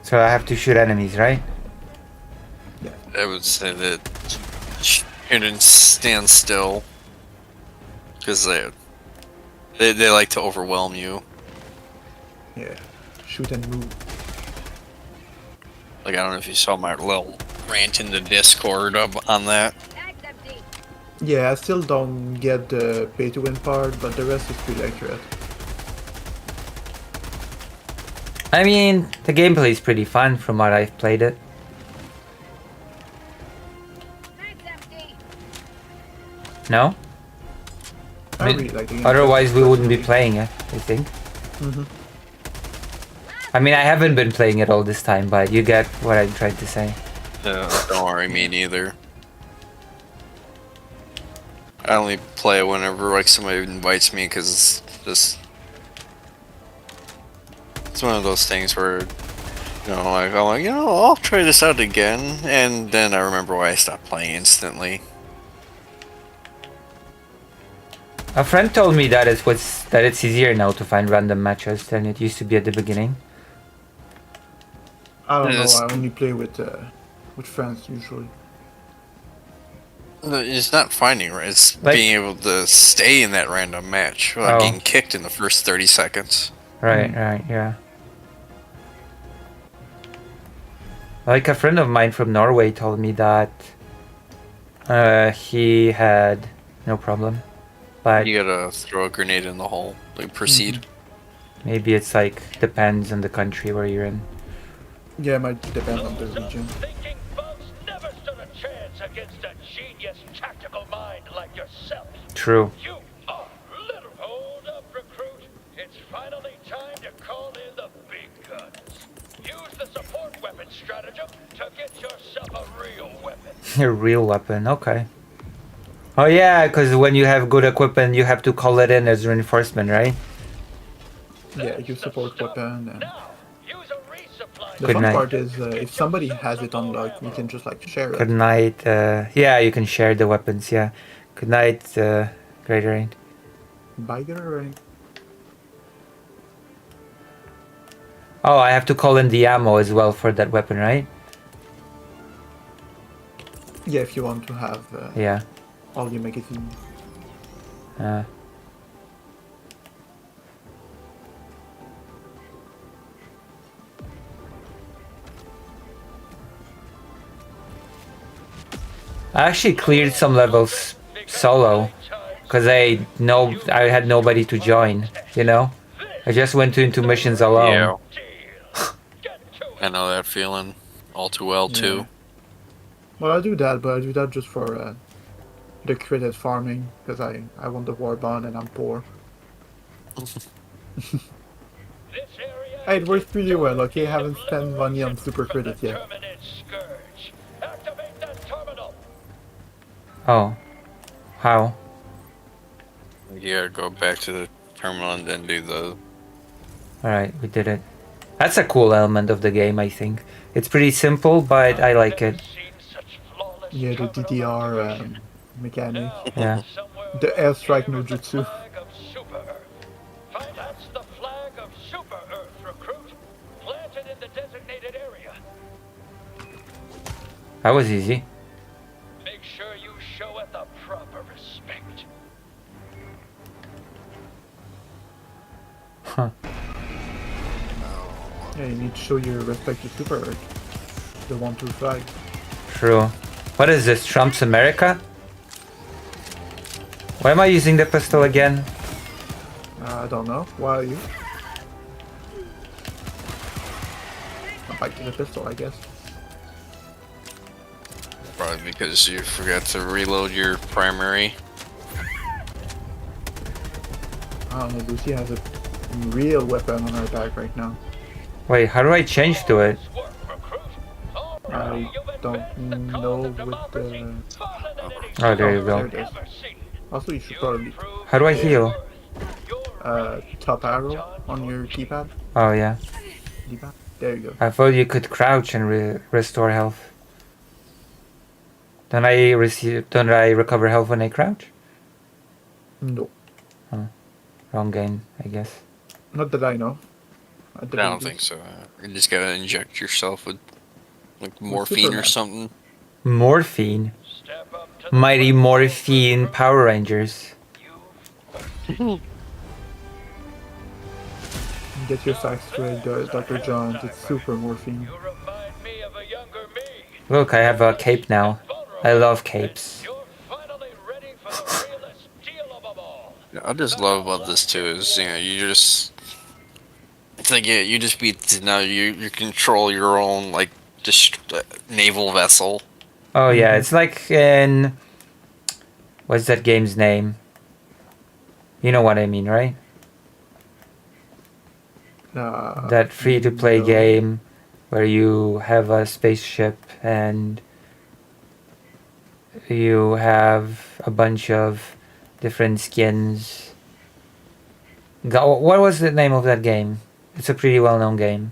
So I have to shoot enemies, right? I would say that you didn't stand still. Because they like to overwhelm you. yeah, shoot and move. Like, I don't know if you saw my little rant in the Discord on that. Yeah, I still don't get the pay to win part, but the rest is pretty accurate. I mean, the gameplay is pretty fun from what I've played it. No? I really like the game. Otherwise we wouldn't be playing it, I think. I mean, I haven't been playing it all this time, but you get what I'm trying to say. Don't worry, me neither. I only play it whenever like somebody invites me because it's one of those things where, you know, like I'm like, you know, I'll try this out again, and then I remember why I stopped playing instantly. A friend told me that it's easier now to find random matches than it used to be at the beginning. I don't know, I only play with friends usually. It's not finding, right? It's Like, being able to stay in that random match without getting kicked in the first 30 seconds. Right, right, yeah. Like a friend of mine from Norway told me that he had no problem. But You gotta throw a grenade in the hole. Like, proceed. maybe it's like depends on the country where you're in. Yeah, it might depend on the region. Thinking folks never stood a chance against a genius tactical mind like yourself. True. You are little. Hold up, recruit. It's finally time to call in the big guns. Use the support weapon stratagem to get yourself a real weapon. A real weapon, okay. Oh yeah, because when you have good equipment, you have to call it in as reinforcement, right? Yeah, you support weapon and... The Good fun night. part is if somebody has it unlocked, we can just like share it. Good night. Yeah, you can share the weapons, yeah. Good night, Greater Rain. Bye, Greater Rain. Oh, I have to call in the ammo as well for that weapon, right? Yeah, if you want to have Yeah. all your magazines. I actually cleared some levels solo because I had nobody to join. You know, I just went into missions alone. Yeah. I know that feeling all too well too. Well, I do that, but I do that just for the credit farming because I want the war bond and I'm poor. Hey, it works pretty well. Okay, I haven't spent money on super credit yet. Oh, how? You gotta go back to the terminal and then do the. Alright, we did it. That's a cool element of the game, I think. It's pretty simple, but I like it. Yeah, the DDR mechanic. Yeah. The airstrike no jutsu. That's the flag of Super Earth, recruit. Planted in the designated area. That was easy. Make sure you show it the proper respect. Huh. Yeah, you need to show your respect to Super Earth. The 125. True. What is this? Trump's America? Why am I using the pistol again? I don't know. Why are you? I'm back to the pistol, I guess. Probably because you forgot to reload your primary. I don't know, Lucy has a real weapon on her back right now. Wait, how do I change to it? I don't know with the... Oh, there you go. There it is. Also, you should probably... How do I heal? Top arrow on your keypad. Oh, yeah. D-pad. There you go. I thought you could crouch and restore health. Don't I recover health when I crouch? No. Oh, wrong game, I guess. Not that I know. I don't think so. You just gotta inject yourself with like morphine or something. Morphine? Mighty Morphine Power Rangers. Get your facts straight, Dr. Johns. It's super morphine. Look, I have a cape now. I love capes. I just love about this too is you just it's like you just you control your own like just naval vessel. Oh yeah, it's like in what's that game's name? You know what I mean, right? That free-to-play game where you have a spaceship and you have a bunch of different skins. What was the name of that game? It's a pretty well-known game.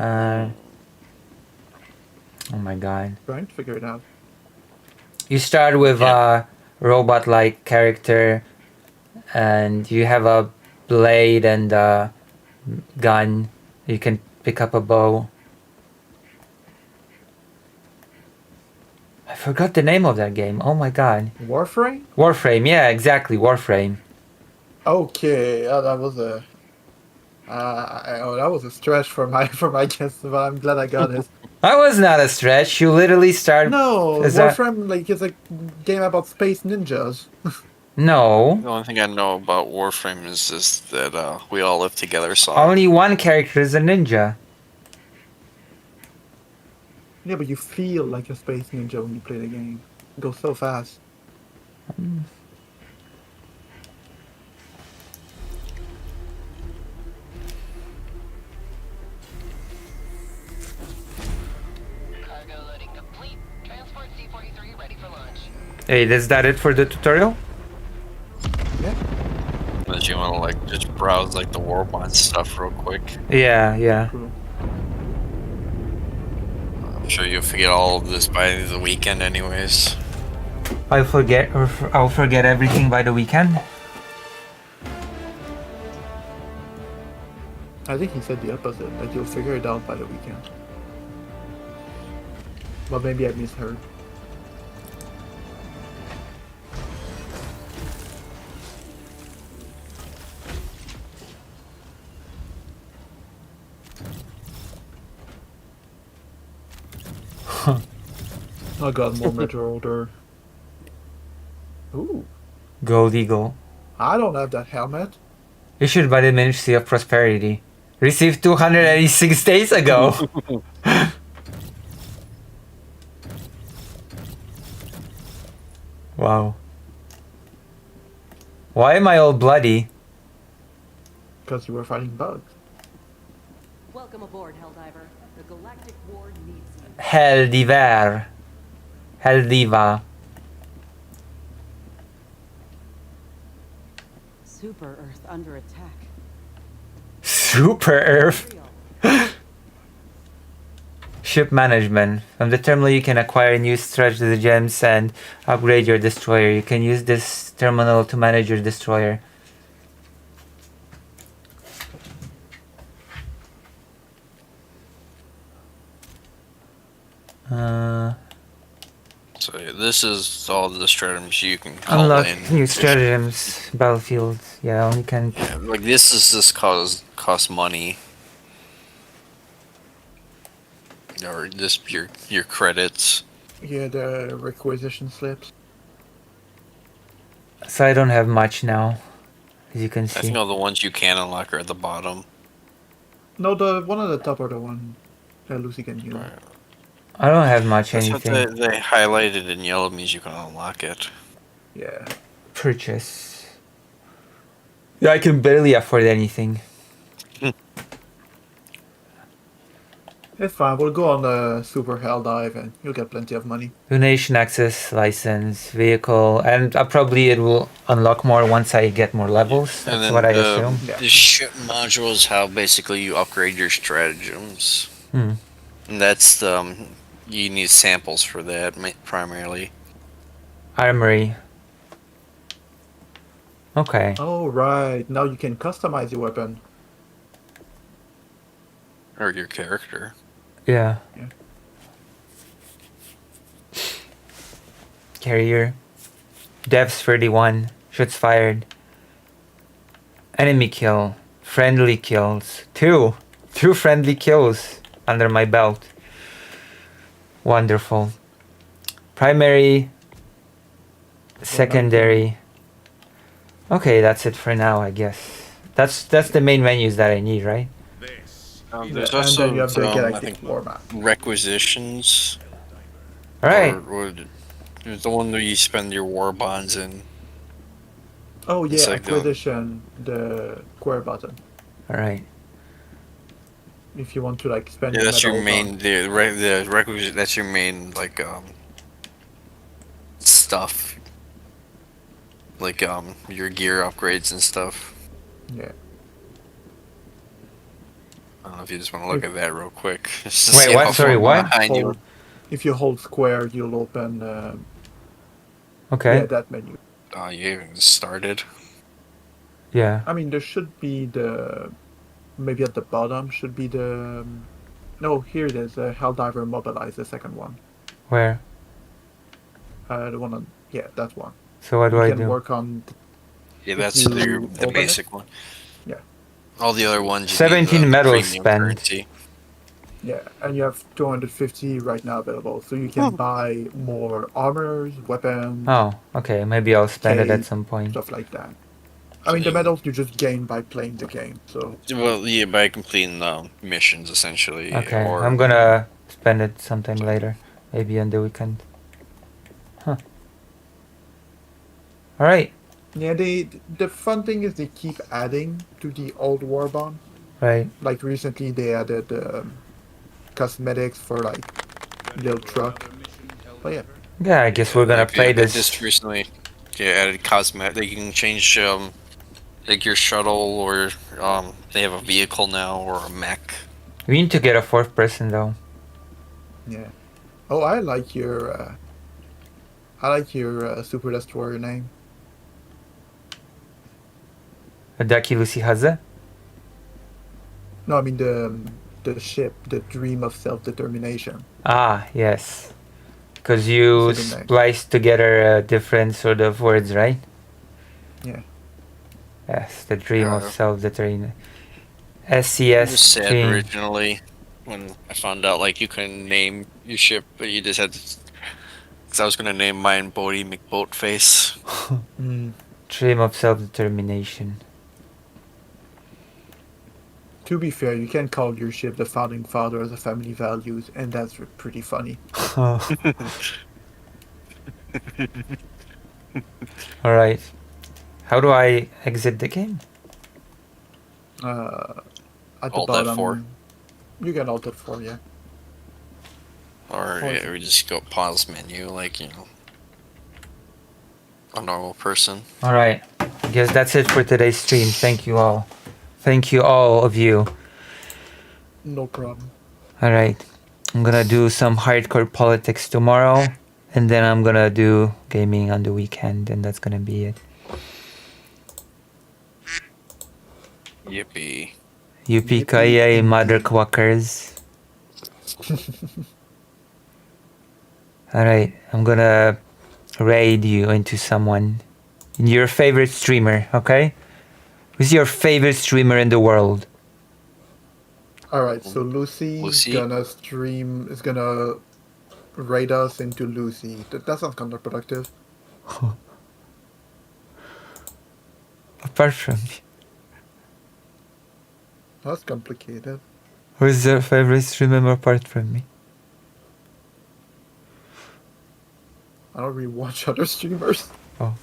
Oh my god. Trying to figure it out. You start with a robot-like character and you have a blade and a gun. You can pick up a bow. I forgot the name of that game. Oh my god. Warframe? Warframe, yeah, exactly, Warframe. Okay, that was a that was a stretch for my guess, but I'm glad I got it. That was not a stretch. You literally start. No, Warframe like it's a game about space ninjas. No. The only thing I know about Warframe is just that we all live together. So Only one character is a ninja. Yeah, but you feel like a space ninja when you play the game. It goes so fast. Hey, is that it for the tutorial? unless you want to like just browse like the Warbond stuff real quick. Yeah, yeah. I'm sure you'll forget all of this by the weekend, anyways. I'll forget everything by the weekend. I think he said the opposite, that you'll figure it out by the weekend. But maybe I misheard. I got more Meteor order. Ooh. Gold Eagle. I don't have that helmet. Issued by the Ministry of Prosperity. Received 286 days ago. Wow. Why am I all bloody? Because you were fighting bugs. Welcome aboard, Helldiver. The Galactic War needs you. Helldiver. Helldiva. Super Earth under attack. Super Earth. Ship management. From the terminal you can acquire new strategy gems and upgrade your destroyer. You can use this terminal to manage your destroyer. So this is all the stratagems you can call Unlock in. new stratagems, battlefields. Yeah, only can. Yeah, like this is just cost money. Or just your credits. Yeah, the requisition slips. So I don't have much now, as you can I see. think all the ones you can unlock are at the bottom. No, the one at the top are the one that Lucy can use. Right. I don't have much That's anything. what they highlighted in yellow means you can unlock it. Yeah. Purchase. Yeah, I can barely afford anything. It's fine, we'll go on the Super Hell Dive and you'll get plenty of money. Donation access, license, vehicle, and probably it will unlock more once I get more levels. And That's then what I assume. the ship module is how basically you upgrade your stratagems. Hmm. And that's you need samples for that primarily. Armory. Okay. Oh, right. Now you can customize your weapon. Or your character. Yeah. Yeah. Carrier. Devs 31. Shots fired. Enemy kill. Friendly kills. Two friendly kills under my belt. Wonderful. Primary. Secondary. Okay, that's it for now, I guess. That's the main menus that I need, right? There's and also then you have the I Galactic think War map. requisitions. Alright. Or the one where you spend your war bonds in. Oh yeah, It's like acquisition, the square button. Alright. If you want to like spend Yeah, your that's your medals main on. the requisite. That's your main like stuff. Like your gear upgrades and stuff. Yeah. I don't know if you just want to look at that real quick. Just to Wait, see what? how Sorry, far what? behind you. If you hold square, you'll open. Okay. Yeah, that menu. Oh, you haven't started. Yeah. I mean, there should be maybe at the bottom should be the. No, here it is. Helldiver Mobilize, the second one. Where? The one on. Yeah, that one. So what do you I can do? work on. Yeah, if that's you the open basic it. one. Yeah. All the other ones. You 17 need the medals premium spent. currency. Yeah, and you have 250 right now available, so you can buy more armors, weapons, Oh, okay. Maybe I'll spend it at cape, some point. stuff like that. I mean, the medals you just gain by playing the game, so. Well, yeah, by completing missions essentially. Okay, Or I'm gonna spend it sometime later. Maybe on the weekend. Huh. Alright. Yeah, the fun thing is they keep adding to the old war bond. Right. Like recently they added cosmetics for like little truck. But yeah. Yeah, I guess we're gonna like, play they this. just recently added cosmetic. You can change like your shuttle or they have a vehicle now or a mech. We need to get a fourth person though. Yeah. Oh, I like your Super Destroyer name. Adaki Lucy Haza? No, I mean the ship, the dream of self-determination. Ah, yes. Because you Sitting there. splice together different sort of words, right? Yeah. Yes, the dream of Yeah. self-determination. I was SCS sad dream. originally when I found out like you couldn't name your ship, but you just had to Because I was going to name mine Bodie McBoatface. Dream of self-determination. To be fair, you can call your ship the founding fathers of family values, and that's pretty funny. Alright. How do I exit the game? At the Alt bottom, F4. you can alt F4, yeah. Or yeah, we just go pause menu, like, you know, a normal person. Alright. I guess that's it for today's stream. Thank you all. Thank you all of you. No problem. Alright. I'm gonna do some hardcore politics tomorrow. And then I'm gonna do gaming on the weekend. And that's gonna be it. Yippee. Yippee-ki-yay, mother quackers. Alright, I'm gonna raid you into someone. Your favorite streamer, okay? Who's your favorite streamer in the world? Alright, so Lucy's gonna is gonna raid us into Lucy. That sounds counterproductive. Apart from me. That's complicated. Who's your favorite streamer apart from me? I don't really watch other streamers. Oh.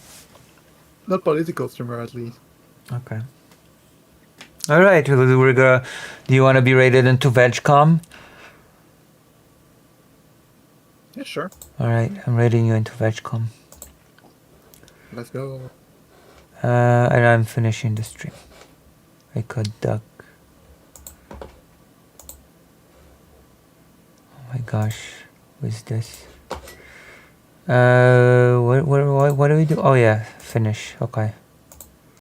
Not political streamer, at least. Okay. Alright, we're gonna... Do you want to be raided into VegCom? Yeah, sure. Alright, I'm raiding you into VegCom. Let's go. And I'm finishing the stream. I could duck. Oh my gosh, what is this? What do we do? Oh yeah, finish. Okay.